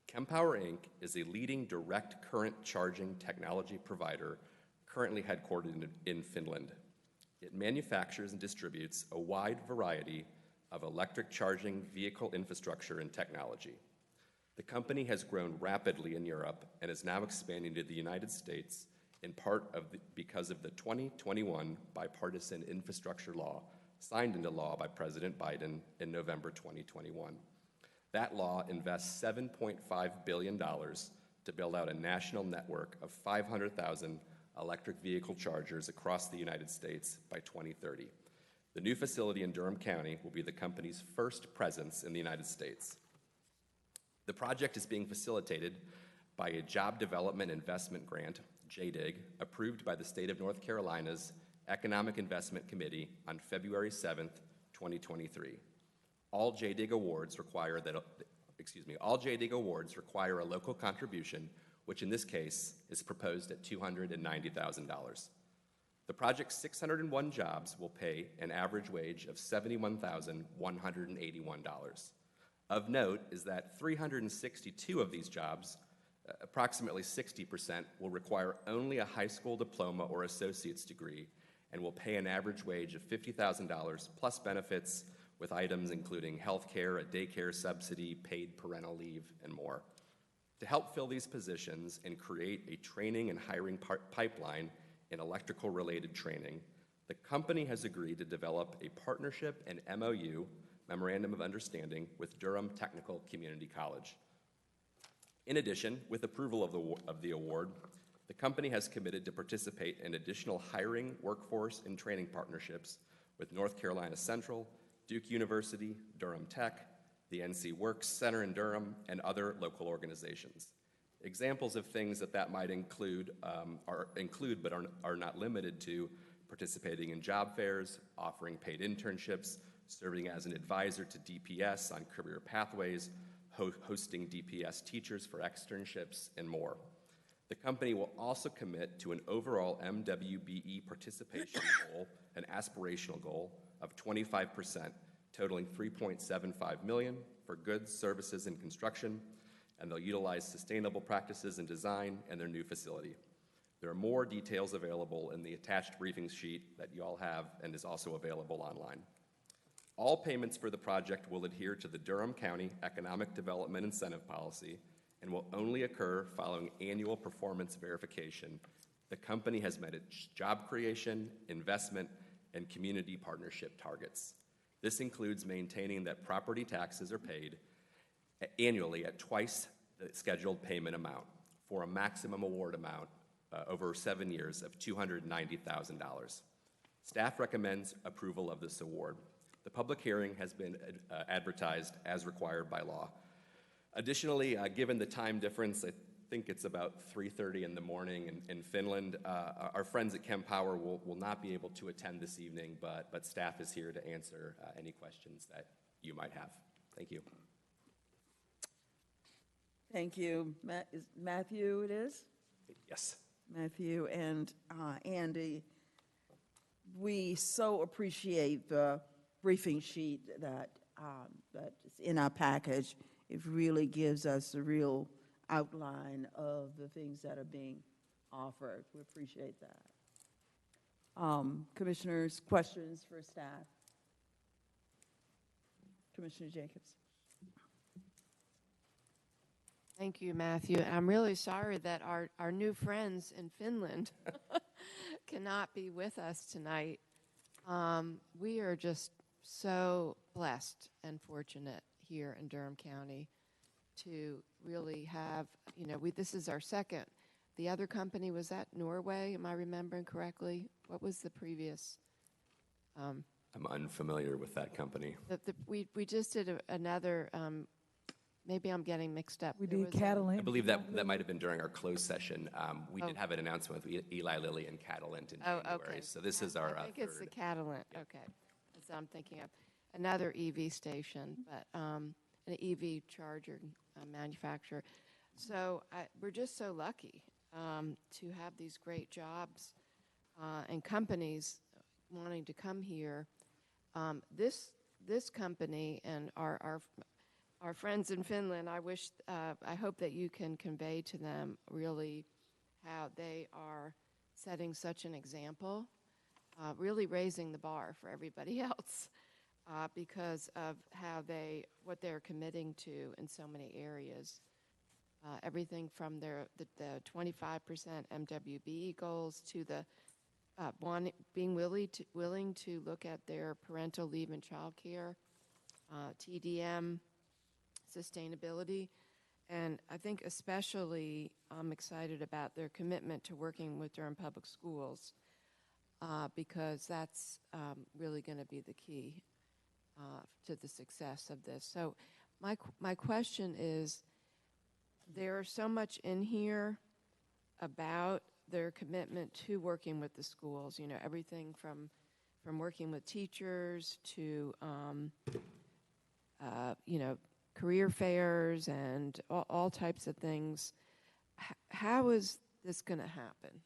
S20: ChemPower, Inc. is a leading direct current charging technology provider currently headquartered in Finland. It manufactures and distributes a wide variety of electric charging vehicle infrastructure and technology. The company has grown rapidly in Europe and is now expanding to the United States in part because of the 2021 bipartisan infrastructure law signed into law by President Biden in November 2021. That law invests $7.5 billion to build out a national network of 500,000 electric vehicle chargers across the United States by 2030. The new facility in Durham County will be the company's first presence in the United States. The project is being facilitated by a Job Development Investment Grant, JDIG, approved by the State of North Carolina's Economic Investment Committee on February 7th, 2023. All JDIG awards require a local contribution, which in this case is proposed at $290,000. The project's 601 jobs will pay an average wage of $71,181. Of note is that 362 of these jobs, approximately 60%, will require only a high school diploma or associate's degree and will pay an average wage of $50,000 plus benefits with items including health care, a daycare subsidy, paid parental leave, and more. To help fill these positions and create a training and hiring pipeline in electrical-related training, the company has agreed to develop a partnership and MOU, Memorandum of Understanding, with Durham Technical Community College. In addition, with approval of the award, the company has committed to participate in additional hiring, workforce, and training partnerships with North Carolina Central, Duke University, Durham Tech, the NC Works Center in Durham, and other local organizations. Examples of things that might include but are not limited to participating in job fairs, offering paid internships, serving as an advisor to DPS on career pathways, hosting DPS teachers for externships, and more. The company will also commit to an overall MWBE participation goal, an aspirational goal of 25%, totaling $3.75 million for goods, services, and construction, and they'll utilize sustainable practices in design and their new facility. There are more details available in the attached briefing sheet that you all have and is also available online. All payments for the project will adhere to the Durham County Economic Development Incentive Policy and will only occur following annual performance verification. The company has met its job creation, investment, and community partnership targets. This includes maintaining that property taxes are paid annually at twice the scheduled payment amount for a maximum award amount over 7 years of $290,000. Staff recommends approval of this award. The public hearing has been advertised as required by law. Additionally, given the time difference, I think it's about 3:30 in the morning in Finland, our friends at ChemPower will not be able to attend this evening, but staff is here to answer any questions that you might have. Thank you.
S14: Thank you. Matthew, it is?
S20: Yes.
S14: Matthew and Andy, we so appreciate the briefing sheet that is in our package. It really gives us a real outline of the things that are being offered. We appreciate that. Commissioners, questions for staff? Commissioner Jacobs.
S2: Thank you, Matthew. I'm really sorry that our new friends in Finland cannot be with us tonight. We are just so blessed and fortunate here in Durham County to really have, this is our second. The other company was at Norway, am I remembering correctly? What was the previous?
S20: I'm unfamiliar with that company.
S2: We just did another, maybe I'm getting mixed up.
S7: We
S2: There
S7: did
S2: was
S7: Catalent.
S20: I believe that might have been during our closed session. We did have an announcement with Eli Lilly and Catalent in January.
S2: Okay.
S20: So this is our
S2: I think it's the
S20: third.
S2: Catalent, okay. That's what I'm thinking of. Another EV station, but an EV charger manufacturer. So we're just so lucky to have these great jobs and companies wanting to come here. This company and our friends in Finland, I hope that you can convey to them really how they are setting such an example, really raising the bar for everybody else because of what they're committing to in so many areas. Everything from the 25% MWBE goals to the being willing to look at their parental leave and child care, TDM, sustainability, and I think especially I'm excited about their commitment to working with Durham Public Schools because that's really going to be the key to the success of this. So my question is, there's so much in here about their commitment to working with the schools, everything from working with teachers to, career fairs and all types of things. How is this going to happen?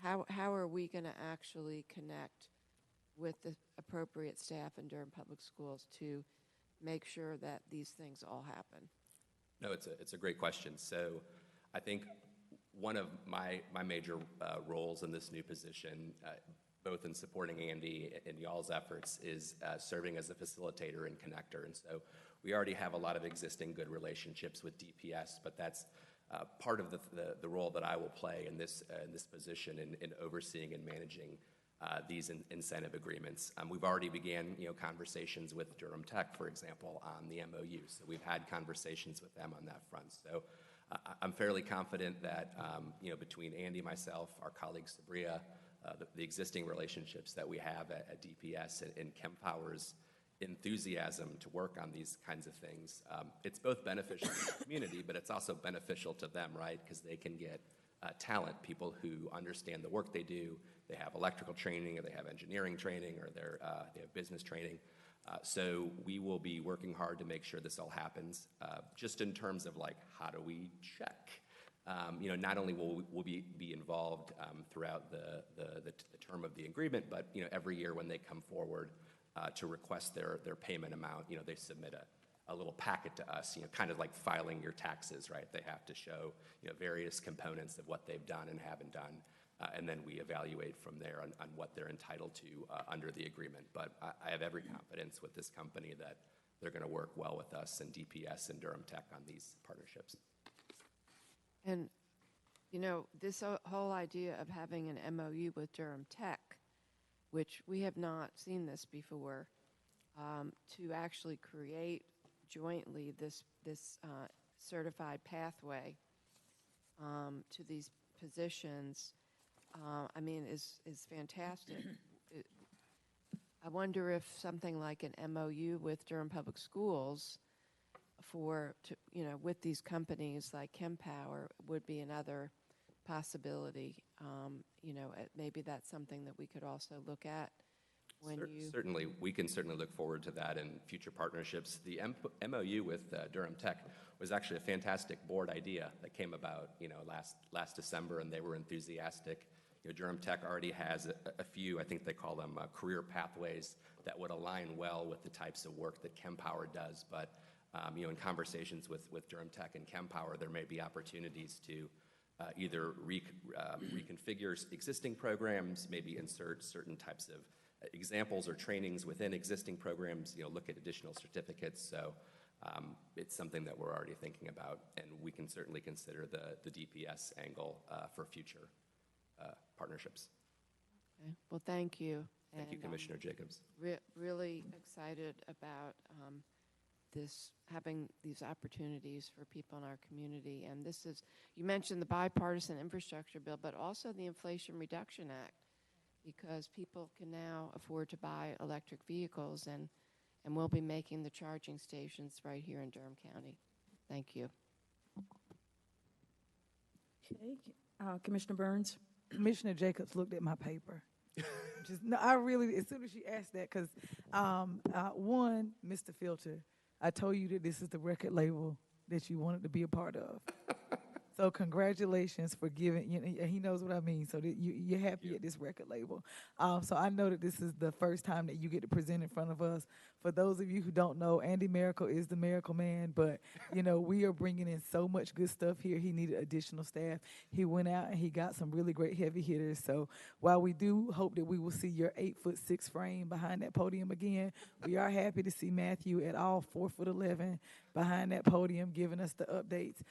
S2: How are we going to actually connect with the appropriate staff in Durham Public Schools to make sure that these things all happen?
S20: No, it's a great question. So I think one of my major roles in this new position, both in supporting Andy and y'all's efforts, is serving as a facilitator and connector. And so we already have a lot of existing good relationships with DPS, but that's part of the role that I will play in this position in overseeing and managing these incentive agreements. We've already began conversations with Durham Tech, for example, on the MOU. So we've had conversations with them on that front. So I'm fairly confident that between Andy, myself, our colleague Sabria, the existing relationships that we have at DPS and Kempower's enthusiasm to work on these kinds of things, it's both beneficial to the community, but it's also beneficial to them, right? Because they can get talent, people who understand the work they do. They have electrical training, or they have engineering training, or they have business training. So we will be working hard to make sure this all happens. Just in terms of how do we check? Not only will we be involved throughout the term of the agreement, but every year when they come forward to request their payment amount, they submit a little packet to us, kind of like filing your taxes, right? They have to show various components of what they've done and haven't done, and then we evaluate from there on what they're entitled to under the agreement. But I have every confidence with this company that they're going to work well with us and DPS and Durham Tech on these partnerships.
S2: And, this whole idea of having an MOU with Durham Tech, which we have not seen this before, to actually create jointly this certified pathway to these positions, is fantastic. I wonder if something like an MOU with Durham Public Schools with these companies like Kempower would be another possibility. Maybe that's something that we could also look at.
S20: Certainly, we can certainly look forward to that in future partnerships. The MOU with Durham Tech was actually a fantastic board idea that came about, last December, and they were enthusiastic. Durham Tech already has a few, I think they call them career pathways, that would align well with the types of work that Kempower does. But in conversations with Durham Tech and Kempower, there may be opportunities to either reconfigure existing programs, maybe insert certain types of examples or trainings within existing programs, look at additional certificates. So it's something that we're already thinking about, and we can certainly consider the DPS angle for future partnerships.
S2: Okay. Well, thank you.
S20: Thank you, Commissioner Jacobs.
S2: Really excited about having these opportunities for people in our community. And this is, you mentioned the bipartisan infrastructure bill, but also the Inflation Reduction Act, because people can now afford to buy electric vehicles, and we'll be making the charging stations right here in Durham County. Thank you.
S1: Okay, Commissioner Burns?
S7: Commissioner Jacobs looked at my paper. No, I really, as soon as she asked that, because one, Mr. Filter, I told you that this is the record label that you wanted to be a part of. So congratulations for giving, he knows what I mean, so that you're happy at this record label. So I know that this is the first time that you get to present in front of us. For those of you who don't know, Andy Miracle is the Miracle Man, but, we are bringing in so much good stuff here. He needed additional staff. He went out and he got some really great heavy hitters. So while we do hope that we will see your 8'6" frame behind that podium again, we are happy to see Matthew at all 4'11" behind that podium giving us the updates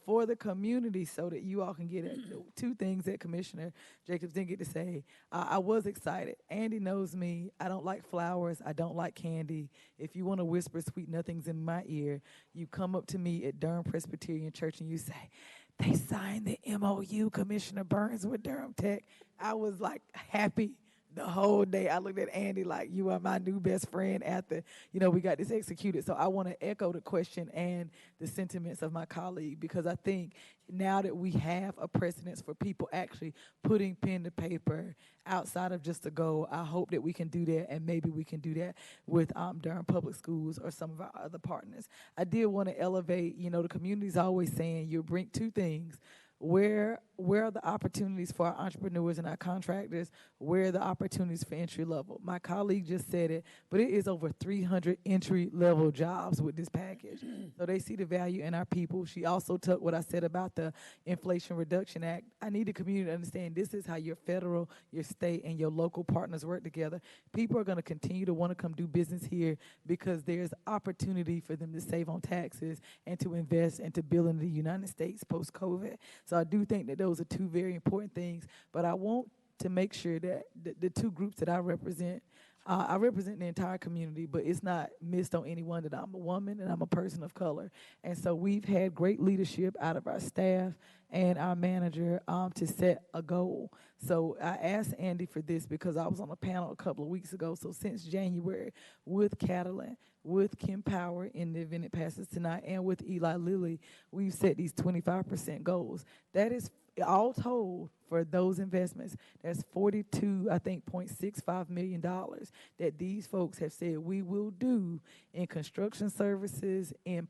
S7: for the community, so that you all can get it. Two things that Commissioner Jacobs didn't get to say. I was excited. Andy knows me. I don't like flowers. I don't like candy. If you want to whisper sweet nothings in my ear, you come up to me at Durham Presbyterian Church and you say, "They signed the MOU, Commissioner Burns, with Durham Tech." I was like happy the whole day. I looked at Andy like, "You are my new best friend," after, we got this executed. So I want to echo the question and the sentiments of my colleague, because I think now that we have a precedence for people actually putting pen to paper outside of just a goal, I hope that we can do that, and maybe we can do that with Durham Public Schools or some of our other partners. I did want to elevate, the community's always saying you bring two things. Where are the opportunities for our entrepreneurs and our contractors? Where are the opportunities for entry level? My colleague just said it, but it is over 300 entry level jobs with this package. So they see the value in our people. She also took what I said about the Inflation Reduction Act. I need the community to understand this is how your federal, your state, and your local partners work together. People are going to continue to want to come do business here because there's opportunity for them to save on taxes and to invest and to build in the United States post-COVID. So I do think that those are two very important things, but I want to make sure that the two groups that I represent the entire community, but it's not missed on anyone that I'm a woman and I'm a person of color. And so we've had great leadership out of our staff and our manager to set a goal. So I asked Andy for this because I was on a panel a couple of weeks ago. So since January, with Catalan, with Kim Power in the event it passes tonight, and with Eli Lilly, we've set these 25% goals. That is all told for those investments. That's $42.65 million that these folks have said we will do in construction services, in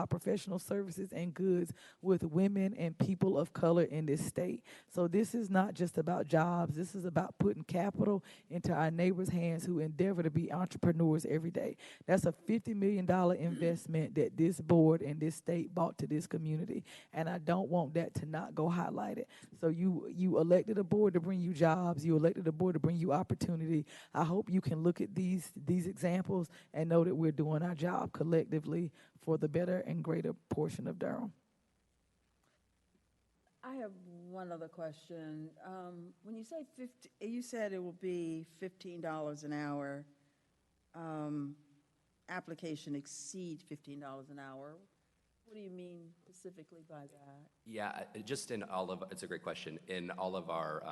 S7: professional services and goods with women and people of color in this state. So this is not just about jobs. This is about putting capital into our neighbors' hands who endeavor to be entrepreneurs every day. That's a $50 million investment that this board and this state brought to this community, and I don't want that to not go highlighted. So you elected a board to bring you jobs. You elected a board to bring you opportunity. I hope you can look at these examples and know that we're doing our job collectively for the better and greater portion of Durham.
S14: I have one other question. When you say you said it will be $15 an hour. Application exceed $15 an hour. What do you mean specifically by that?
S20: Yeah, just in all of, it's a great question. In all of our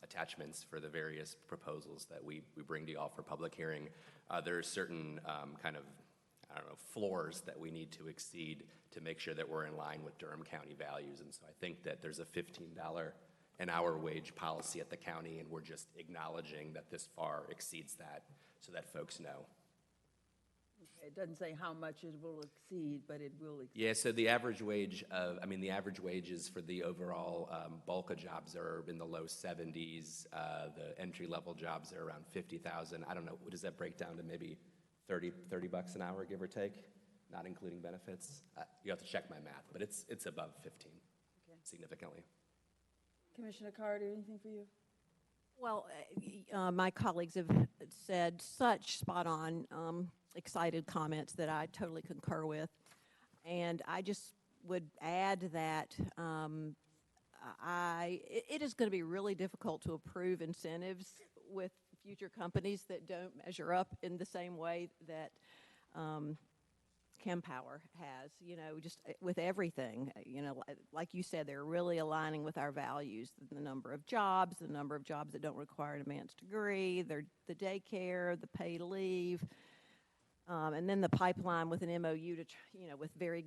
S20: attachments for the various proposals that we bring to you all for public hearing, there are certain floors that we need to exceed to make sure that we're in line with Durham County values. And so I think that there's a $15 an hour wage policy at the county, and we're just acknowledging that this far exceeds that so that folks know.
S14: It doesn't say how much it will exceed, but it will exceed.
S20: Yeah, so the average wage the average wages for the overall bulk of jobs are in the low 70s. The entry-level jobs are around 50,000. I don't know, what does that break down to? Maybe $30 an hour, give or take, not including benefits? You have to check my math, but it's above 15, significantly.
S1: Commissioner Carter, anything for you?
S8: Well, my colleagues have said such spot-on, excited comments that I totally concur with. And I just would add that it is going to be really difficult to approve incentives with future companies that don't measure up in the same way that Kempower has, you know, just with everything, you know, like you said, they're really aligning with our values, the number of jobs that don't require an advanced degree, the daycare, the paid leave, and then the pipeline with an MOU to, you know, with very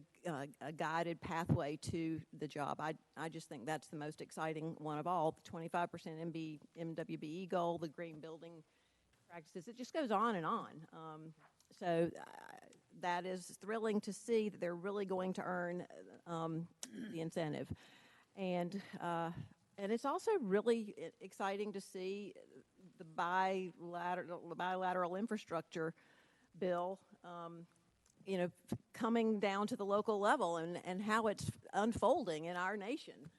S8: a guided pathway to the job. I just think that's the most exciting one of all, the 25% MWBE goal, the green building practices. It just goes on and on. So that is thrilling to see that they're really going to earn the incentive. And it's also really exciting to see the bilateral infrastructure bill, you know, coming down to the local level and how it's unfolding in our nation.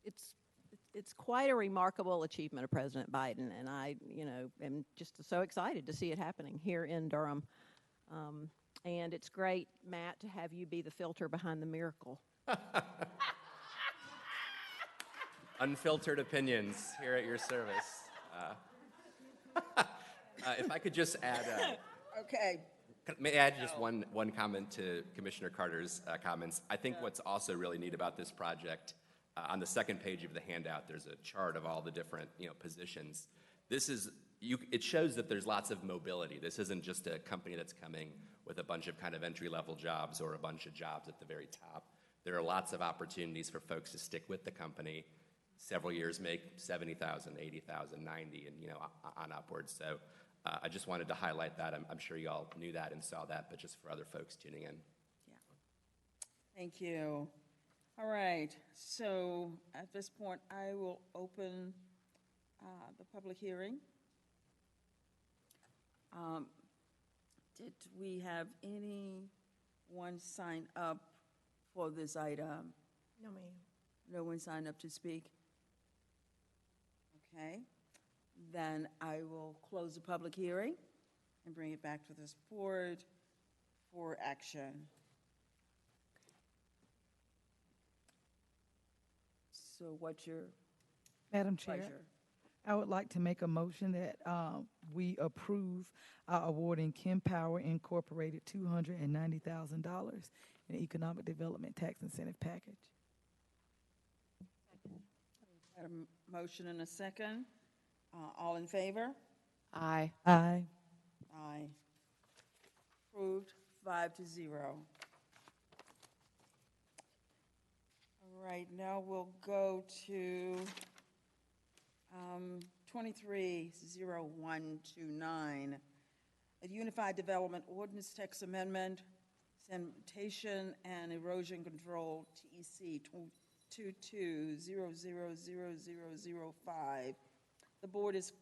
S8: It's quite a remarkable achievement of President Biden, and I, you know, am just so excited to see it happening here in Durham. And it's great, Matt, to have you be the filter behind the miracle.
S20: Unfiltered opinions here at your service. If I could just add...
S14: Okay.
S20: May I add just one comment to Commissioner Carter's comments? I think what's also really neat about this project, on the second page of the handout, there's a chart of all the different, you know, positions. This is, it shows that there's lots of mobility. This isn't just a company that's coming with a bunch of kind of entry-level jobs or a bunch of jobs at the very top. There are lots of opportunities for folks to stick with the company. Several years make 70,000, 80,000, 90, and, you know, on upwards. So I just wanted to highlight that. I'm sure you all knew that and saw that, but just for other folks tuning in.
S14: Thank you. All right, so at this point, I will open the public hearing. Did we have anyone sign up for this item?
S4: No, ma'am.
S14: No one signed up to speak? Okay, then I will close the public hearing and bring it back to this board for action. So what's your
S7: Madam Chair,
S14: pleasure?
S7: I would like to make a motion that we approve awarding Kempower Incorporated $290,000 in an economic development tax incentive package.
S14: Got a motion and a second. All in favor?
S2: Aye.
S7: Aye.
S14: Aye. Approved, 5-0. All right, now we'll go to 230129, a Unified Development Ordinance Text Amendment, Sanitation and Erosion Control, TEC 22000005. The board is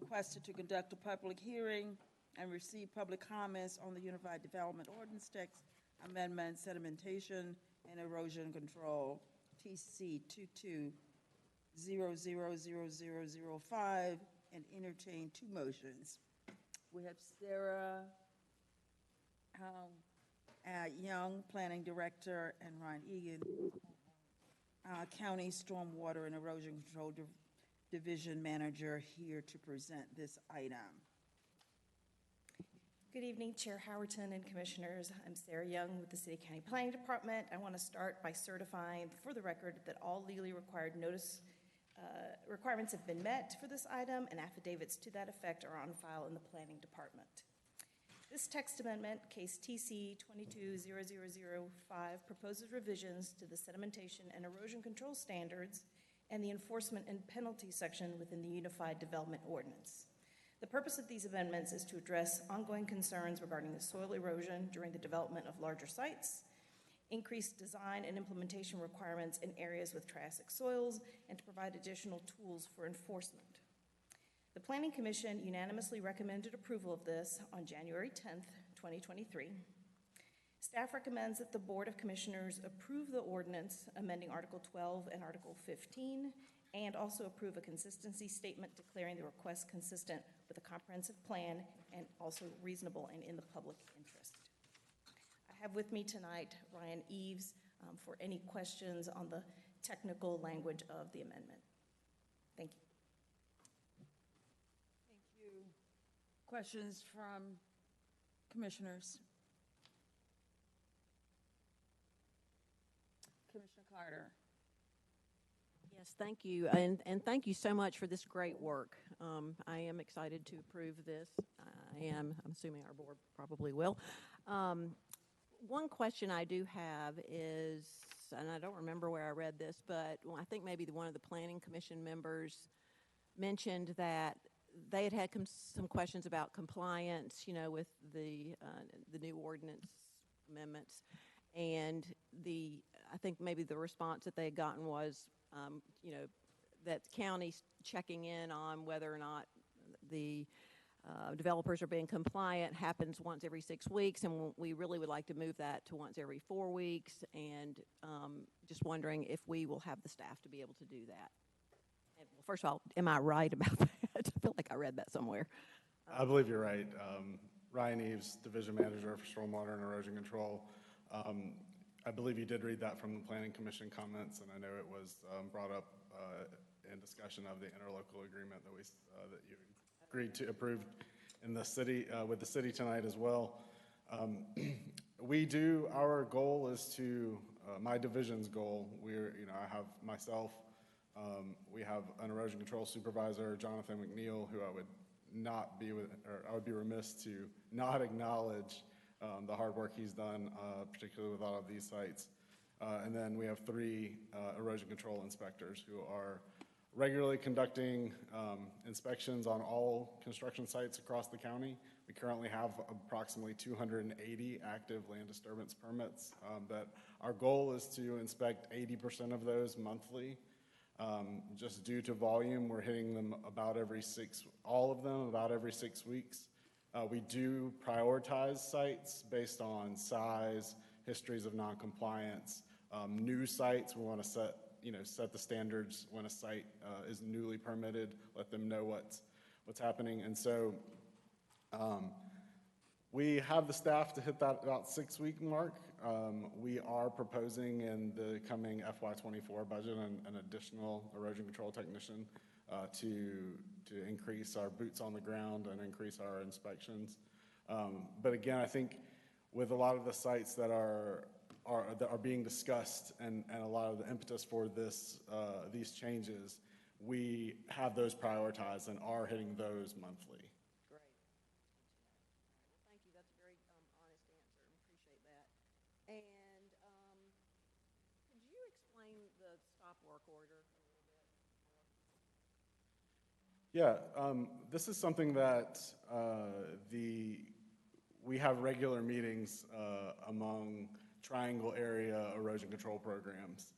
S14: requested to conduct a public hearing and receive public comments on the Unified Development Ordinance Text Amendment, Sedimentation and Erosion Control, TC 22000005, and entertain two motions. We have Sarah Young, Planning Director, and Ryan Egan, County Stormwater and Erosion Control Division Manager, here to present this item.
S21: Good evening, Chair Howerton and Commissioners. I'm Sarah Young with the City County Planning Department. I want to start by certifying for the record that all legally required notice requirements have been met for this item, and affidavits to that effect are on file in the Planning Department. This text amendment, case TC 220005, proposes revisions to the sedimentation and erosion control standards and the enforcement and penalty section within the Unified Development Ordinance. The purpose of these amendments is to address ongoing concerns regarding the soil erosion during the development of larger sites, increase design and implementation requirements in areas with Triassic soils, and to provide additional tools for enforcement. The Planning Commission unanimously recommended approval of this on January 10th, 2023. Staff recommends that the Board of Commissioners approve the ordinance amending Article 12 and Article 15, and also approve a consistency statement declaring the request consistent with a comprehensive plan and also reasonable and in the public interest. I have with me tonight Ryan Eves for any questions on the technical language of the amendment. Thank you.
S14: Thank you. Questions from commissioners?
S1: Carter.
S8: Yes, thank you, and thank you so much for this great work. I am excited to approve this. I'm assuming our board probably will. One question I do have is, and I don't remember where I read this, but I think maybe one of the Planning Commission members mentioned that they had some questions about compliance, with the new ordinance amendments, and I think maybe the response that they had gotten was, that the county's checking in on whether or not the developers are being compliant happens once every 6 weeks, and we really would like to move that to once every 4 weeks, and just wondering if we will have the staff to be able to do that. And, well, first of all, am I right about that? I feel like I read that somewhere.
S19: I believe you're right. Ryan Eves, Division Manager for Stormwater and Erosion Control. I believe you did read that from the Planning Commission comments, and I know it was brought up in discussion of the interlocal agreement that you agreed to approve in the city with the city tonight as well. Our goal is to my division's goal. I have myself. We have an erosion control supervisor, Jonathan McNeil, who I would be remiss to not acknowledge the hard work he's done, particularly with all of these sites. And then we have 3 erosion control inspectors who are regularly conducting inspections on all construction sites across the county. We currently have approximately 280 active land disturbance permits. That our goal is to inspect 80% of those monthly. Just due to volume, we're hitting them all of them about every 6 weeks. We do prioritize sites based on size, histories of noncompliance. New sites, we want to set the standards when a site is newly permitted, let them know what's happening. And so we have the staff to hit that about 6-week mark. We are proposing in the coming FY24 budget an additional erosion control technician to increase our boots on the ground and increase our inspections. But again, I think with a lot of the sites that are being discussed and a lot of the impetus for these changes, we have those prioritized and are hitting those monthly.
S8: Great. Well, thank you. That's a very honest answer. Appreciate that. And could you explain the stop work order a little bit more?
S19: Yeah, this is something that we have regular meetings among Triangle area erosion control programs,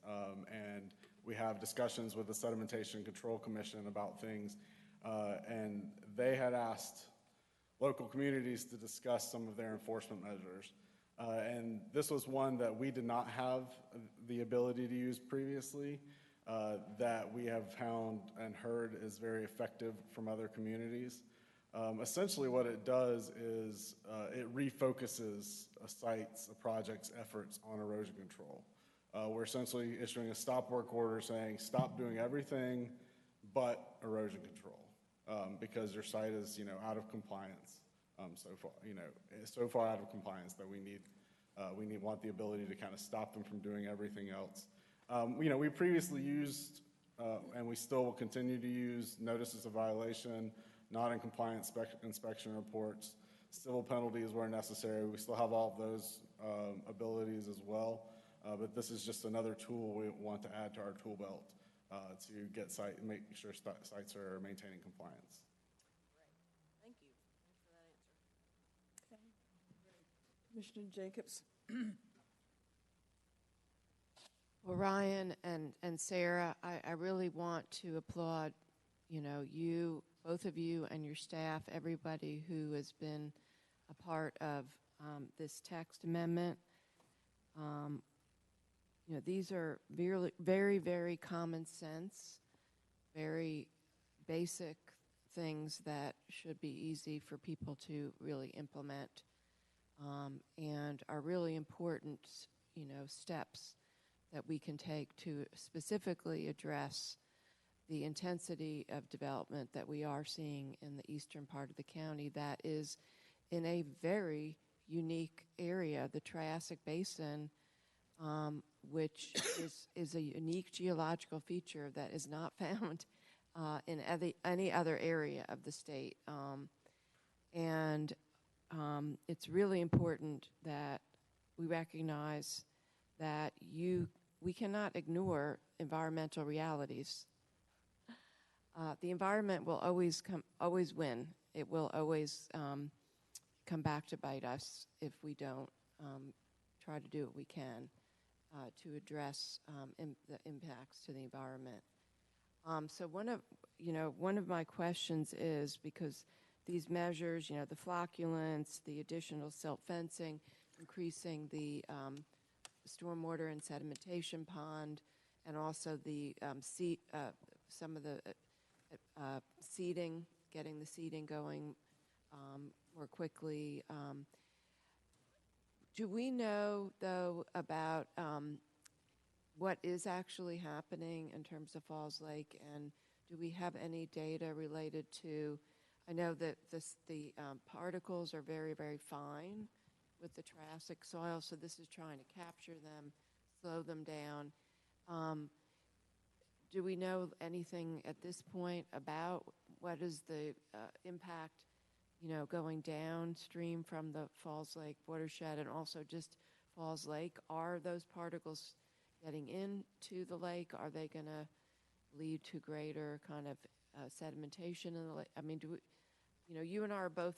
S19: and we have discussions with the Sedimentation Control Commission about things, and they had asked local communities to discuss some of their enforcement measures. And this was one that we did not have the ability to use previously, that we have found and heard is very effective from other communities. Essentially what it does is it refocuses a project's efforts on erosion control. We're essentially issuing a stop work order saying stop doing everything but erosion control, because your site is out of compliance so far out of compliance that we want the ability to kind of stop them from doing everything else. We previously used and we still will continue to use notices of violation, not in compliance inspection reports, civil penalties where necessary. We still have all of those abilities as well, but this is just another tool we want to add to our tool belt to make sure sites are maintaining compliance.
S8: Great. Thank you. Thanks for that answer.
S1: Okay. Commissioner Jacobs.
S2: Well, Ryan and Sarah, I really want to applaud, you, both of you and your staff, everybody who has been a part of this text amendment. These are very, very, very common sense, very basic things that should be easy for people to really implement, and are really important, steps that we can take to specifically address the intensity of development that we are seeing in the eastern part of the county that is in a very unique area. The Triassic Basin which is a unique geological feature that is not found in any other area of the state. It's really important that we recognize that we cannot ignore environmental realities. The environment will always win. It will always come back to bite us if we don't try to do what we can to address the impacts to the environment. So one of my questions is, because these measures, the flocculants, the additional silt fencing, increasing the stormwater and sedimentation pond, and also the some of the seeding, getting the seeding going more quickly. Do we know, though, about what is actually happening in terms of Falls Lake, and do we have any data related to, I know that the particles are very, very fine with the Triassic soil, so this is trying to capture them, slow them down. Do we know anything at this point about what is the impact, going downstream from the Falls Lake watershed, and also just Falls Lake? Are those particles getting into the lake? Are they going to lead to greater kind of sedimentation in the lake? I mean, you and I are both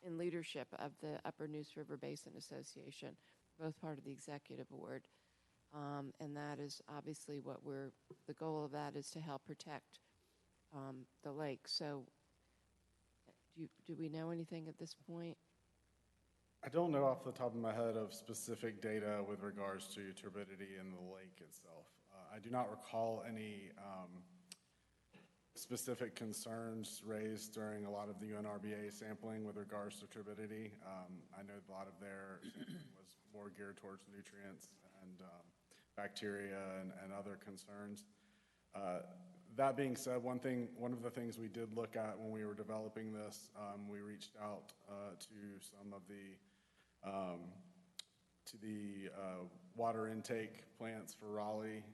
S2: in leadership of the Upper Neuse River Basin Association, both part of the executive board. And that is obviously the goal of that is to help protect the lake. So do we know anything at this point?
S5: I don't know off the top of my head of specific data with regards to turbidity in the lake itself. I do not recall any specific concerns raised during a lot of the UNRBA sampling with regards to turbidity. I know a lot of their sampling was more geared towards nutrients and bacteria and other concerns. That being said, one of the things we did look at when we were developing this, we reached out to some of the water intake plants for Raleigh.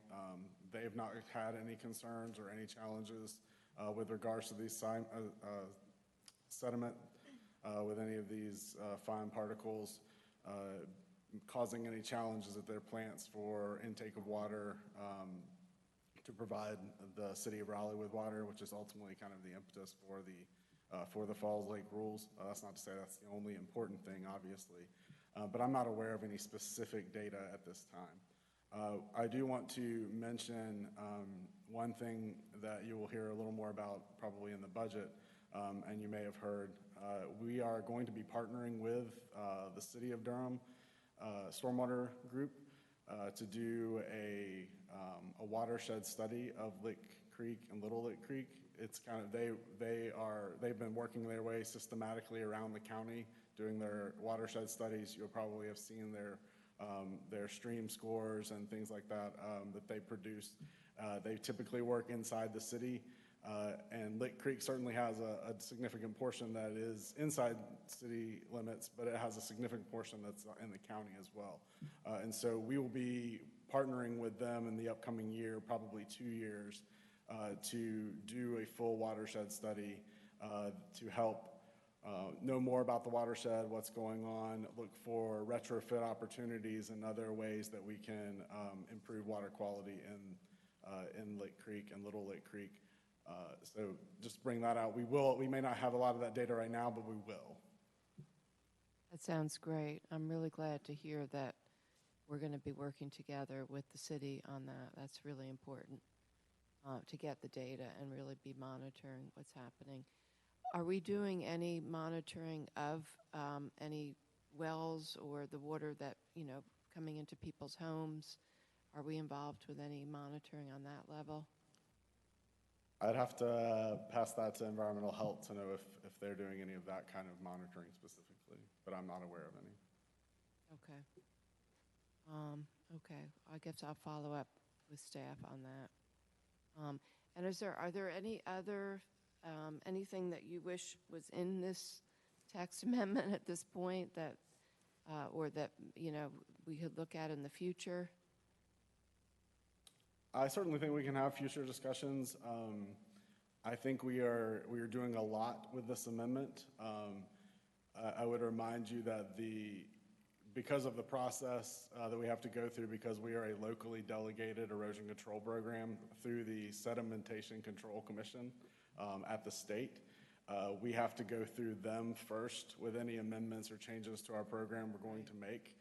S5: They have not had any concerns or any challenges with regards to these sediment with any of these fine particles causing any challenges at their plants for intake of water to provide the city of Raleigh with water, which is ultimately kind of the impetus for the Falls Lake rules. That's not to say that's the only important thing, obviously, but I'm not aware of any specific data at this time. I do want to mention one thing that you will hear a little more about probably in the budget, and you may have heard. We are going to be partnering with the City of Durham Stormwater Group to do a watershed study of Lick Creek and Little Lick Creek. It's kind of they've been working their way systematically around the county doing their watershed studies. You'll probably have seen their stream scores and things like that that they produce. They typically work inside the city, and Lick Creek certainly has a significant portion that is inside city limits, but it has a significant portion that's in the county as well. And so we will be partnering with them in the upcoming year, probably 2 years, to do a full watershed study to help know more about the watershed, what's going on, look for retrofit opportunities and other ways that we can improve water quality in Lick Creek and Little Lick Creek. So just bring that out. We may not have a lot of that data right now, but we will.
S2: That sounds great. I'm really glad to hear that we're going to be working together with the city on that. That's really important to get the data and really be monitoring what's happening. Are we doing any monitoring of any wells or the water that, coming into people's homes? Are we involved with any monitoring on that level?
S5: I'd have to pass that to environmental health to know if they're doing any of that kind of monitoring specifically, but I'm not aware of any.
S2: Okay. Okay. I guess I'll follow up with staff on that. And are there any other anything that you wish was in this text amendment at this point that, or that we could look at in the future?
S5: I certainly think we can have future discussions. I think we are doing a lot with this amendment. I would remind you that because of the process that we have to go through, because we are a locally delegated erosion control program through the Sedimentation Control Commission at the state, we have to go through them first with any amendments or changes to our program we're going to make.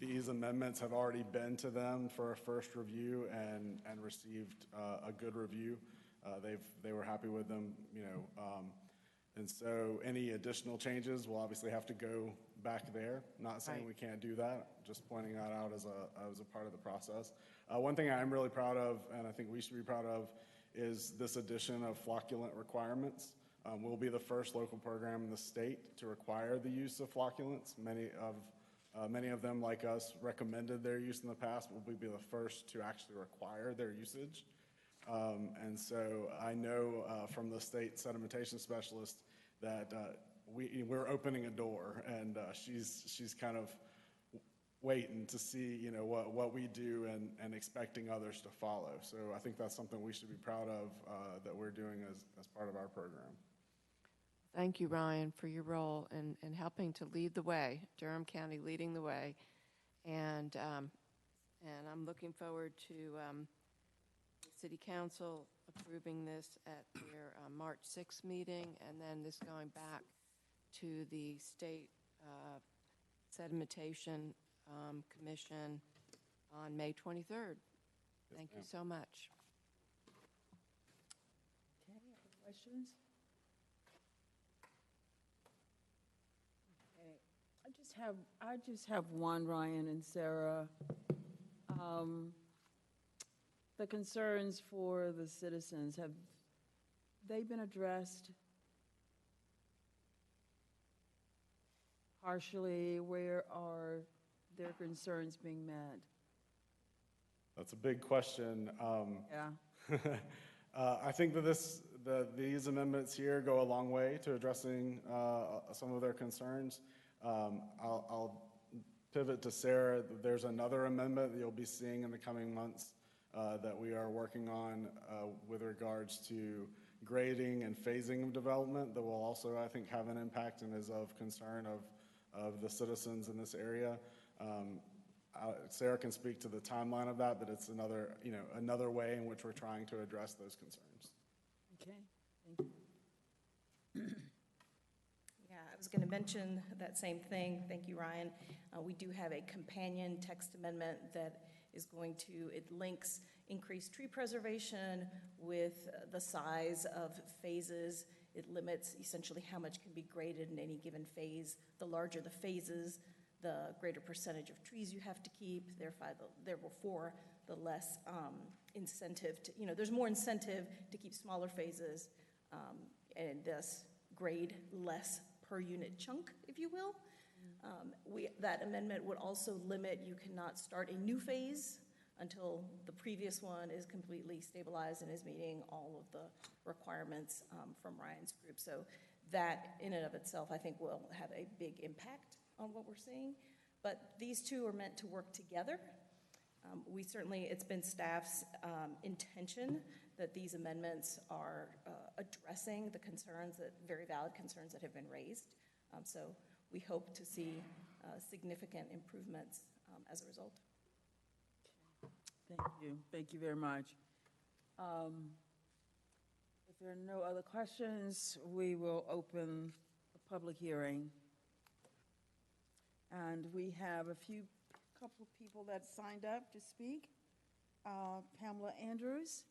S5: These amendments have already been to them for a first review and received a good review. They were happy with them, and so any additional changes will obviously have to go back there. Not saying we can't do that, just pointing that out as a part of the process. One thing I'm really proud of, and I think we should be proud of, is this addition of flocculant requirements. We'll be the first local program in the state to require the use of flocculants. Many of them, like us, recommended their use in the past. We'll be the first to actually require their usage. And so I know from the state sedimentation specialist that we're opening a door, and she's kind of waiting to see what we do and expecting others to follow. So I think that's something we should be proud of that we're doing as part of our program.
S2: Thank you, Ryan, for your role in helping to lead the way, Durham County leading the way. And I'm looking forward to the City Council approving this at their March 6th meeting, and then this going back to the State Sedimentation Commission on May 23rd. Thank you so much.
S1: Okay, other questions? Okay, I just have one, Ryan and Sarah. The concerns for the citizens, have they been addressed partially? Where are their concerns being met?
S5: That's a big question.
S1: Yeah.
S5: I think that these amendments here go a long way to addressing some of their concerns. I'll pivot to Sarah. There's another amendment that you'll be seeing in the coming months that we are working on with regards to grading and phasing of development that will also, I think, have an impact and is of concern of the citizens in this area. Sarah can speak to the timeline of that, but it's another way in which we're trying to address those concerns.
S1: Okay, thank you.
S21: Yeah, I was going to mention that same thing. Thank you, Ryan. We do have a companion text amendment that is going to, it links increased tree preservation with the size of phases. It limits essentially how much can be graded in any given phase. The larger the phases, the greater percentage of trees you have to keep. Therefore, the less incentive to, there's more incentive to keep smaller phases and thus grade less per unit chunk, if you will. That amendment would also limit, you cannot start a new phase until the previous one is completely stabilized and is meeting all of the requirements from Ryan's group. So that in and of itself, I think, will have a big impact on what we're seeing. But these two are meant to work together. It's been staff's intention that these amendments are addressing the concerns, very valid concerns that have been raised. So we hope to see significant improvements as a result.
S1: Thank you. Thank you very much. If there are no other questions, we will open the public hearing. And we have couple of people that signed up to speak. Pamela Andrews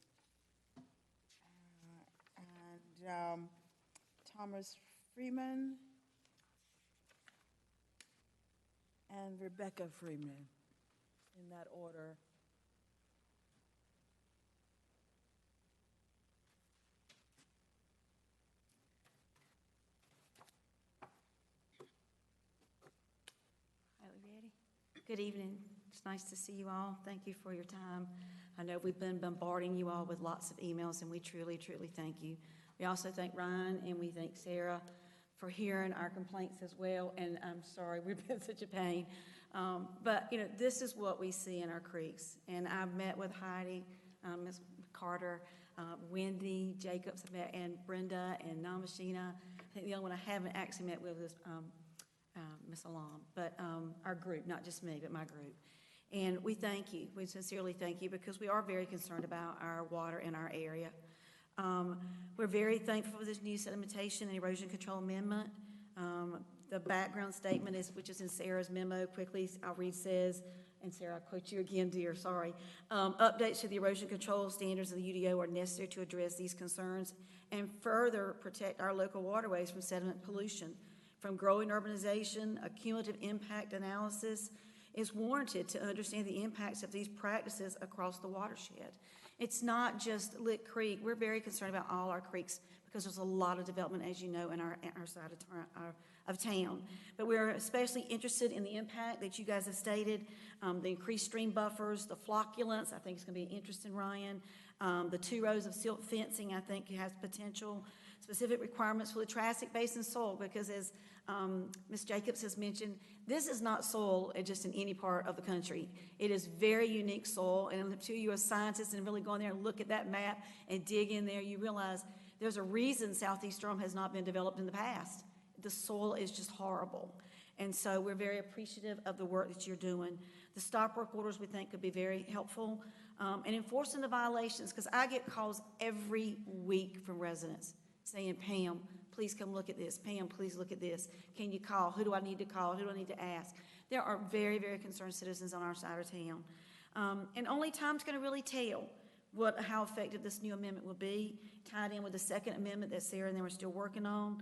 S1: and Thomas Freeman and Rebecca Freeman, in that order.
S6: Good evening. It's nice to see you all. Thank you for your time. I know we've been bombarding you all with lots of emails, and we truly, truly thank you. We also thank Ryan, and we thank Sarah for hearing our complaints as well. And I'm sorry we've been such a pain. But, you know, this is what we see in our creeks. And I've met with Heidi, Ms. Carter, Wendy Jacobs, I've met, and Brenda and Namashina. I think the only one I haven't actually met with is Ms. Alam, but our group, not just me, but my group. And we thank you. We sincerely thank you because we are very concerned about our water in our area. We're very thankful for this new sedimentation and erosion control amendment. The background statement is, which is in Sarah's memo, quickly I'll read, says, and Sarah, I'll quote you again, dear, sorry. Updates to the erosion control standards of the UDO are necessary to address these concerns and further protect our local waterways from sediment pollution. From growing urbanization, a cumulative impact analysis is warranted to understand the impacts of these practices across the watershed. It's not just Lick Creek. We're very concerned about all our creeks because there's a lot of development, as you know, in our side of town. But we're especially interested in the impact that you guys have stated, the increased stream buffers, the flocculants. I think it's going to be interesting, Ryan. The 2 rows of silt fencing, I think, has potential. Specific requirements for the Triassic Basin soil, because as Ms. Jacobs has mentioned, this is not soil just in any part of the country. It is very unique soil, and until you are scientists and really go in there and look at that map and dig in there, you realize there's a reason Southeast Durham has not been developed in the past. The soil is just horrible. And so we're very appreciative of the work that you're doing. The stop work orders we think could be very helpful. And enforcing the violations, because I get calls every week from residents saying, Pam, please come look at this. Pam, please look at this. Can you call? Who do I need to call? Who do I need to ask? There are very, very concerned citizens on our side of town. And only time's going to really tell how effective this new amendment will be, tied in with the second amendment that Sarah and they were still working on,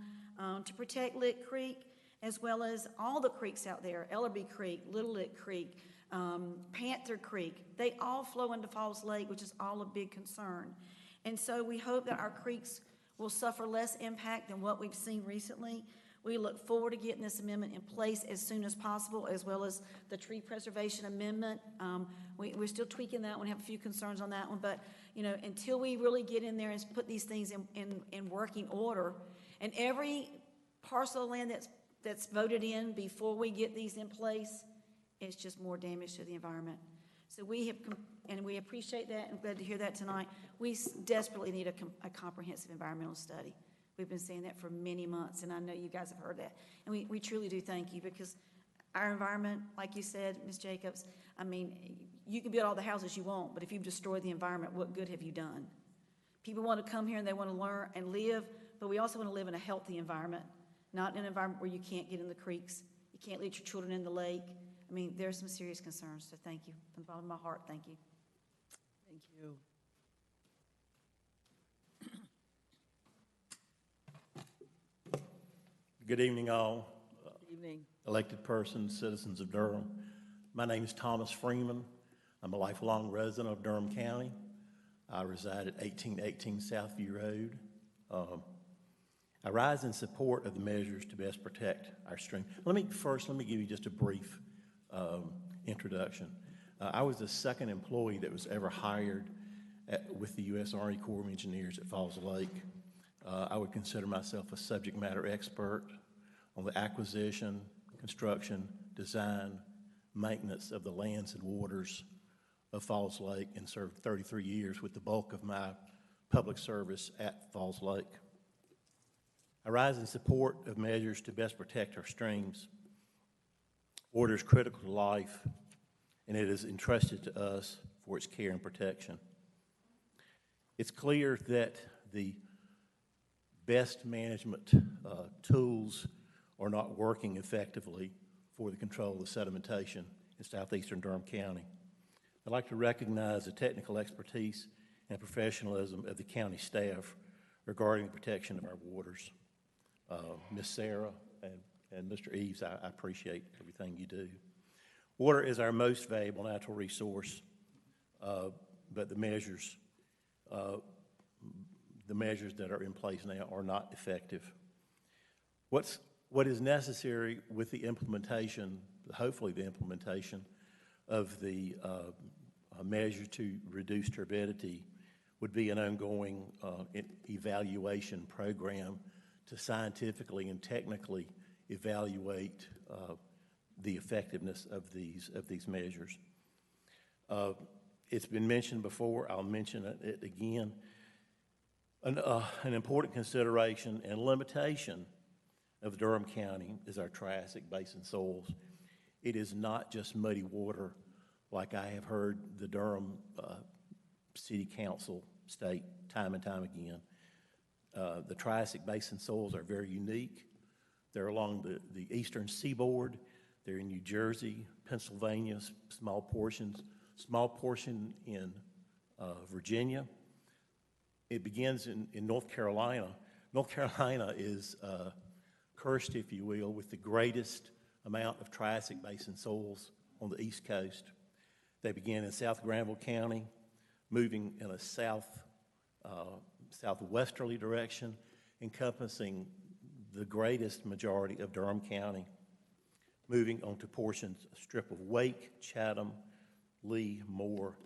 S6: to protect Lick Creek, as well as all the creeks out there, Ellerby Creek, Little Lick Creek, Panther Creek. They all flow into Falls Lake, which is all a big concern. And so we hope that our creeks will suffer less impact than what we've seen recently. We look forward to getting this amendment in place as soon as possible, as well as the tree preservation amendment. We're still tweaking that one, have a few concerns on that one, but you know, until we really get in there and put these things in working order, and every parcel of land that's voted in before we get these in place, it's just more damage to the environment. So we have, and we appreciate that, and glad to hear that tonight. We desperately need a comprehensive environmental study. We've been saying that for many months, and I know you guys have heard that. And we truly do thank you, because our environment, like you said, Ms. Jacobs, I mean, you can build all the houses you want, but if you've destroyed the environment, what good have you done? People want to come here and they want to learn and live, but we also want to live in a healthy environment, not in an environment where you can't get in the creeks, you can't let your children in the lake. I mean, there are some serious concerns, so thank you. From the bottom of my heart, thank you.
S14: Thank you.
S9: Good evening, all.
S14: Good evening.
S9: Elected persons, citizens of Durham. My name is Thomas Freeman. I'm a lifelong resident of Durham County. I reside at 1818 Southview Road. I rise in support of the measures to best protect our stream. Let me give you just a brief introduction. I was the second employee that was ever hired with the U.S. Army Corps of Engineers at Falls Lake. I would consider myself a subject matter expert on the acquisition, construction, design, maintenance of the lands and waters of Falls Lake, and served 33 years with the bulk of my public service at Falls Lake. I rise in support of measures to best protect our streams. Water is critical to life, and it is entrusted to us for its care and protection. It's clear that the best management tools are not working effectively for the control of the sedimentation in southeastern Durham County. I'd like to recognize the technical expertise and professionalism of the county staff regarding the protection of our waters. Ms. Sarah and Mr. Eves, I appreciate everything you do. Water is our most valuable natural resource, but the measures that are in place now are not effective. What is necessary with the implementation, hopefully the implementation of the measure to reduce turbidity, would be an ongoing evaluation program to scientifically and technically evaluate the effectiveness of these measures. It's been mentioned before. I'll mention it again. An important consideration and limitation of Durham County is our Triassic Basin soils. It is not just muddy water like I have heard the Durham City Council state time and time again. The Triassic Basin soils are very unique. They're along the eastern seaboard. They're in New Jersey, Pennsylvania, small portion in Virginia. It begins in North Carolina. North Carolina is cursed, if you will, with the greatest amount of Triassic Basin soils on the East Coast. They begin in South Granville County, moving in a southwesterly direction, encompassing the greatest majority of Durham County, moving onto portions, a strip of Wake, Chatham, Lee, Moore.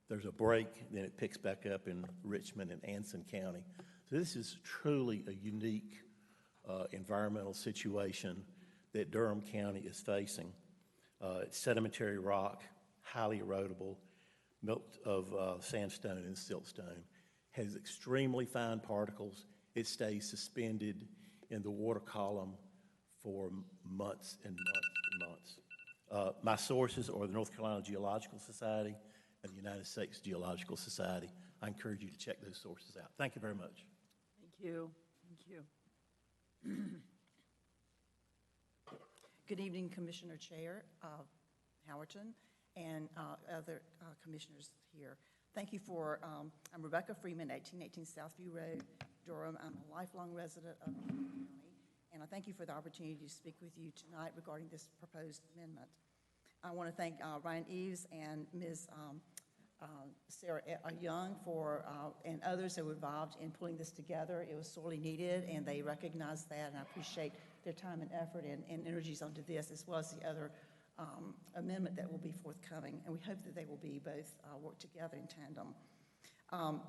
S9: There's a break, then it picks back up in Richmond and Anson County. So this is truly a unique environmental situation that Durham County is facing. It's sedimentary rock, highly erodible, built of sandstone and siltstone, has extremely fine particles. It stays suspended in the water column for months and months and months. My sources are the North Carolina Geological Society and the United States Geological Society. I encourage you to check those sources out. Thank you very much.
S14: Thank you. Thank you.
S10: Good evening, Commissioner Chair Howerton and other commissioners here. Thank you for, I'm Rebecca Freeman, 1818 Southview Road, Durham. I'm a lifelong resident of Durham County, and I thank you for the opportunity to speak with you tonight regarding this proposed amendment. I want to thank Ryan Eves and Ms. Sarah Young and others that were involved in pulling this together. It was sorely needed, and they recognized that, and I appreciate their time and effort and energies onto this, as well as the other amendment that will be forthcoming, and we hope that they will be both work together in tandem.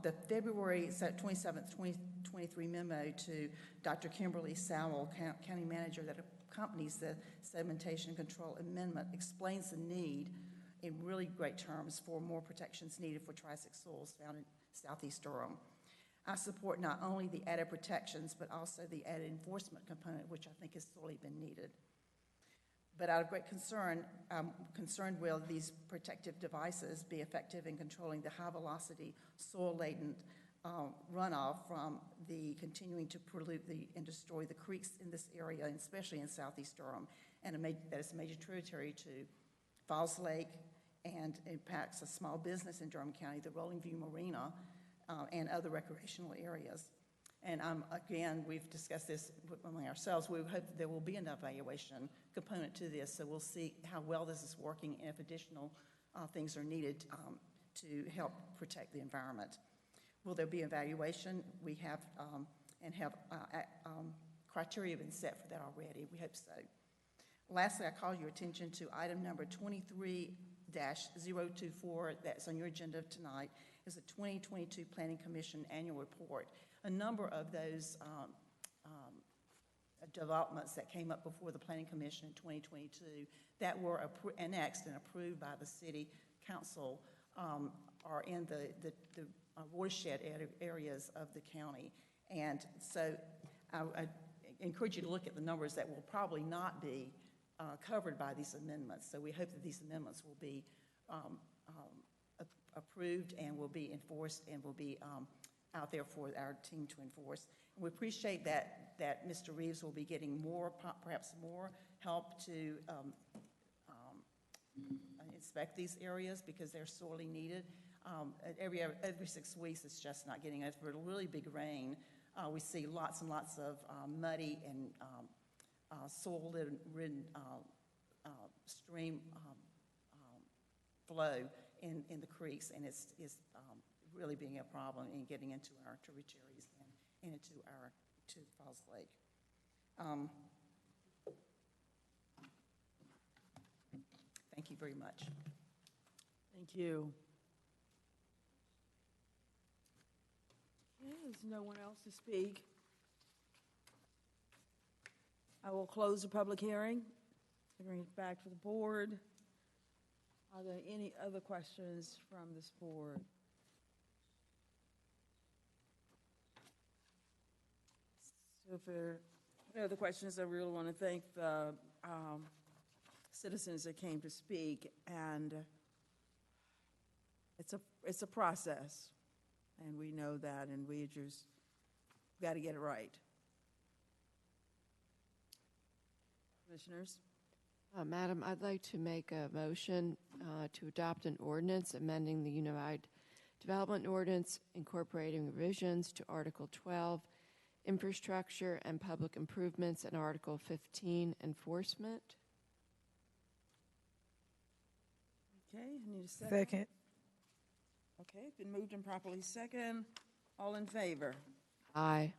S10: The February 27th, 2023 memo to Dr. Kimberly Sowell, County Manager, that accompanies the Sedimentation Control Amendment explains the need in really great terms for more protections needed for Triassic soils found in southeast Durham. I support not only the added protections, but also the added enforcement component, which I think has sorely been needed. But out of great concern, I'm concerned will these protective devices be effective in controlling the high-velocity, soil-laden runoff from the continuing to pollute and destroy the creeks in this area, and especially in southeast Durham, and that is a major tributary to Falls Lake and impacts a small business in Durham County, the Rolling View Marina, and other recreational areas. And again, we've discussed this among ourselves. We hope that there will be an evaluation component to this, so we'll see how well this is working and if additional things are needed to help protect the environment. Will there be evaluation? We have criteria been set for that already. We hope so. Lastly, I call your attention to item number 23-024 that's on your agenda tonight, is the 2022 Planning Commission Annual Report. A number of those developments that came up before the Planning Commission in 2022 that were annexed and approved by the City Council are in the watershed areas of the county. And so I encourage you to look at the numbers that will probably not be covered by these amendments. So we hope that these amendments will be approved and will be enforced and will be out there for our team to enforce. And we appreciate that Mr. Reeves will be getting perhaps more help to inspect these areas because they're sorely needed. Every 6 weeks, it's just not getting enough. For a really big rain, we see lots and lots of muddy and soil-ridden stream flow in the creeks, and it's really being a problem in getting into our tributaries and into Falls Lake. Thank you very much.
S14: Thank you. Okay, there's no one else to speak. I will close the public hearing.
S1: bring it back to the board. Are there any other questions from this board? So if there are no other questions, I really want to thank the citizens that came to speak, and it's a process, and we know that, and we just got to get it right. Commissioners?
S2: Madam, I'd like to make a motion to adopt an ordinance amending the Unified Development Ordinance incorporating revisions to Article 12, Infrastructure and Public Improvements, and Article 15, Enforcement.
S1: Okay, I need a second.
S7: Second.
S1: Okay, it's been moved and properly second. All in favor?
S2: Aye.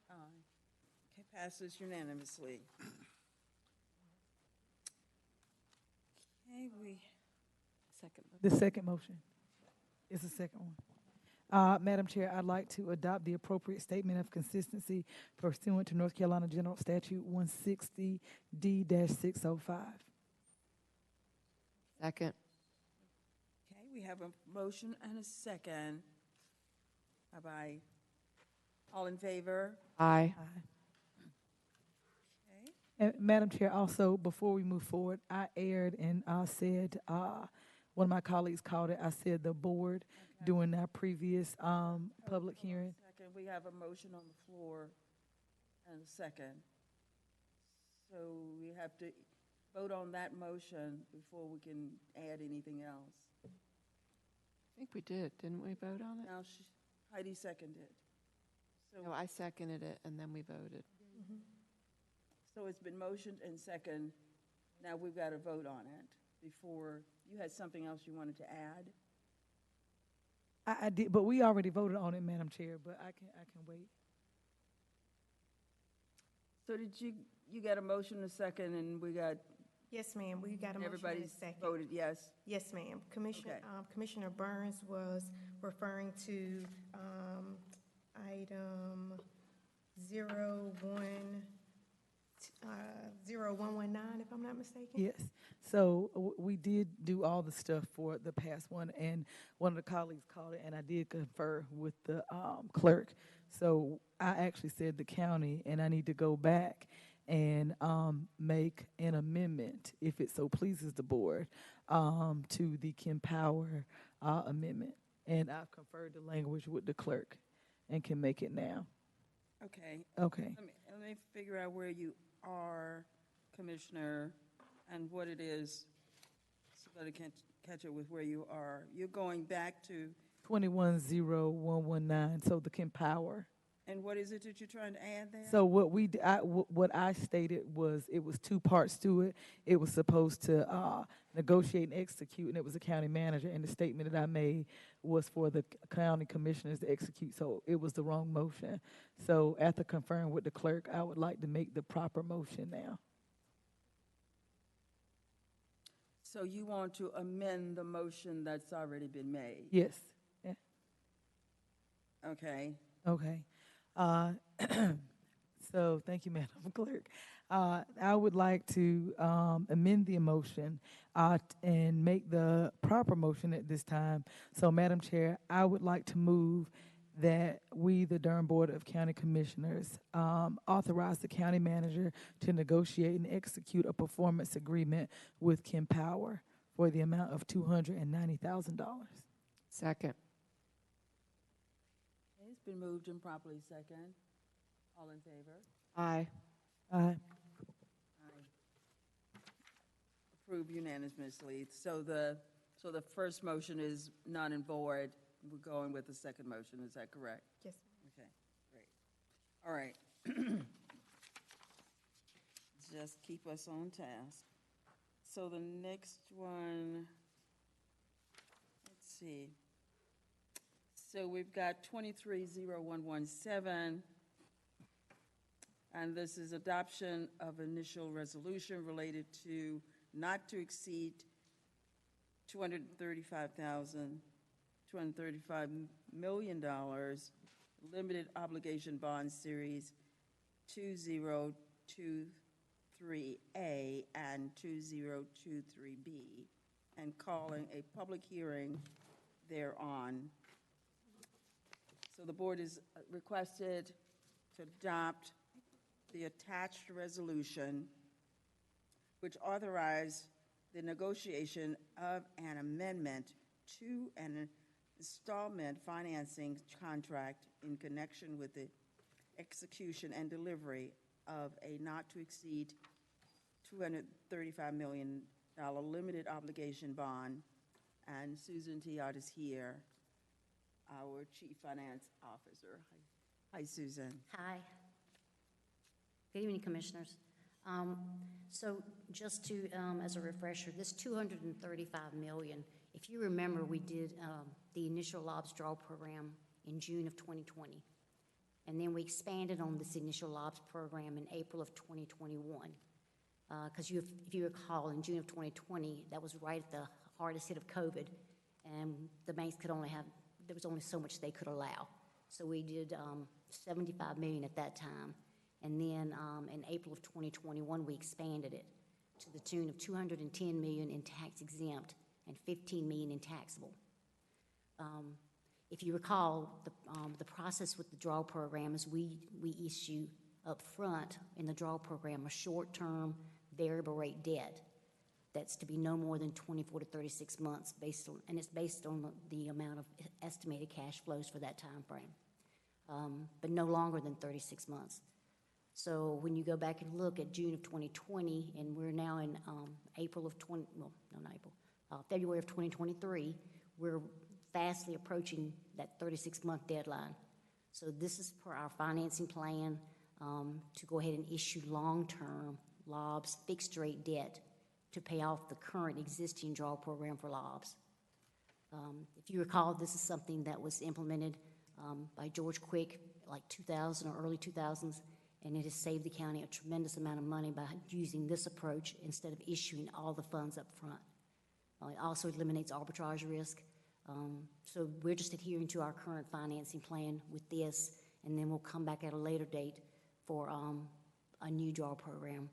S1: Aye. Okay, passes unanimously. Okay,
S7: The second motion is the second one. Madam Chair, I'd like to adopt the appropriate statement of consistency pursuant to North Carolina General Statute 160D-605.
S2: Second.
S1: Okay, we have a motion and a second. Bye-bye. All in favor?
S2: Aye.
S1: Okay.
S7: And Madam Chair, also, before we move forward, I erred and said, one of my colleagues called it, I said the board during our previous public hearing.
S1: Second, we have a motion on the floor and a second. So we have to vote on that motion before we can add anything else.
S2: I think we did, didn't we vote on it?
S1: Now, Heidi seconded. So,
S2: No, I seconded it, and then we voted.
S1: so it's been motioned and second. Now we've got to vote on it before, you had something else you wanted to add?
S7: I did, but we already voted on it, Madam Chair, but I can wait.
S1: So did you got a motion and a second, and we got,
S4: Yes, ma'am, we got a motion and a
S1: everybody's
S4: second.
S1: voted yes?
S4: Yes, ma'am.
S1: Okay.
S4: Commissioner Burns was referring to item 0119, if I'm not mistaken.
S7: Yes. So we did do all the stuff for the past one, and one of the colleagues called it, and I did confer with the clerk. So I actually said the county, and I need to go back and make an amendment, if it so pleases the board, to the Kim Power amendment. And I've conferred the language with the clerk and can make it now.
S1: Okay.
S7: Okay.
S1: Let me figure out where you are, Commissioner, and what it is, so that I can catch up with where you are. You're going back to,
S7: 210119, so the Kim Power.
S1: and what is it that you're trying to add there?
S7: So what I stated was, it was two parts to it. It was supposed to negotiate and execute, and it was a county manager, and the statement that I made was for the county commissioners to execute, so it was the wrong motion. So after conferring with the clerk, I would like to make the proper motion now.
S1: So you want to amend the motion that's already been made?
S7: Yes. Yeah.
S1: Okay.
S7: Okay. So thank you, Madam Clerk. I would like to amend the motion and make the proper motion at this time. So, Madam Chair, I would like to move that we, the Durham Board of County Commissioners, authorize the county manager to negotiate and execute a performance agreement with Kim Power for the amount of $290,000.
S2: Second.
S1: Okay, it's been moved and properly second. All in favor?
S2: Aye.
S7: Aye.
S1: Aye. Approved unanimously. So the first motion is not in void. We're going with the second motion. Is that correct?
S4: Yes.
S1: Okay, great. All right. Just keep us on task. So the next one, let's see. So we've got 230117, and this is adoption of initial resolution related to not to exceed $235 million limited obligation bond series 2023
S15: 2023A and 2023B, and calling a public hearing thereon.
S14: So the board is requested to adopt the attached resolution which authorized the negotiation of an amendment to an installment financing contract in connection with the execution and delivery of a not-to-exceed $235 million limited obligation bond. And Susan Tiot is here, our Chief Finance Officer. Hi, Susan.
S11: Hi. Good evening, Commissioners. So just to, as a refresher, this $235 million, if you remember, we did the initial lobs draw program in June of 2020. And then we expanded on this initial lobs program in April of 2021. Because if you recall, in June of 2020, that was right at the hardest hit of COVID, and the banks could only have, there was only so much they could allow. So we did $75 million at that time. And then in April of 2021, we expanded it to the tune of $210 million in tax exempt and $15 million in taxable. If you recall, the process with the draw program is we issue up front in the draw program a short-term variable rate debt that's to be no more than 24 to 36 months, and it's based on the amount of estimated cash flows for that time frame, but no longer than 36 months. So when you go back and look at June of 2020, and we're now in February of 2023, we're fastly approaching that 36-month deadline. So this is per our financing plan to go ahead and issue long-term LOBS fixed-rate debt to pay off the current existing draw program for LOBS. If you recall, this is something that was implemented by George Quick like 2000 or early 2000s, and it has saved the county a tremendous amount of money by using this approach instead of issuing all the funds up front. It also eliminates arbitrage risk. So we're just adhering to our current financing plan with this, and then we'll come back at a later date for a new draw program.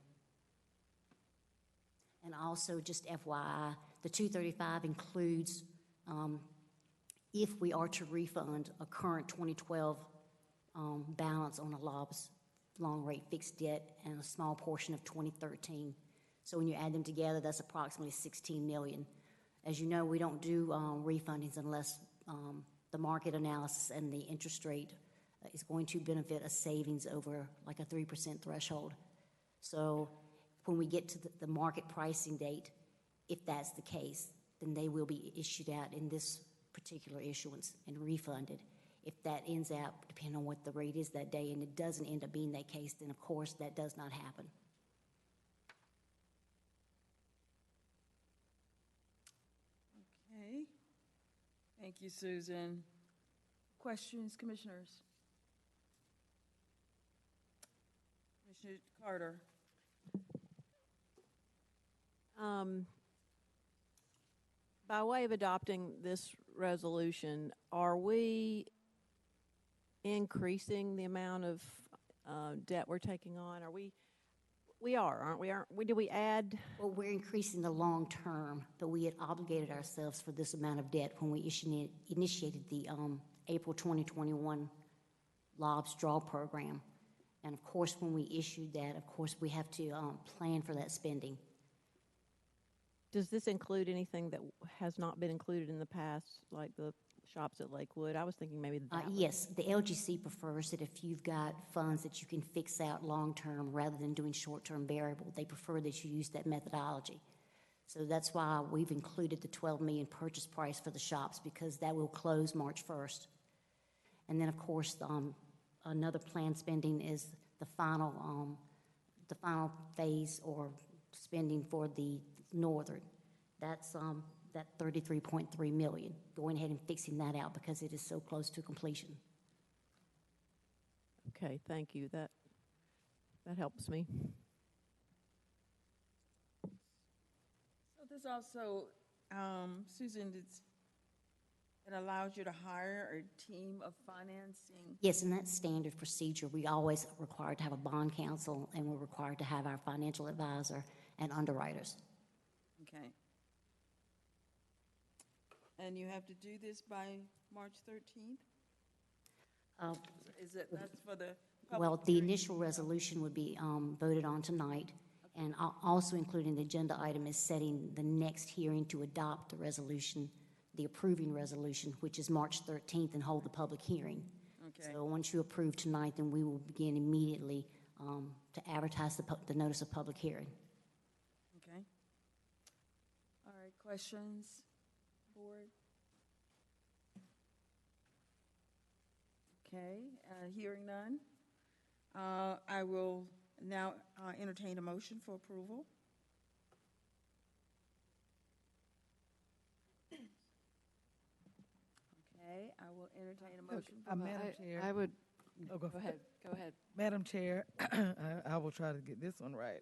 S11: And also, just FYI, the 235 includes if we are to refund a current 2012 balance on a LOBS long rate fixed debt and a small portion of 2013. So when you add them together, that's approximately $16 million. As you know, we don't do refundings unless the market analysis and the interest rate is going to benefit a savings over like a 3% threshold. So when we get to the market pricing date, if that's the case, then they will be issued out in this particular issuance and refunded. If that ends up, depending on what the rate is that day, and it doesn't end up being that case, then of course that does not happen.
S1: Okay. Thank you, Susan. Questions, Commissioners? Commissioner Carter.
S8: By way of adopting this resolution, are we increasing the amount of debt we're taking on? We are, aren't we? Do we add?
S11: Well, we're increasing the long term, but we had obligated ourselves for this amount of debt when we initiated the April 2021 LOBS draw program. And of course, when we issued that, of course, we have to plan for that spending.
S8: Does this include anything that has not been included in the past, like the shops at Lakewood? I was thinking maybe that.
S11: Yes, the LGC prefers that if you've got funds that you can fix out long-term rather than doing short-term variable, they prefer that you use that methodology. So that's why we've included the $12 million purchase price for the shops, because that will close March 1st. And then, of course, another planned spending is the final phase or spending for the northern. That's that $33.3 million, going ahead and fixing that out because it is so close to completion.
S8: Okay, thank you. That helps me.
S1: So there's also, Susan,
S14: It allows you to hire a team of financing.
S11: Yes, and that's standard procedure. We always are required to have a bond counsel, and we're required to have our financial advisor and underwriters.
S14: Okay. And you have to do this by March 13th? Is it, that's for the public
S11: Well, the
S14: hearing?
S11: initial resolution would be voted on tonight, and also included in the agenda item is setting the next hearing to adopt the resolution, the approving resolution, which is March 13th, and hold the public hearing.
S14: Okay.
S11: So once you approve tonight, then we will begin immediately to advertise the notice of public hearing.
S14: Okay. All right, questions, board? Okay, hearing none. I will now entertain a motion for approval. Okay, I will entertain a motion.
S7: Madam Chair.
S2: I would,
S7: Oh,
S2: go ahead, go ahead.
S7: Madam Chair, I will try to get this one right.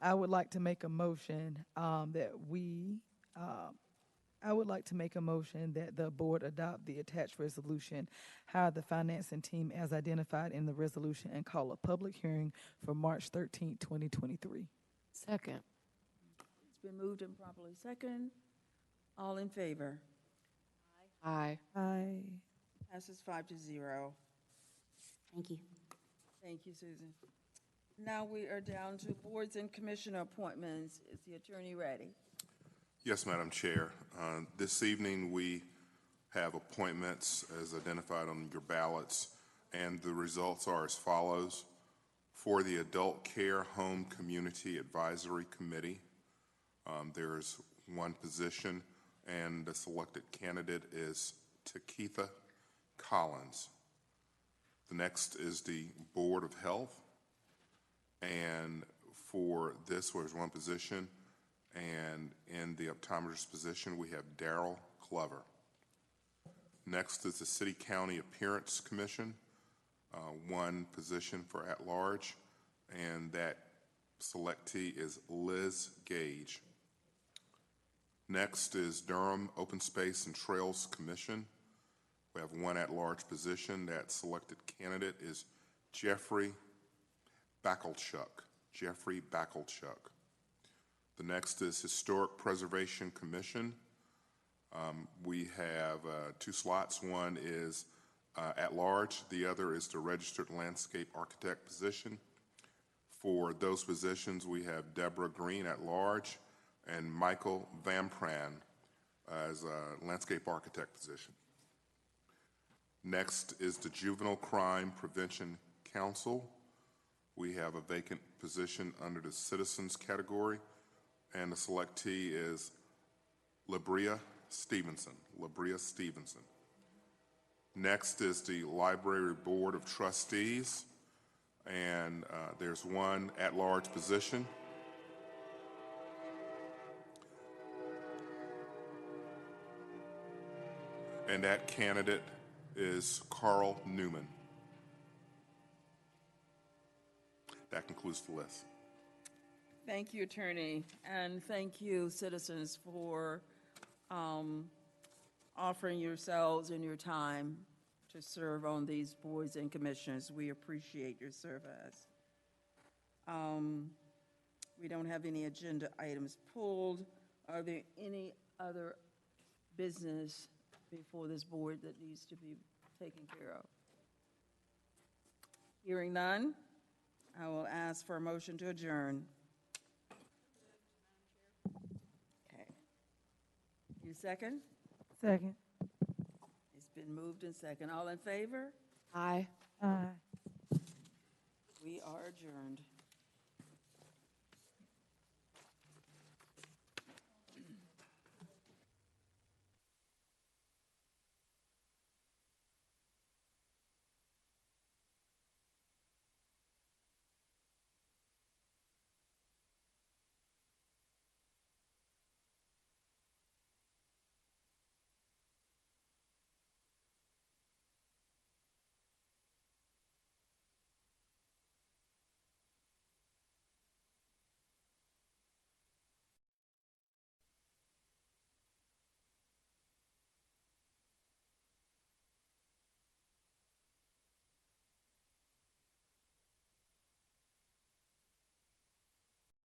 S7: I would like to make a motion that the board adopt the attached resolution, hire the financing team as identified in the resolution, and call a public hearing for March 13th, 2023.
S2: Second.
S14: It's been moved and properly second. All in favor?
S2: Aye.
S7: Aye.
S14: Passes 5-0.
S11: Thank you.
S14: Thank you, Susan. Now we are down to boards and commissioner appointments. Is the attorney ready?
S3: Yes, Madam Chair. This evening, we have appointments as identified on your ballots, and the results are as follows. For the Adult Care Home Community Advisory Committee, there's one position, and the selected candidate is Takitha Collins. The next is the Board of Health, and for this, there's one position, and in the optometrist position, we have Darrell Clover. Next is the City County Appearance Commission, one position for at-large, and that selectee is Liz Gage. Next is Durham Open Space and Trails Commission. We have one at-large position. That selected candidate is Jeffrey Backelchuk. Jeffrey Backelchuk. The next is Historic Preservation Commission. We have two slots. One is at-large. The other is the Registered Landscape Architect position. For those positions, we have Deborah Green at-large and Michael Van Pran as a Landscape Architect position. Next is the Juvenile Crime Prevention Council. We have a vacant position under the Citizens category, and the selectee is Labria Stevenson. Labria Stevenson. Next is the Library Board of Trustees, and there's one at-large position. And that candidate is Carl Newman. That concludes the list.
S14: Thank you, attorney, and thank you, citizens, for offering yourselves and your time to serve on these boards and commissions. We appreciate your service. We don't have any agenda items pulled. Are there any other business before this board that needs to be taken care of? Hearing none, I will ask for a motion to adjourn. Okay. You second?
S7: Second.
S14: It's been moved and second. All in favor?
S2: Aye.
S7: Aye.
S14: We are adjourned.